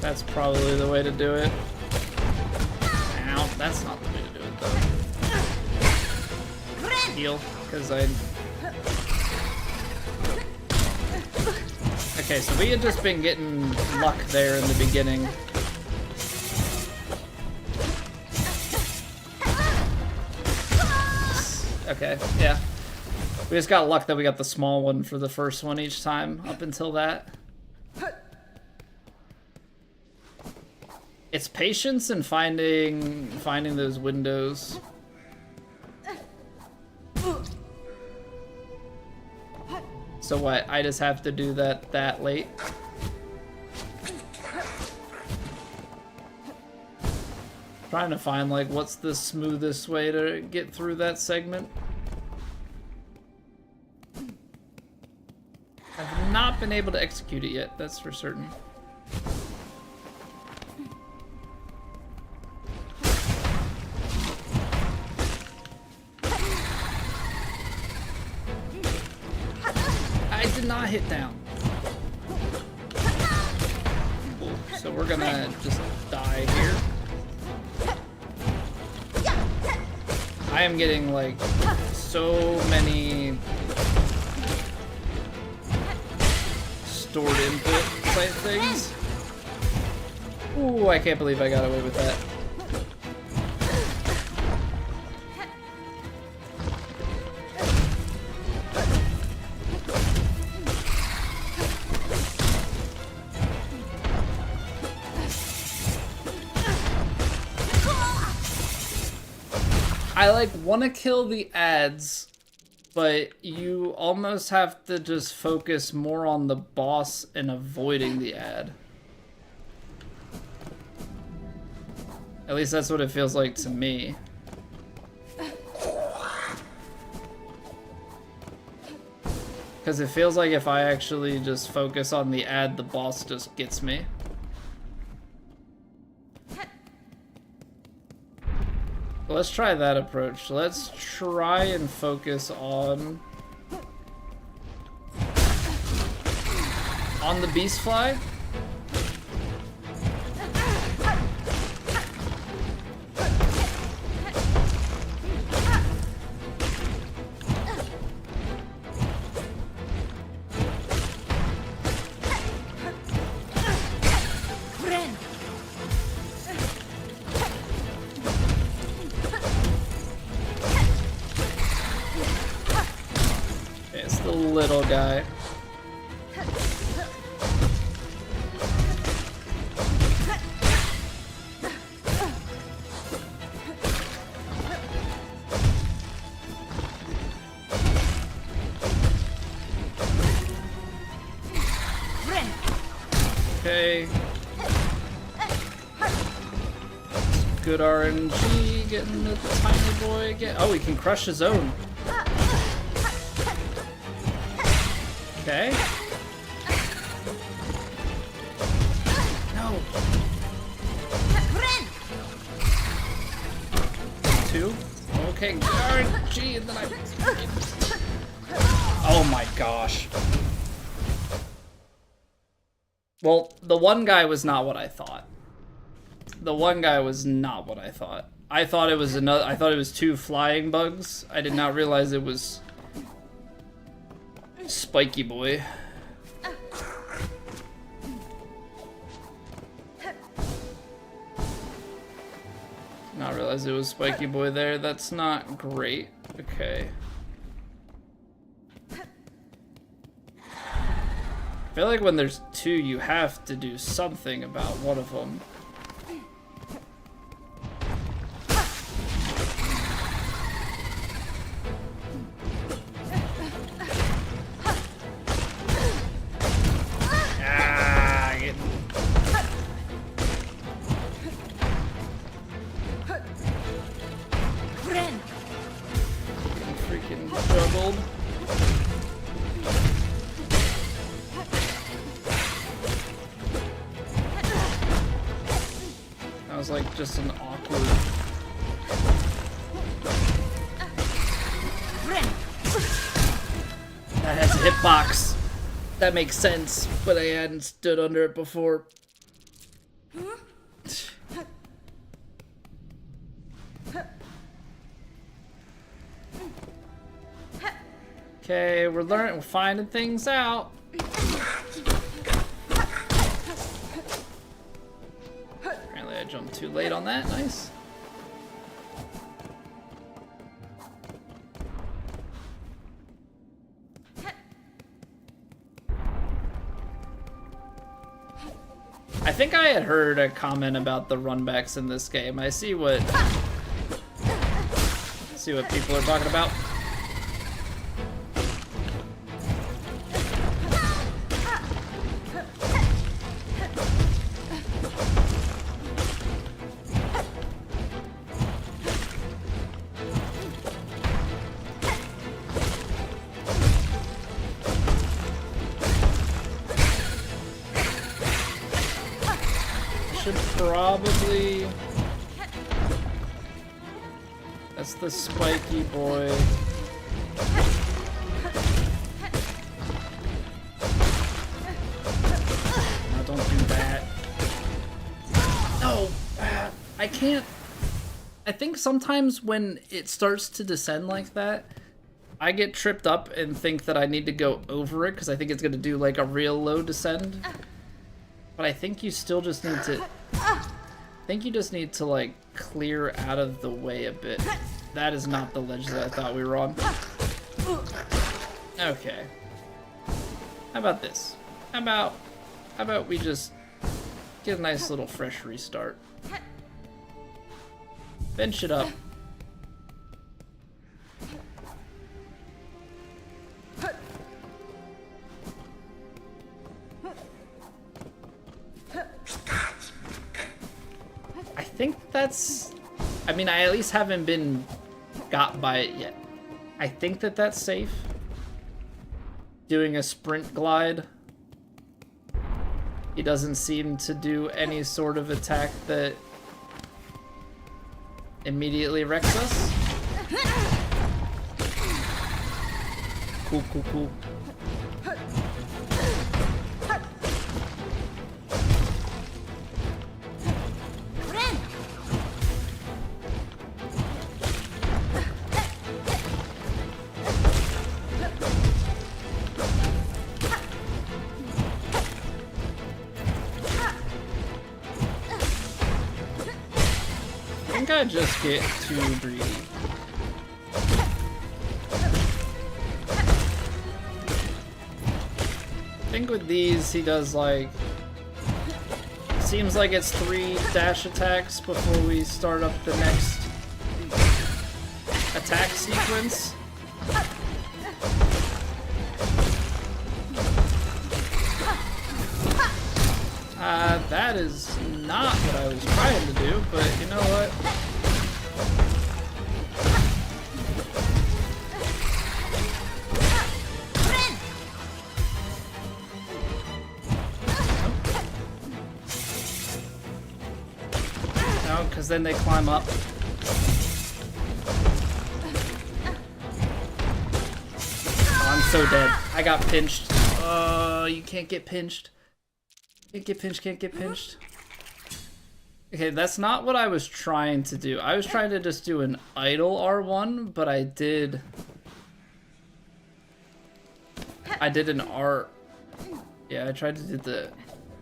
That's probably the way to do it. Ow, that's not the way to do it, though. Heal, because I... Okay, so we had just been getting luck there in the beginning. Okay, yeah. We just got luck that we got the small one for the first one each time, up until that. It's patience and finding those windows. So what, I just have to do that late? Trying to find like what's the smoothest way to get through that segment. I've not been able to execute it yet, that's for certain. I did not hit down. So we're gonna just die here. I am getting like so many stored input type things. Ooh, I can't believe I got away with that. I like want to kill the ads, but you almost have to just focus more on the boss and avoiding the ad. At least that's what it feels like to me. Because it feels like if I actually just focus on the ad, the boss just gets me. Let's try that approach. Let's try and focus on the beast fly. Little guy. Okay. Good RNG, getting the tiny boy again. Oh, he can crush his own. Okay. No. 2. Okay, RNG, and then I... Oh my gosh. Well, the one guy was not what I thought. The one guy was not what I thought. I thought it was another. I thought it was 2 flying bugs. I did not realize it was Spiky Boy. Not realize it was Spiky Boy there. That's not great. Okay. I feel like when there's 2, you have to do something about one of them. was like just an awkward. That has a hitbox. That makes sense, but I hadn't stood under it before. Okay, we're finding things out. Apparently I jumped too late on that. Nice. I think I had heard a comment about the runbacks in this game. I see what people are talking about. Probably. That's the spiky boy. No, don't do that. No! I can't. I think sometimes when it starts to descend like that, I get tripped up and think that I need to go over it because I think it's going to do like a real low descend. But I think you still just need to... I think you just need to, like, clear out of the way a bit. That is not the ledge that I thought we were on. Okay. How about this? How about we just get a nice little fresh restart. Bench it up. I think that's... I mean, I at least haven't been got by it yet. I think that that's safe. Doing a sprint glide. He doesn't seem to do any sort of attack that immediately wrecks us. Cool, cool, cool. I just get too greedy. I think with these he does like... Seems like it's 3 dash attacks before we start up the next attack sequence. That is not what I was trying to do, but you know what? No, because then they climb up. Oh, I'm so dead. I got pinched. Oh, you can't get pinched. Can't get pinched, can't get pinched. Okay, that's not what I was trying to do. I was trying to just do an idle R1, but I did an R... Yeah, I tried to do the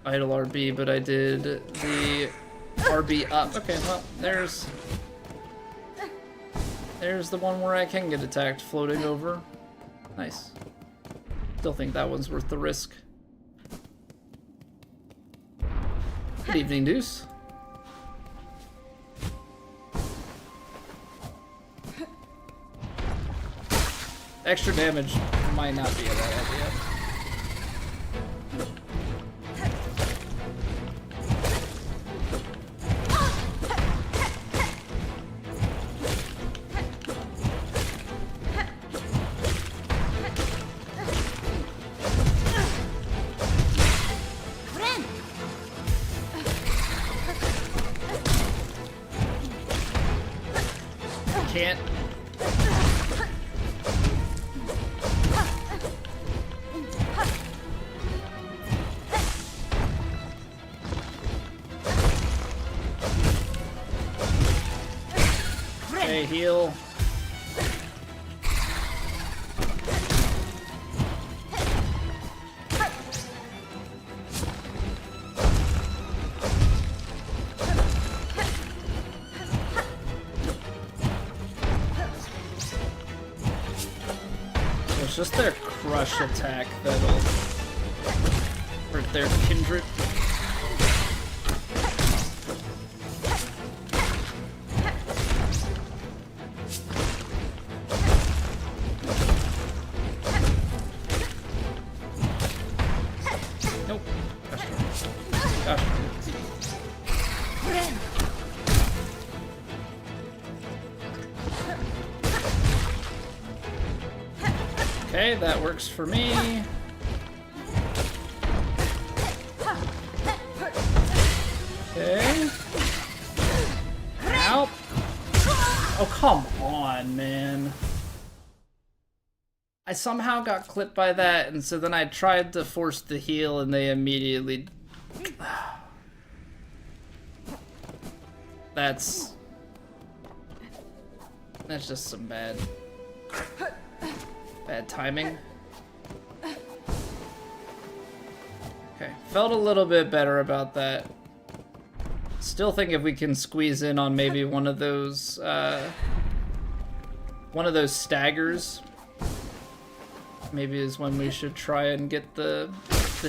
idle RB, but I did the RB up. Okay, well, there's the one where I can get attacked floating over. Nice. Still think that one's worth the risk. Good evening, Deuce. Extra damage might not be a bad idea. can't. Okay, heal. It's just their crush attack that'll hurt their kindred. Nope. Gosh. Okay, that works for me. Okay. Ow. Oh, come on, man. I somehow got clipped by that, and so then I tried to force the heal, and they immediately... That's just some bad timing. Okay, felt a little bit better about that. Still think if we can squeeze in on maybe one of those staggers, maybe is when we should try and get the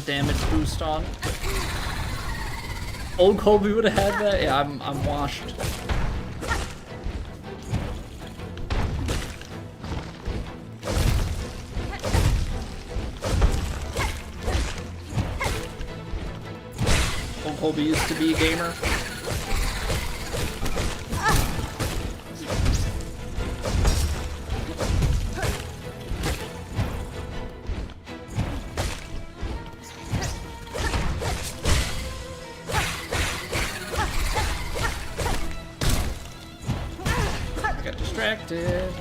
damage boost on. Old Colby would have had that. Yeah, I'm washed. Old Colby used to be a gamer. Got distracted.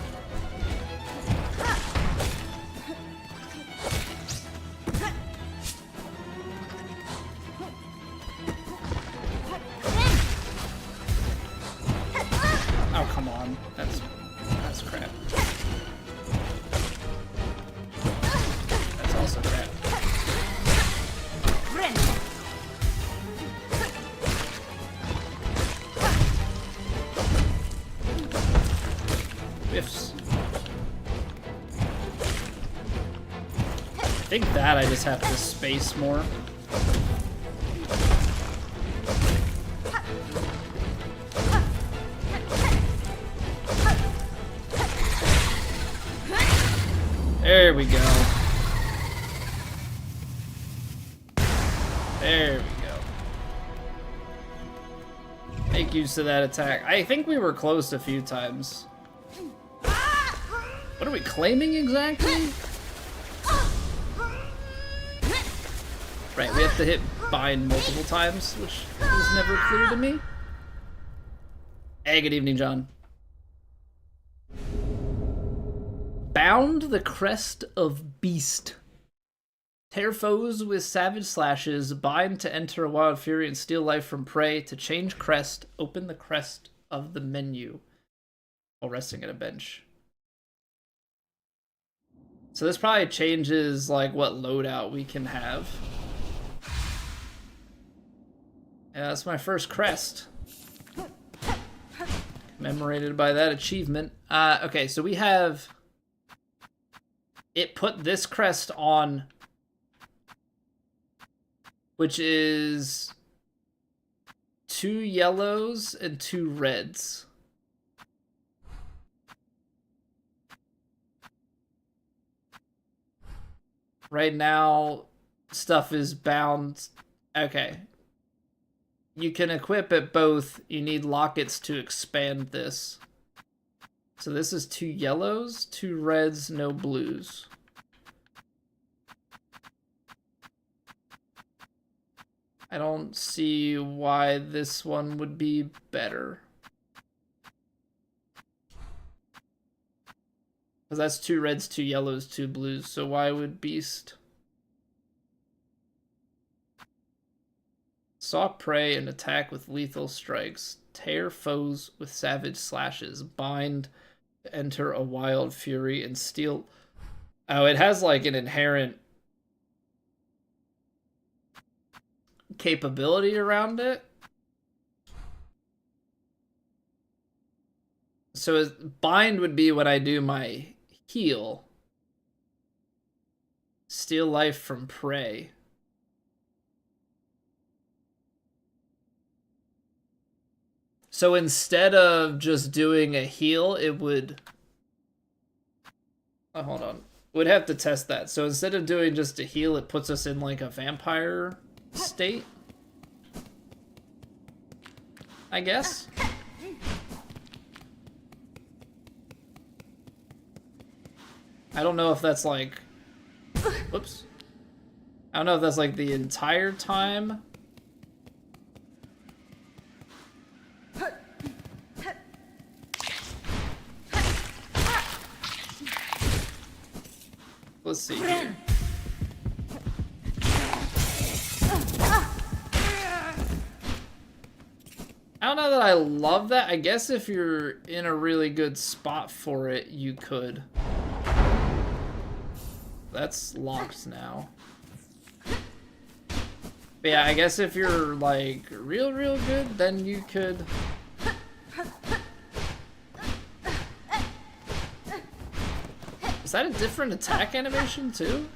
Oh, come on. That's crap. That's also crap. Whiffs. I think that I just have to space more. There we go. There we go. Make use of that attack. I think we were close a few times. What are we claiming exactly? Right, we have to hit bind multiple times, which was never clear to me. Hey, good evening, John. Bound the crest of beast. Tear foes with savage slashes, bind to enter a wild fury and steal life from prey. To change crest, open the crest of the menu while resting at a bench. So this probably changes like what loadout we can have. Yeah, that's my first crest. Commemorated by that achievement. Okay, so we have... It put this crest on, which is 2 yellows and 2 reds. Right now, stuff is bound. Okay. You can equip it both. You need lockets to expand this. So this is 2 yellows, 2 reds, no blues. I don't see why this one would be better. Because that's 2 reds, 2 yellows, 2 blues. So why would Beast... Stalk prey and attack with lethal strikes. Tear foes with savage slashes. Bind, enter a wild fury, and steal... Oh, it has like an inherent capability around it. So bind would be when I do my heal. Steal life from prey. So instead of just doing a heal, it would... Oh, hold on. We'd have to test that. So instead of doing just a heal, it puts us in like a vampire state, I guess. I don't know if that's like... Whoops. I don't know if that's like the entire time. Let's see here. I don't know that I love that. I guess if you're in a really good spot for it, you could. That's locked now. But yeah, I guess if you're like real good, then you could. Is that a different attack animation too?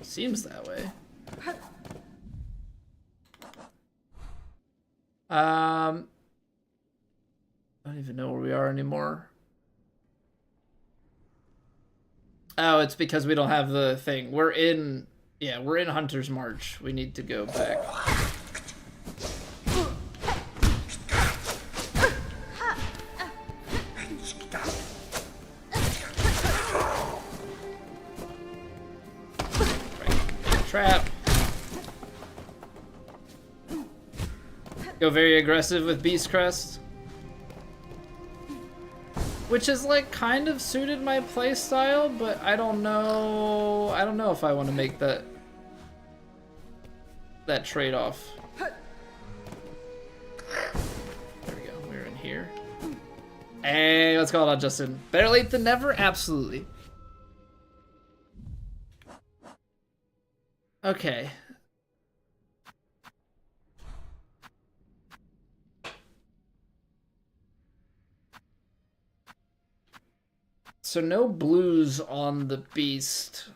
Seems that way. I don't even know where we are anymore. Oh, it's because we don't have the thing. We're in Hunter's March. We need to go back. Trap. Go very aggressive with Beast Crest. Which is like kind of suited my playstyle, but I don't know if I want to make that trade-off. There we go, we're in here. Hey, what's going on, Justin? Better late than never? Absolutely. Okay. So no blues on the Beast.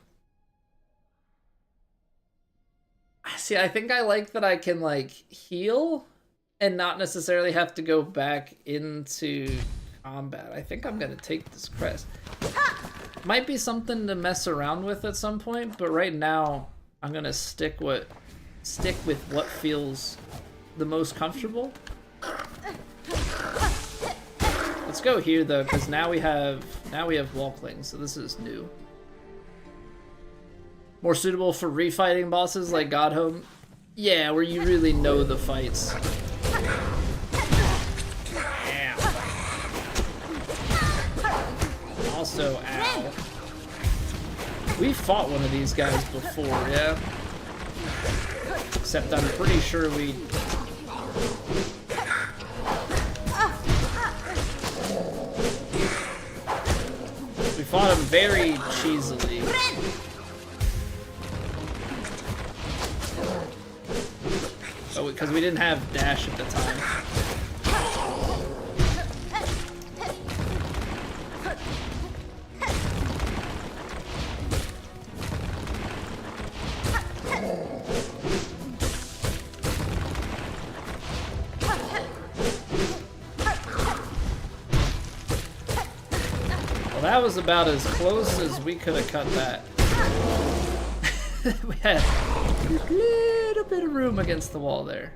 See, I think I like that I can like heal and not necessarily have to go back into combat. I think I'm gonna take this crest. Might be something to mess around with at some point, but right now I'm gonna stick with what feels the most comfortable. Let's go here though, because now we have Walkling, so this is new. More suitable for refighting bosses like Godhome? Yeah, where you really know the fights. Ow. Also, ow. We fought one of these guys before, yeah? Except I'm pretty sure we... We fought him very cheesily. Oh, because we didn't have dash at the time. Well, that was about as close as we could have cut that. We had a little bit of room against the wall there.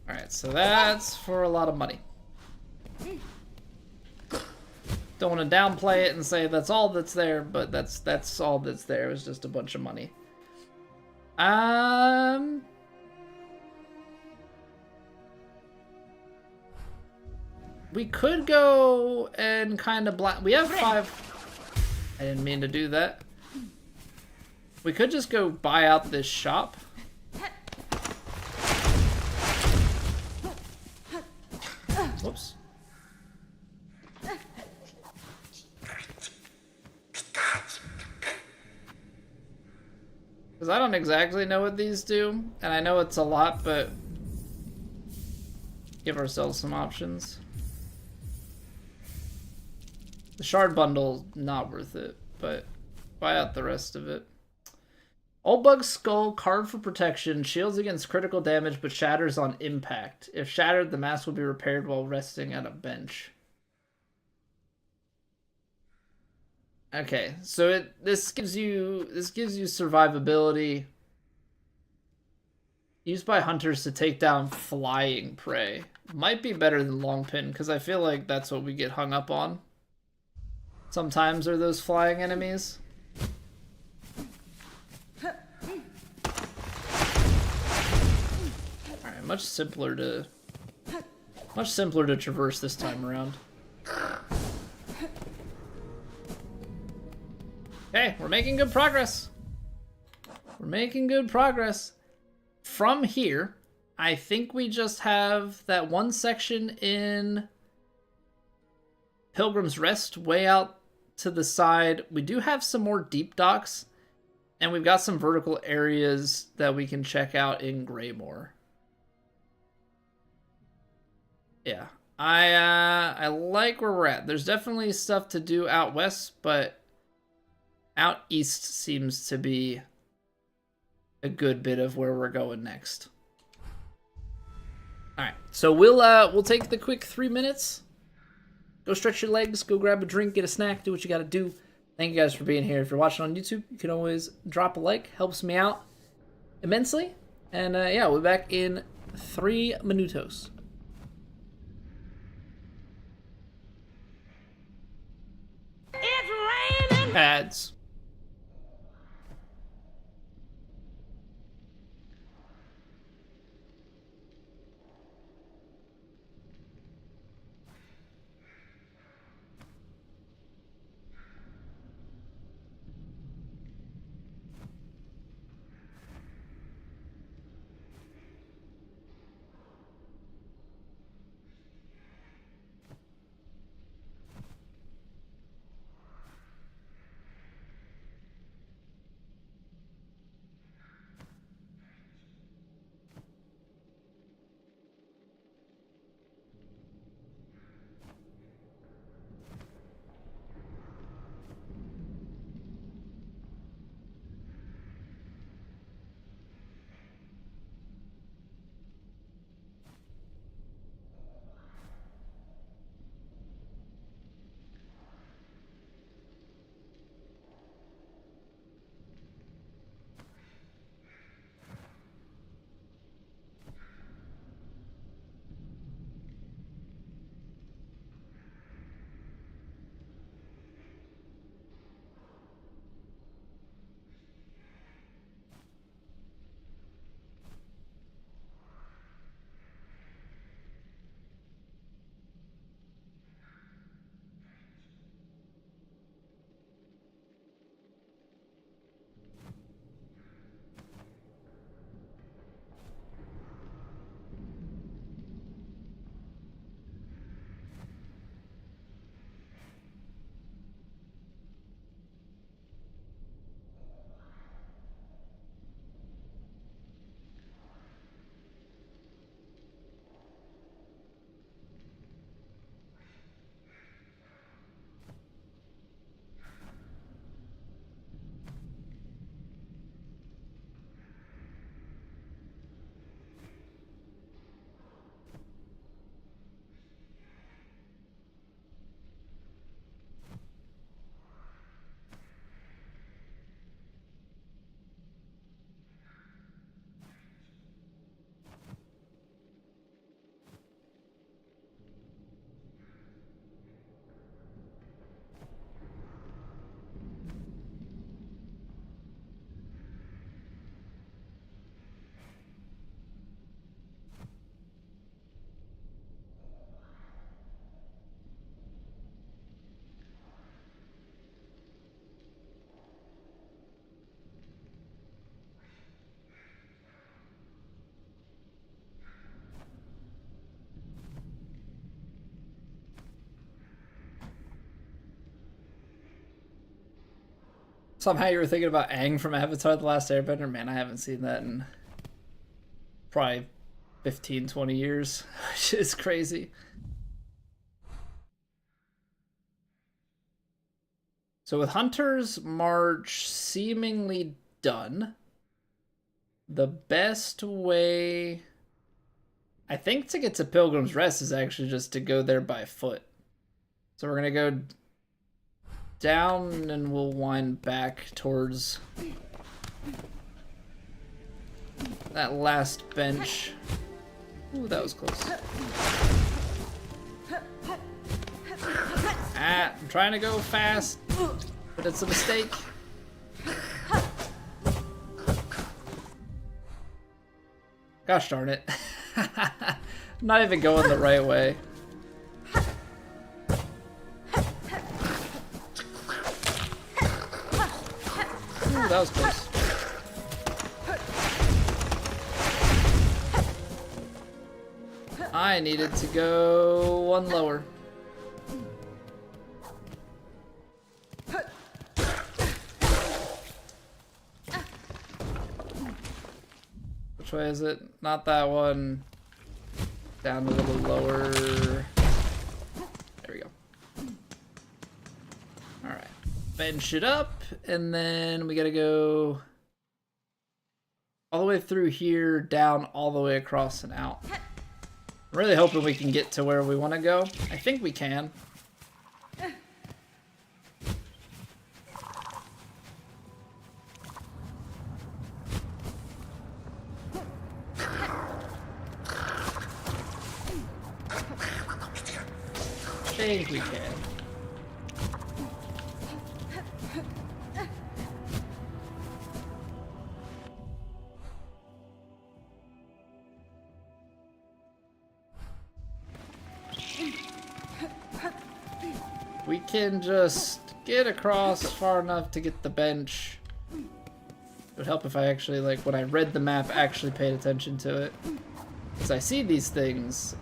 Alright, so that's for a lot of money. Don't Don't want to downplay it and say that's all that's there, but that's all that's there. It's just a bunch of money. We could go and kind of we have 5. I didn't mean to do that. We could just go buy out this shop. Whoops. Because I don't exactly know what these do, and I know it's a lot, but give ourselves some options. The shard bundle, not worth it, but buy out the rest of it. Old Bug's Skull, carved for protection, shields against critical damage, but shatters on impact. If shattered, the mask will be repaired while resting at a bench. Okay, so this gives you survivability. Used by hunters to take down flying prey. Might be better than long pin, because I feel like that's what we get hung up on. Sometimes are those flying enemies. Alright, much simpler to traverse this time around. Okay, we're making good progress. We're making good progress. From here, I think we just have that one section in Pilgrim's Rest way out to the side. We do have some more deep docks, and we've got some vertical areas that we can check out in Greymoor. Yeah, I like where we're at. There's definitely stuff to do out west, but out east seems to be a good bit of where we're going next. All right, so we'll take the quick 3 minutes. Go stretch your legs, go grab a drink, get a snack, do what you gotta do. Thank you guys for being here. If you're watching on YouTube, you can always drop a like. Helps me out immensely. And yeah, we'll be back in 3 minutos. It's raining. Ads. Somehow you were thinking about Aang from Avatar: The Last Airbender. Man, I haven't seen that in probably 15, 20 years, which is crazy. So with Hunter's March seemingly done, the best way, I think, to get to Pilgrim's Rest is actually just to go there by foot. So we're going to go down and we'll wind back towards that last bench. Ooh, that was close. I'm trying to go fast, but it's a mistake. Gosh darn it. I'm not even going the right way. Ooh, that was close. I needed to go one lower. Which way is it? Not that one. Down a little lower. There we go. Alright. Bench it up, and then we gotta go all the way through here, down all the way across and out. I'm really hoping we can get to where we want to go. I think we can. I think we can. We can just get across far enough to get the bench. It would help if I actually, like, when I read the map, actually paid attention to it. Because I see these things,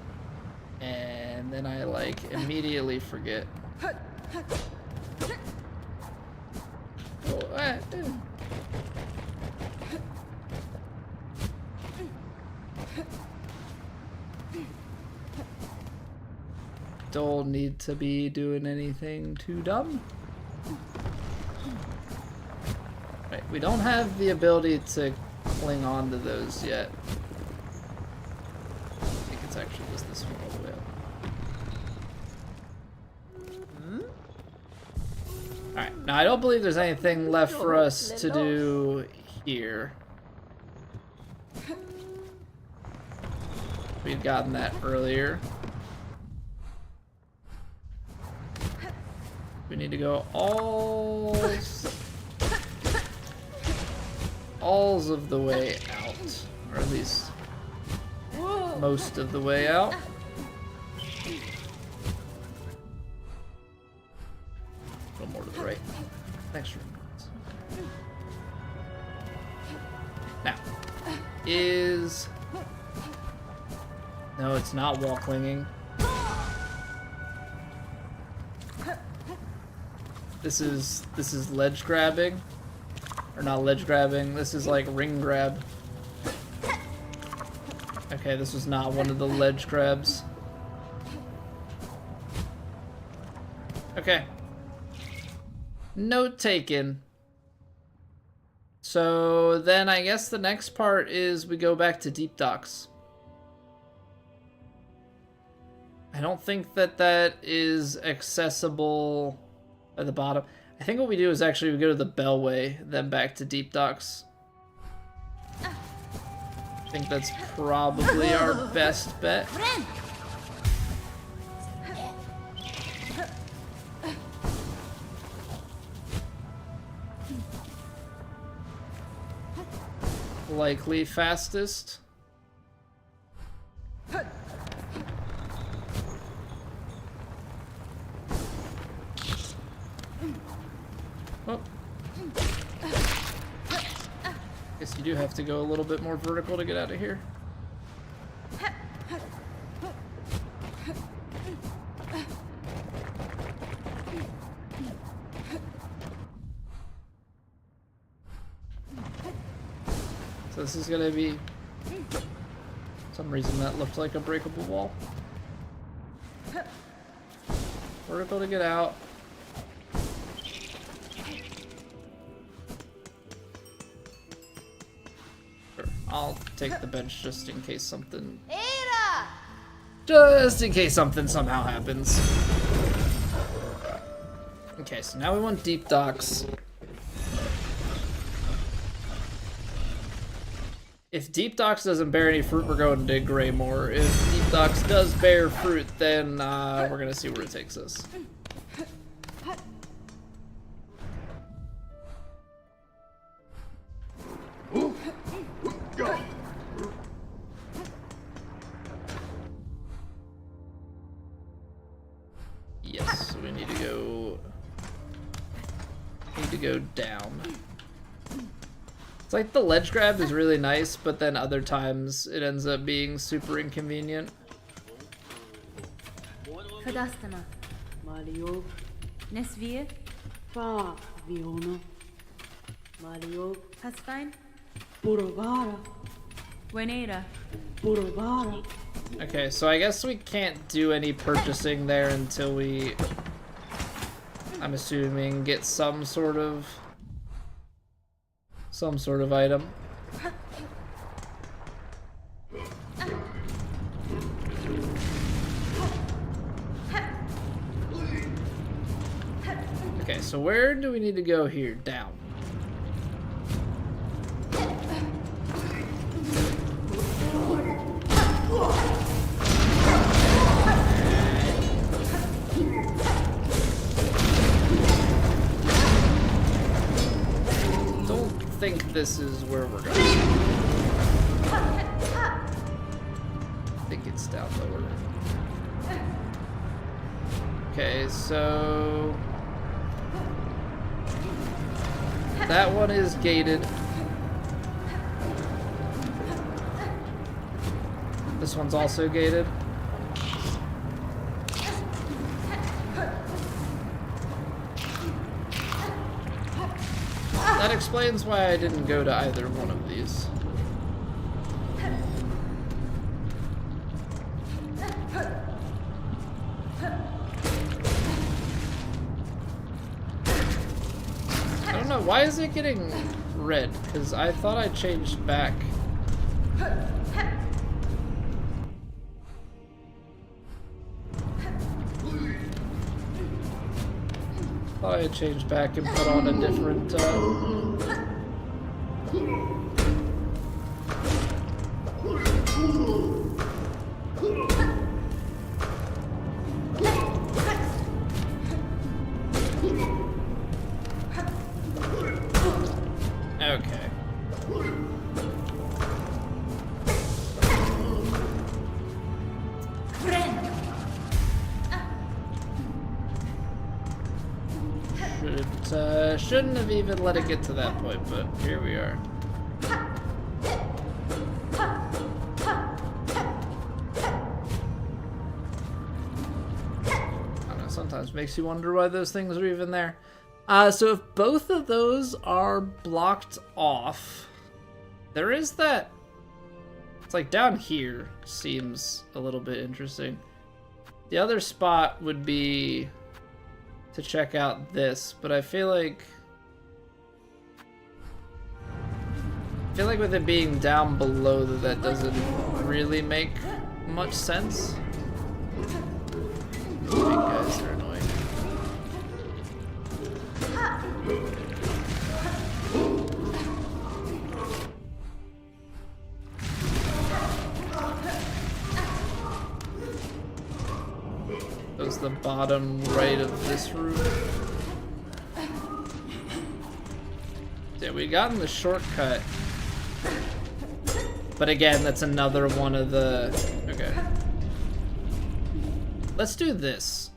and then I, like, immediately forget. Oh, Don't need to be doing anything too dumb. Right, we don't have the ability to cling on to those yet. I think it's actually just this one all the way up. Alright, now I don't believe there's anything left for us to do here. We'd gotten that earlier. We need to go alls of the way out, or at least most of the way out. A little more to the right. Thanks, room. Now, is no, it's not wall clinging. This is ledge grabbing, or not ledge grabbing. This is like ring grab. Okay, this was not one of the ledge grabs. Okay. Note taken. So then I guess the next part is we go back to deep docks. I don't think that that is accessible at the bottom. I think what we do is actually we go to the Bellway, then back to deep docks. I think that's probably our best bet. Likely fastest. Oh. Guess you do have to go a little bit more vertical to get out of here. this is gonna be... some reason that looked like a breakable wall. Vertical to get out. Sure, I'll take the bench just in case something... Ada! Just in case something somehow happens. Okay, so now we want deep docks. If Deep Docks doesn't bear any fruit, we're going to Greymore. If Deep Docks does bear fruit, then we're gonna see where it takes us. Yes, so we need to go. Need to go down. It's like the ledge grab is really nice, but then other times it ends up being super inconvenient. Kadastana. Mario. Nesvir. Fa Viona. Mario. Hasfine. Purovara. Wenera. Purovara. Okay, so I guess we can't do any purchasing there until we, I'm assuming, get some sort of item. Okay, so where do we need to go here? Down. I think this is where we're going. I think it's down lower. Okay, so that one is gated. This one's also gated. That explains why I didn't go to either one of these. I don't know, why is it getting red? Because I thought I changed back. Thought I had changed back and put on a different, Okay. Shouldn't have even let it get to that point, but here we are. I don't know, sometimes makes you wonder why those things are even there. So if both of those are blocked off, there is that. It's like down here seems a little bit interesting. The other spot would be to check out this, but I feel like with it being down below that doesn't really make much sense. Big guys are annoying. Goes the bottom right of this room. Yeah, we got in the shortcut. But again, that's another one of the... Okay. Let's do this.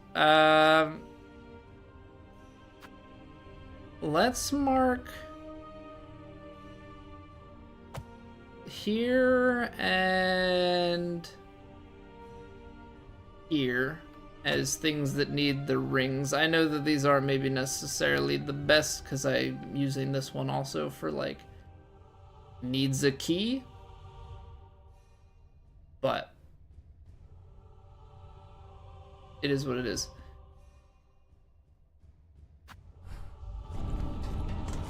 Let's mark here and here as things that need the rings. I know that these aren't maybe necessarily the best because I'm using this one also for like needs a key, but it is what it is.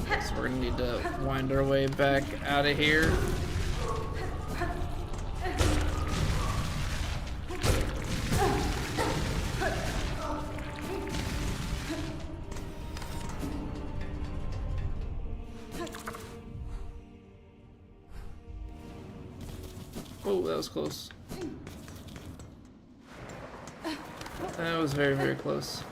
So we're gonna need to wind our way back out of here. Oh, that was close. That was very, very close.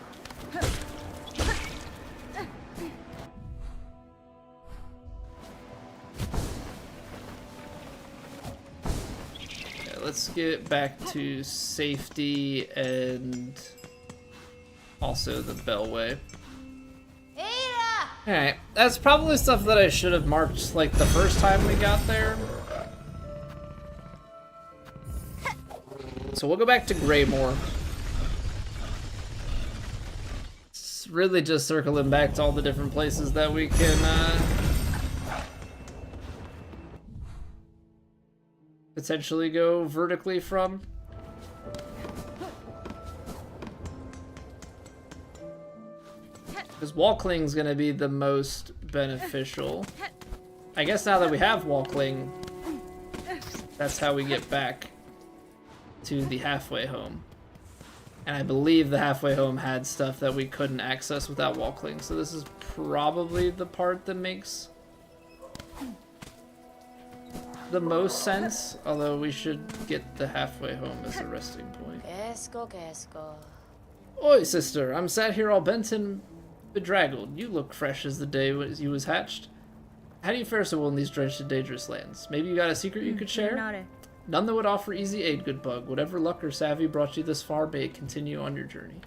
Yeah, let's get back to safety and also the bellway. Alright, that's probably stuff that I should have marked like the first time we got there. So we'll go back to Greymore. It's really just circling back to all the different places that we can potentially go vertically from. Because wall cling's gonna be the most beneficial. I guess now that we have wall cling, that's how we get back to the halfway home. And I believe the halfway home had stuff that we couldn't access without wall cling, so this is probably the part that makes the most sense, although we should get the halfway home as a resting point. Quesco. Oi, sister, I'm sat here all bent and bedraggled. You look fresh as the day you was hatched. How do you fare so well in these drenched and dangerous lands? Maybe you got a secret you could share? Nare. None that would offer easy aid, good bug. Whatever luck or savvy brought you this far, may it continue on your journey.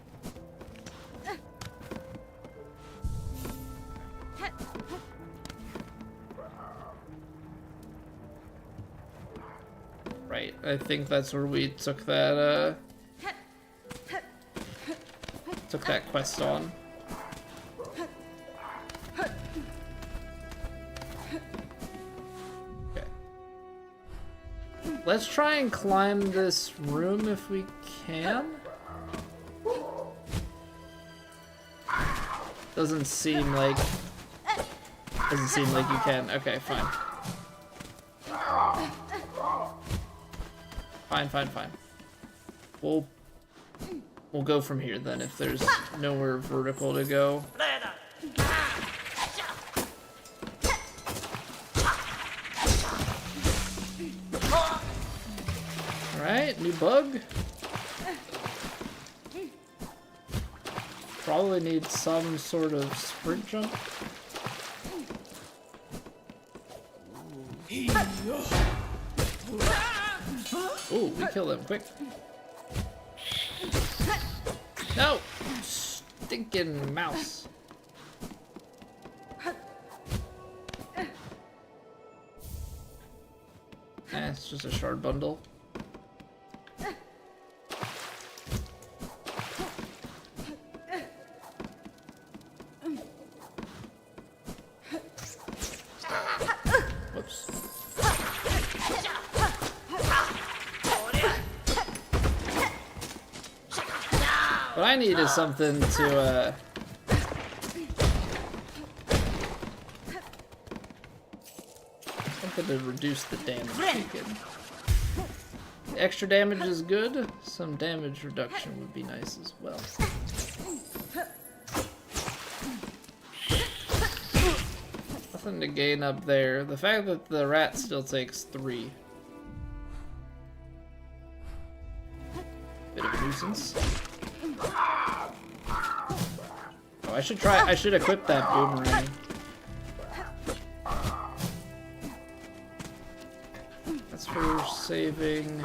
Right, I think that's where we took that, quest on. Let's try and climb this room if we can. Doesn't seem like you can. Okay, fine. Fine. We'll go from here then if there's nowhere vertical to go. Alright, new bug. Probably need some sort of sprint jump. Oh, we kill him quick. No! Stinking mouse. It's just a shard bundle. Whoops. What I need is something to, something to reduce the damage taken. The extra damage is good. Some damage reduction would be nice as well. Nothing to gain up there. The fact that the rat still takes 3. Bit of a nuisance. Oh, I should equip that boomerang. That's for saving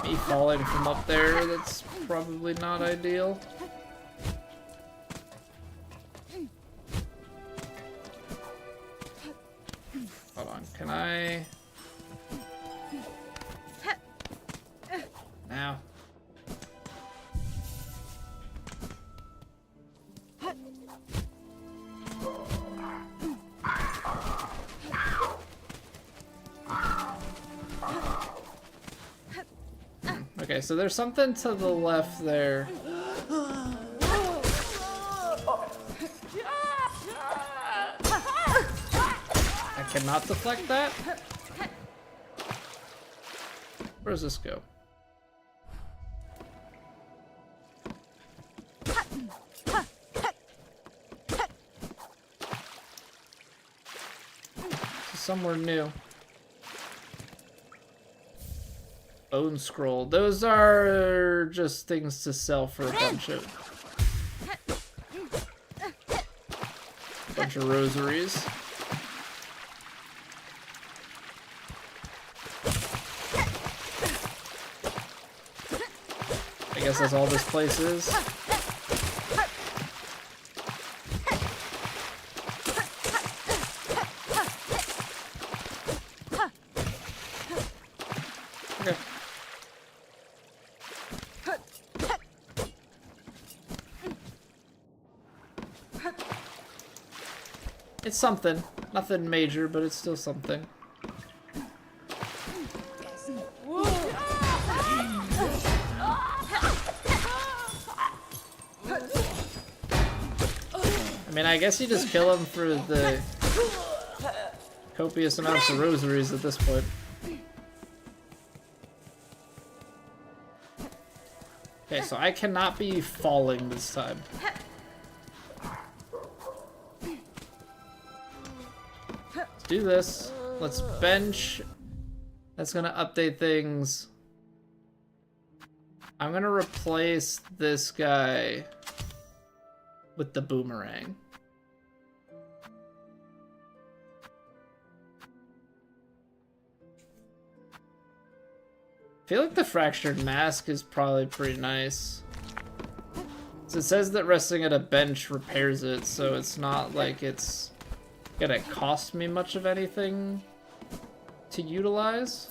me falling from up there. That's probably not ideal. Hold on, can I? Now. Okay, so there's something to the left there. I cannot deflect that. Where does this go? Somewhere new. Bone scroll. Those are just things to sell for a bunch of rosaries. I guess that's all this place is. Okay. It's something. Nothing major, but it's still something. I mean, I guess you just kill him for the copious amounts of rosaries at this point. Okay, so I cannot be falling this time. Let's do this. Let's bench. That's gonna update things. I'm gonna replace this guy with the boomerang. I feel like the fractured mask is probably pretty nice. So it says that resting at a bench repairs it, so it's not like it's gonna cost me much of anything to utilize.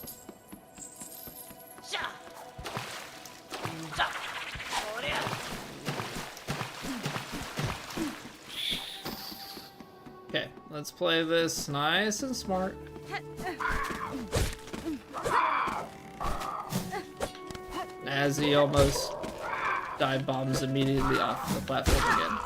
Okay, let's play this nice and smart. As he almost dive bombs immediately off the platform again.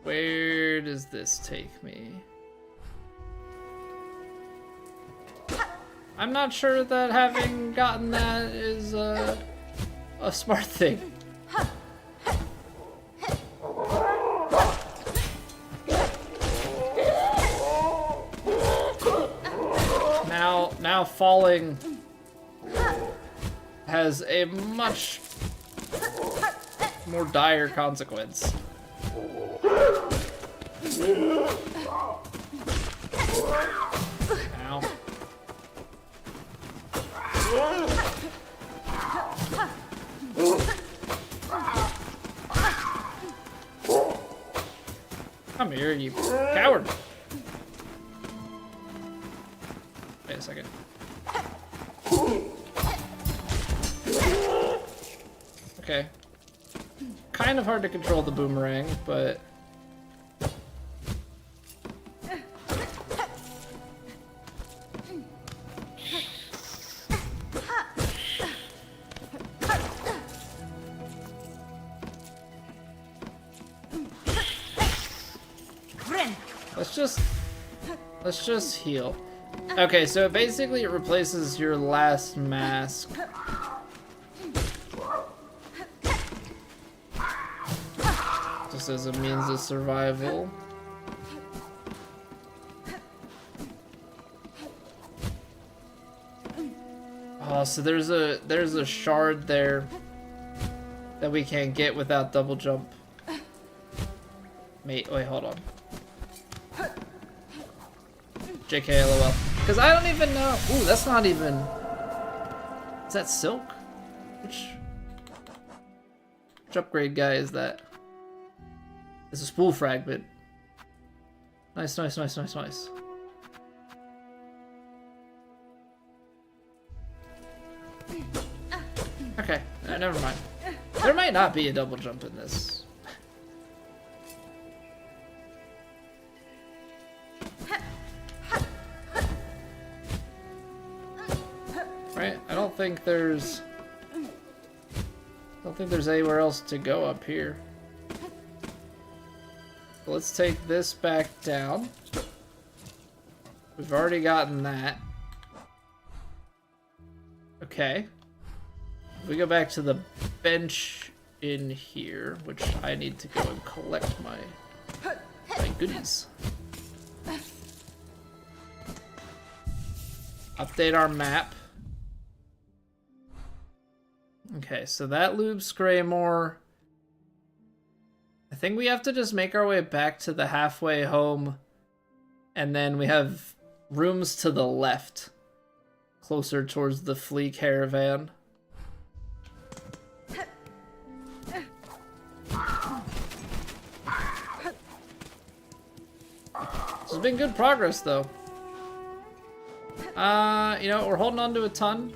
Where does this take me? I'm not sure that having gotten that is a smart thing. Now falling has a much more dire consequence. Ow. Come here, you coward. Wait a second. Okay. Kind of hard to control the boomerang, but let's just heal. Okay, so basically it replaces your last mask. Just as a means of survival. Oh, so there's a shard there that we can't get without double jump. Wait, hold on. JK, LOL. Because I don't even know. Ooh, that's not even. Is that silk? Which. Which upgrade guy is that? It's a spool fragment. Nice, nice, nice, nice, nice. Okay, never mind. There might not be a double jump in this. Right? I don't think there's anywhere else to go up here. Let's take this back down. We've already gotten that. Okay. If we go back to the bench in here, which I need to go and collect my goodies. Update our map. Okay, so that loops Greymore. I think we have to just make our way back to the halfway home, and then we have rooms to the left, closer towards the flea caravan. This has been good progress, though. You know, we're holding on to a ton.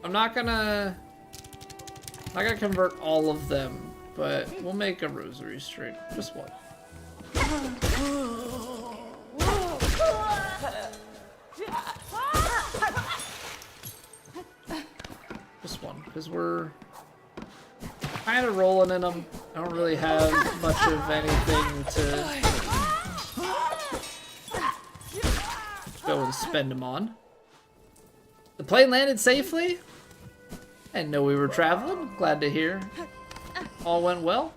I'm not gonna convert all of them, but we'll make a rosary string. Just one. Just one, because we're kind of rolling in them. I don't really have much of anything to go and spend them on. The plane landed safely? I didn't know we were traveling. Glad to hear all went well.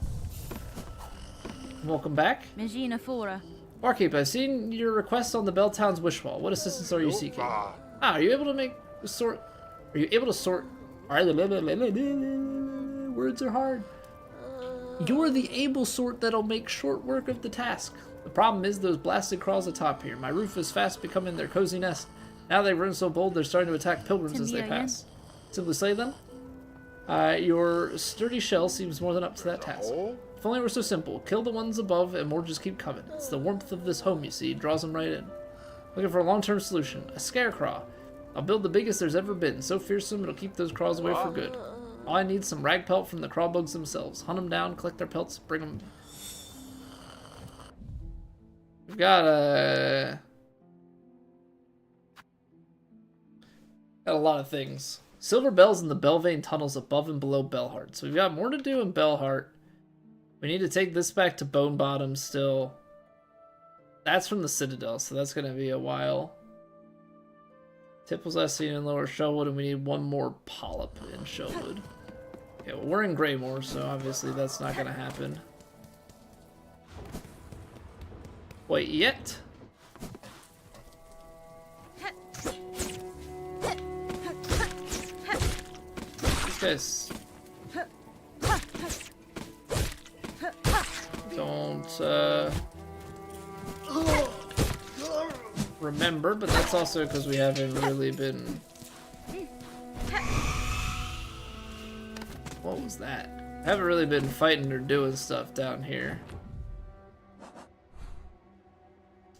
Welcome back. Magina Fora. Barkeep, I've seen your request on the Belltown's wish wall. What assistance are you seeking? Ah, are you able to make a sort? Are you able to sort? Words are hard. You're the able sort that'll make short work of the task. The problem is those blasted crawls atop here. My roof is fast becoming their cozy nest. Now they've run so bold they're starting to attack pilgrims as they pass. Simply slay them? Your sturdy shell seems more than up to that task. If only it were so simple. Kill the ones above and more just keep coming. It's the warmth of this home, you see, draws them right in. Looking for a long-term solution. A scarecrow. I'll build the biggest there's ever been. So fearsome it'll keep those crawls away for good. All I need is some rag pelt from the crawl bugs themselves. Hunt them down, collect their pelts, bring them. We've got a lot of things. Silver bells in the Belvane tunnels above and below Bellheart. So we've got more to do in Bellheart. We need to take this back to Bone Bottom still. That's from the Citadel, so that's going to be a while. Tip was last seen in Lower Shellwood, and we need one more polyp in Shellwood. Okay, well, we're in Greymore, so obviously that's not going to happen. Wait, yet? These guys don't remember, but that's also because we haven't really been. What was that? Haven't really been fighting or doing stuff down here.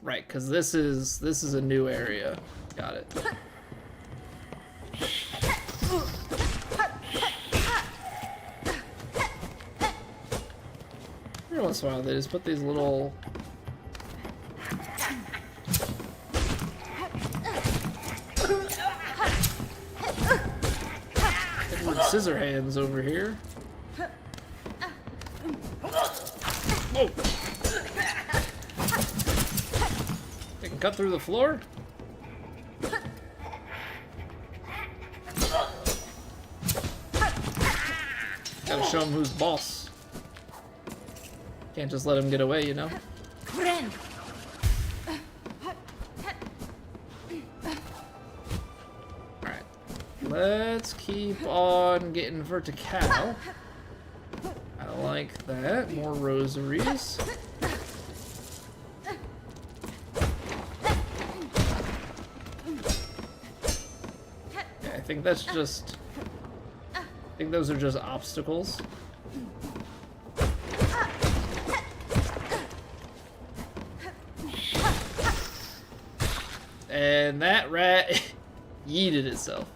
Right, because this is a new area. Got it. Every once in a while, they just put these little Edward Scissorhands over here. Whoa! They can cut through the floor? Gotta show them who's boss. Can't just let him get away, you know? Alright. Let's keep on getting vertical. I like that. More rosaries. Yeah, I think that's just... I think those are just obstacles. and that rat yeeted itself.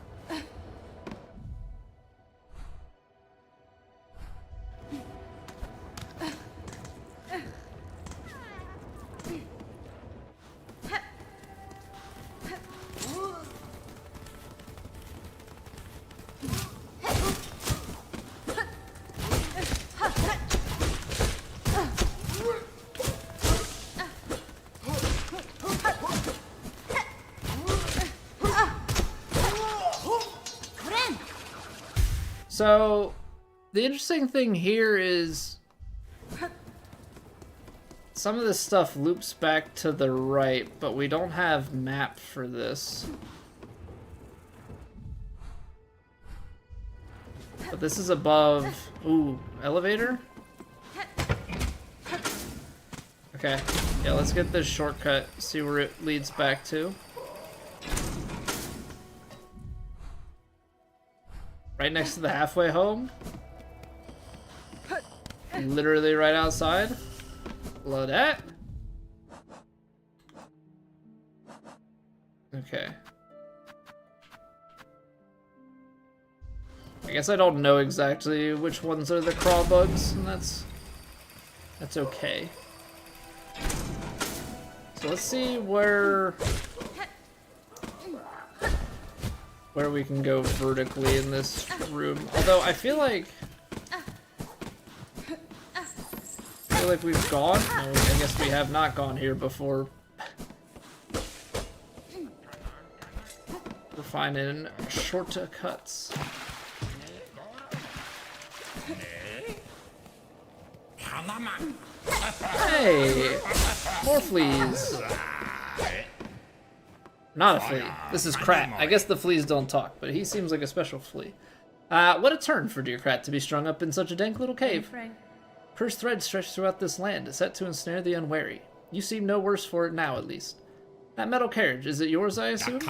So, the interesting thing here is some of this stuff loops back to the right, but we don't have map for this. But this is above... Ooh, elevator? Okay, yeah, let's get this shortcut, see where it leads back to. Right next to the halfway home. Literally right outside. Below that. Okay. I guess I don't know exactly which ones are the crawl bugs, and that's okay. So let's see where we can go vertically in this room. Although I feel like we've gone. No, I guess we have not gone here before. We're finding shortcuts. Hey, more fleas. Not a flea. This is Krat. I guess the fleas don't talk, but he seems like a special flea. What a turn for dear Krat to be strung up in such a dank little cave. Frank. Cursed threads stretch throughout this land, set to ensnare the unwary. You seem no worse for it now, at least. That metal carriage, is it yours, I assume?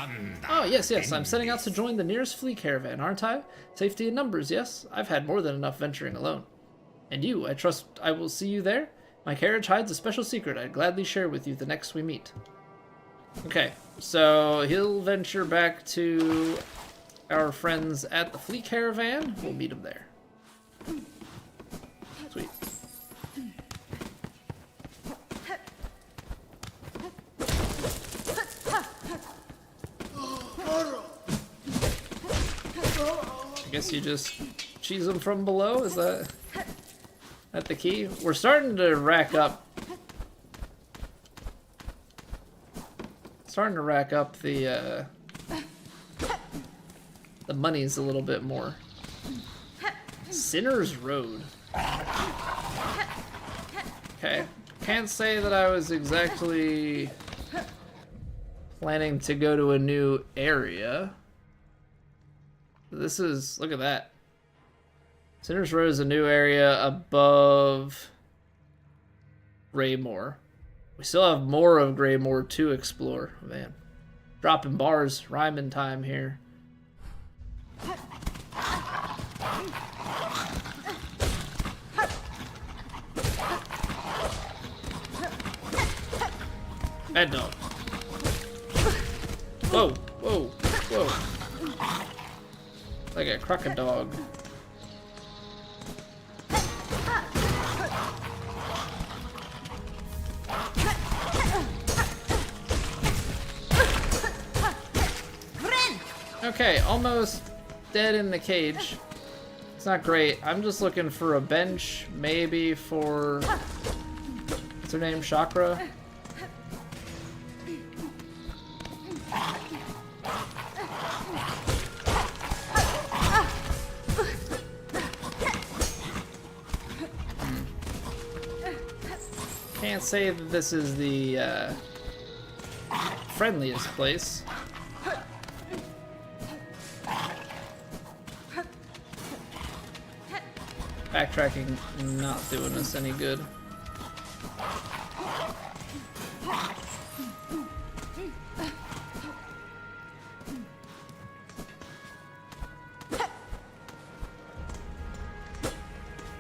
Oh, yes, I'm setting out to join the nearest flea caravan, aren't I? Safety in numbers, yes. I've had more than enough venturing alone. And you, I trust I will see you there? My carriage hides a special secret I'd gladly share with you the next we meet. Okay, so he'll venture back to our friends at the flea caravan. We'll meet him there. Sweet. I guess you just cheese them from below? Is that the key? We're starting to rack up. The monies a little bit more. Sinner's Road. Okay. Can't say that I was exactly planning to go to a new area. This is, look at that. Sinner's Road is a new area above Greymore. We still have more of Greymore to explore. Man, dropping bars, rhyming time here. Bad dog. Whoa, whoa, whoa. Like a crocodile. Okay, almost dead in the cage. It's not great. I'm just looking for a bench, maybe for... What's her name? Chakra? Can't say that this is the friendliest place. Backtracking not doing us any good.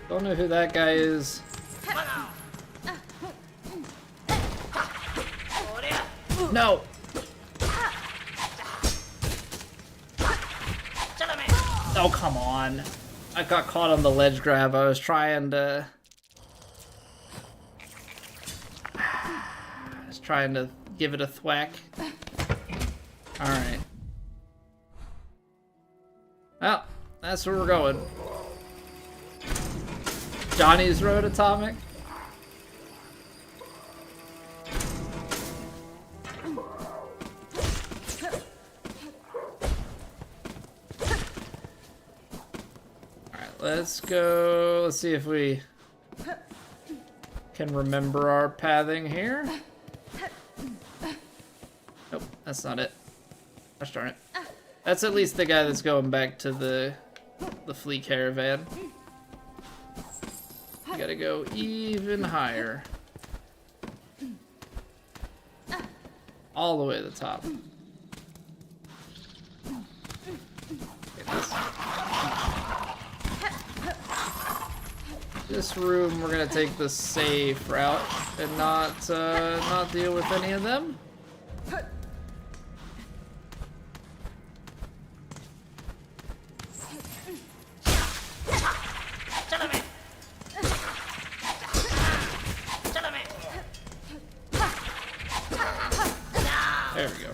Don't know who that guy is. No! Oh, come on. I got caught on the ledge grab. I was trying to... give it a thwack. Alright. Well, that's where we're going. Johnny's Road Atomic. Let's go. Let's see if we can remember our pathing here. Nope, that's not it. Gosh darn it. That's at least the guy that's going back to the flea caravan. You gotta go even higher. All the way to the top. This room, we're gonna take the safe route and not deal with any of them. There we go.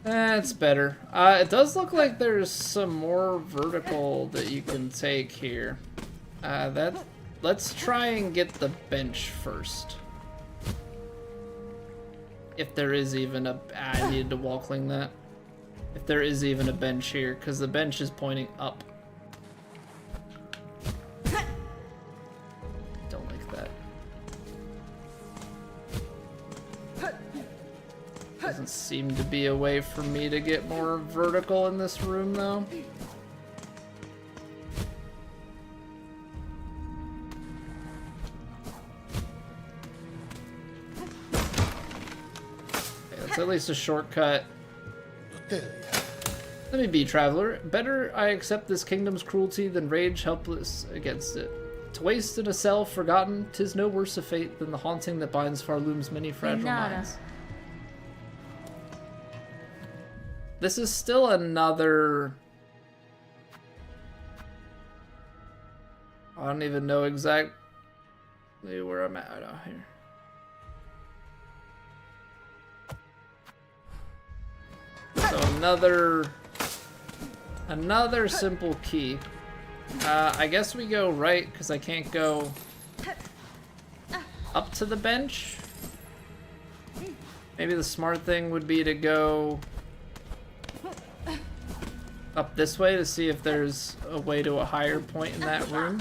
That's better. It does look like there's some more vertical that you can take here. Let's try and get the bench first. If there is even a... I needed to walkling that. If there is even a bench here, because the bench is pointing up. Don't like that. Doesn't seem to be a way for me to get more vertical in this room, though. Okay, that's at least a shortcut. Let me be, traveler. Better I accept this kingdom's cruelty than rage helpless against it. To waste in a cell forgotten, 'tis no worse a fate than the haunting that binds Farloom's many fragile minds. This is still another... I don't even know exactly where I'm at out here. So another simple key. I guess we go right because I can't go up to the bench. Maybe the smart thing would be to go up this way to see if there's a way to a higher point in that room.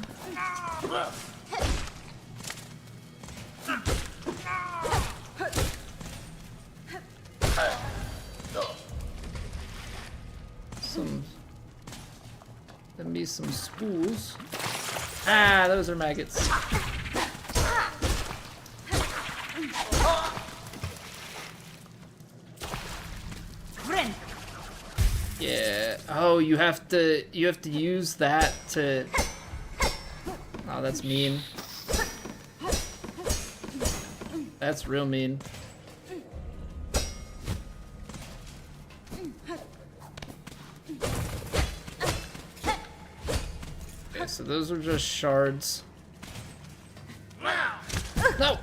Then be some spools. Ah, those are maggots. Yeah. Oh, you have to use that to... Oh, that's mean. That's real mean. Okay, so those are just shards. No!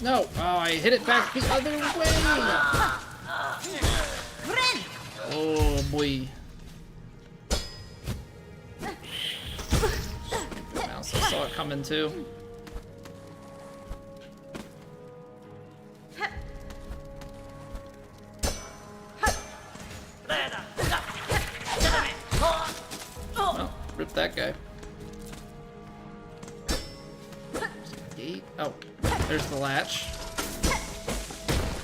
No! Oh, I hit it back the other way! Oh, boy. Stupid mouse. I saw it coming, too. Oh, rip that guy. Gate. Oh. There's the latch.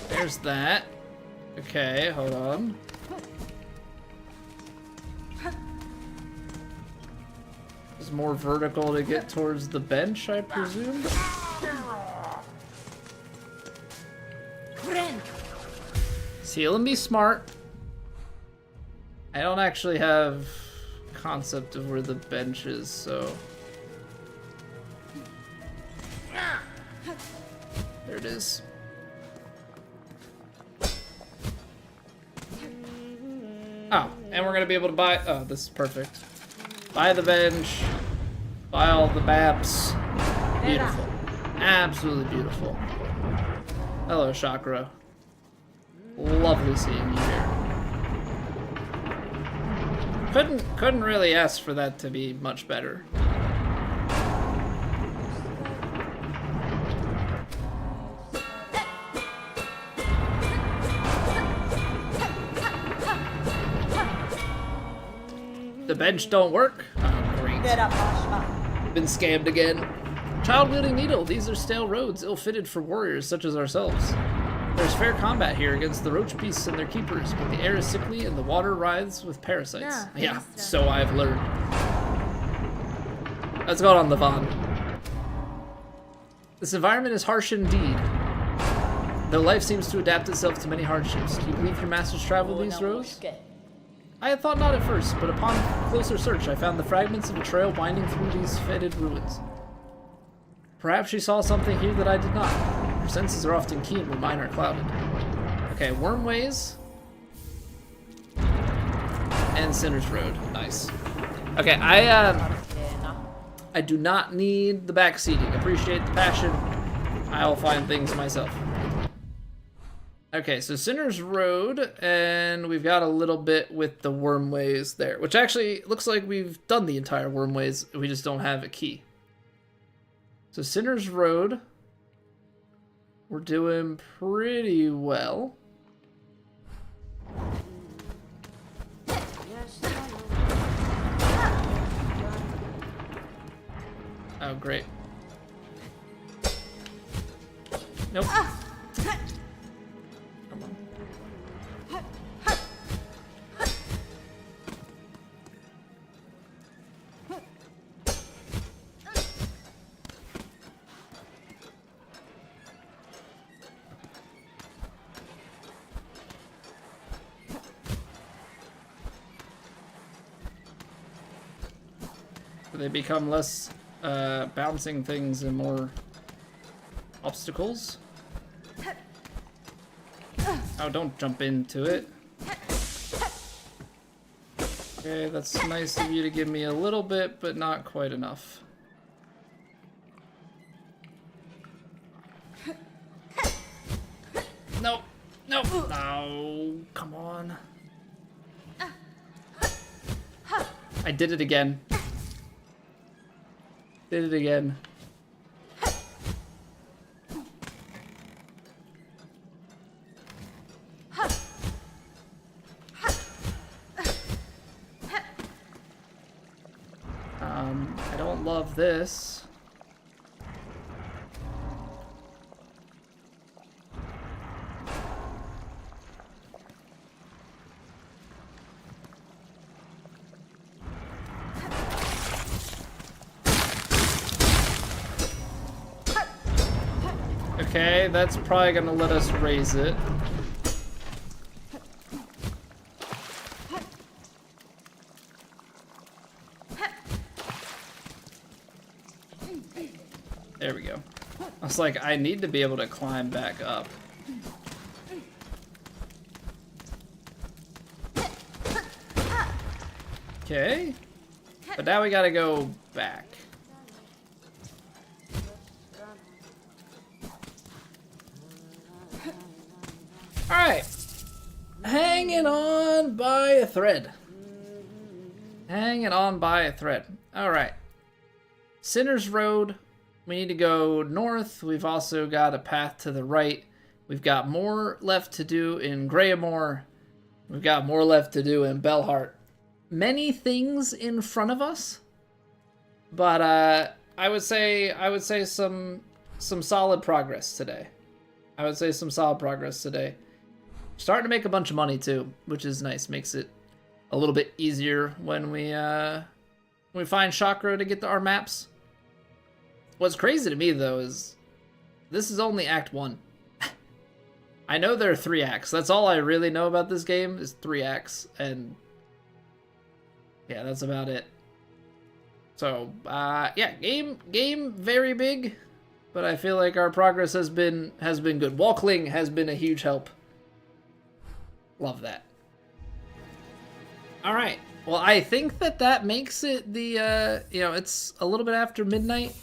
There's that. Okay, hold on. There's more vertical to get towards the bench, I presume? Seal and be smart. I don't actually have concept of where the bench is, so... There it is. Oh, and we're gonna be able to buy. Oh, this is perfect. Buy the bench. Buy all the maps. Beautiful. Absolutely beautiful. Hello, Chakra. Lovely seeing you here. Couldn't really ask for that to be much better. The bench don't work? Oh, great. Been scammed again. Child-wielding needle. These are stale roads, ill-fitted for warriors such as ourselves. There's fair combat here against the roach beasts and their keepers, but the air is sickly and the water writhes with parasites. Yeah, so I've learned. Let's go on, Levon. This environment is harsh indeed. Though life seems to adapt itself to many hardships. Do you believe your masters traveled these roads? I had thought not at first, but upon closer search I found the fragments of a trail winding through these fetid ruins. Perhaps she saw something here that I did not. Her senses are often keen when mine are clouded. Okay, Wormways. And Sinner's Road. Nice. Okay, I do not need the backseating. Appreciate the passion. I'll find things myself. Okay, so Sinner's Road, and we've got a little bit with the Wormways there, which actually looks like we've done the entire Wormways. We just don't have a key. So Sinner's Road, we're doing pretty well. Oh, great. Nope. Come on. They become less bouncing things and more obstacles. Oh, don't jump into it. Okay, that's nice of you to give me a little bit, but not quite enough. Nope. Nope. No. Come on. I did it again. Did it again. I don't love this. Okay, that's probably gonna let us raise it. There we go. I was like, I need to be able to climb back up. Okay. But now we gotta go back. Alright. Hanging on by a thread. Hanging on by a thread. Alright. Sinner's Road. We need to go north. We've also got a path to the right. We've got more left to do in Greyamore. We've got more left to do in Bellheart. Many things in front of us. But I would say some solid progress today. I would say some solid progress today. Starting to make a bunch of money too, which is nice. Makes it a little bit easier when we find Chakra to get to our maps. What's crazy to me though is this is only Act 1. I know there are 3 acts. That's all I really know about this game is 3 acts, and yeah, that's about it. So yeah, game very big, but I feel like our progress has been good. Walkling has been a huge help. Love that. All right. Well, I think that makes it the, it's a little bit after midnight.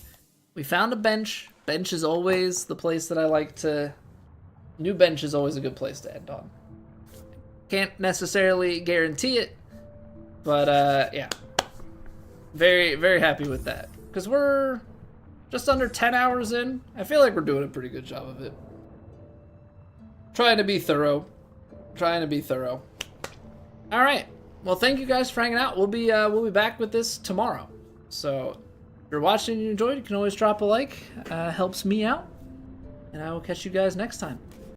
We found a bench. Bench is always the place that I like to... New bench is always a good place to end on. Can't necessarily guarantee it, but, yeah. Very, very happy with that. Because we're just under 10 hours in. I feel like we're doing a pretty good job of it. Trying to be thorough. All right. Well, thank you guys for hanging out. We'll be back with this tomorrow. So, if you're watching and you enjoyed, you can always drop a like. Helps me out. And I will catch you guys next time.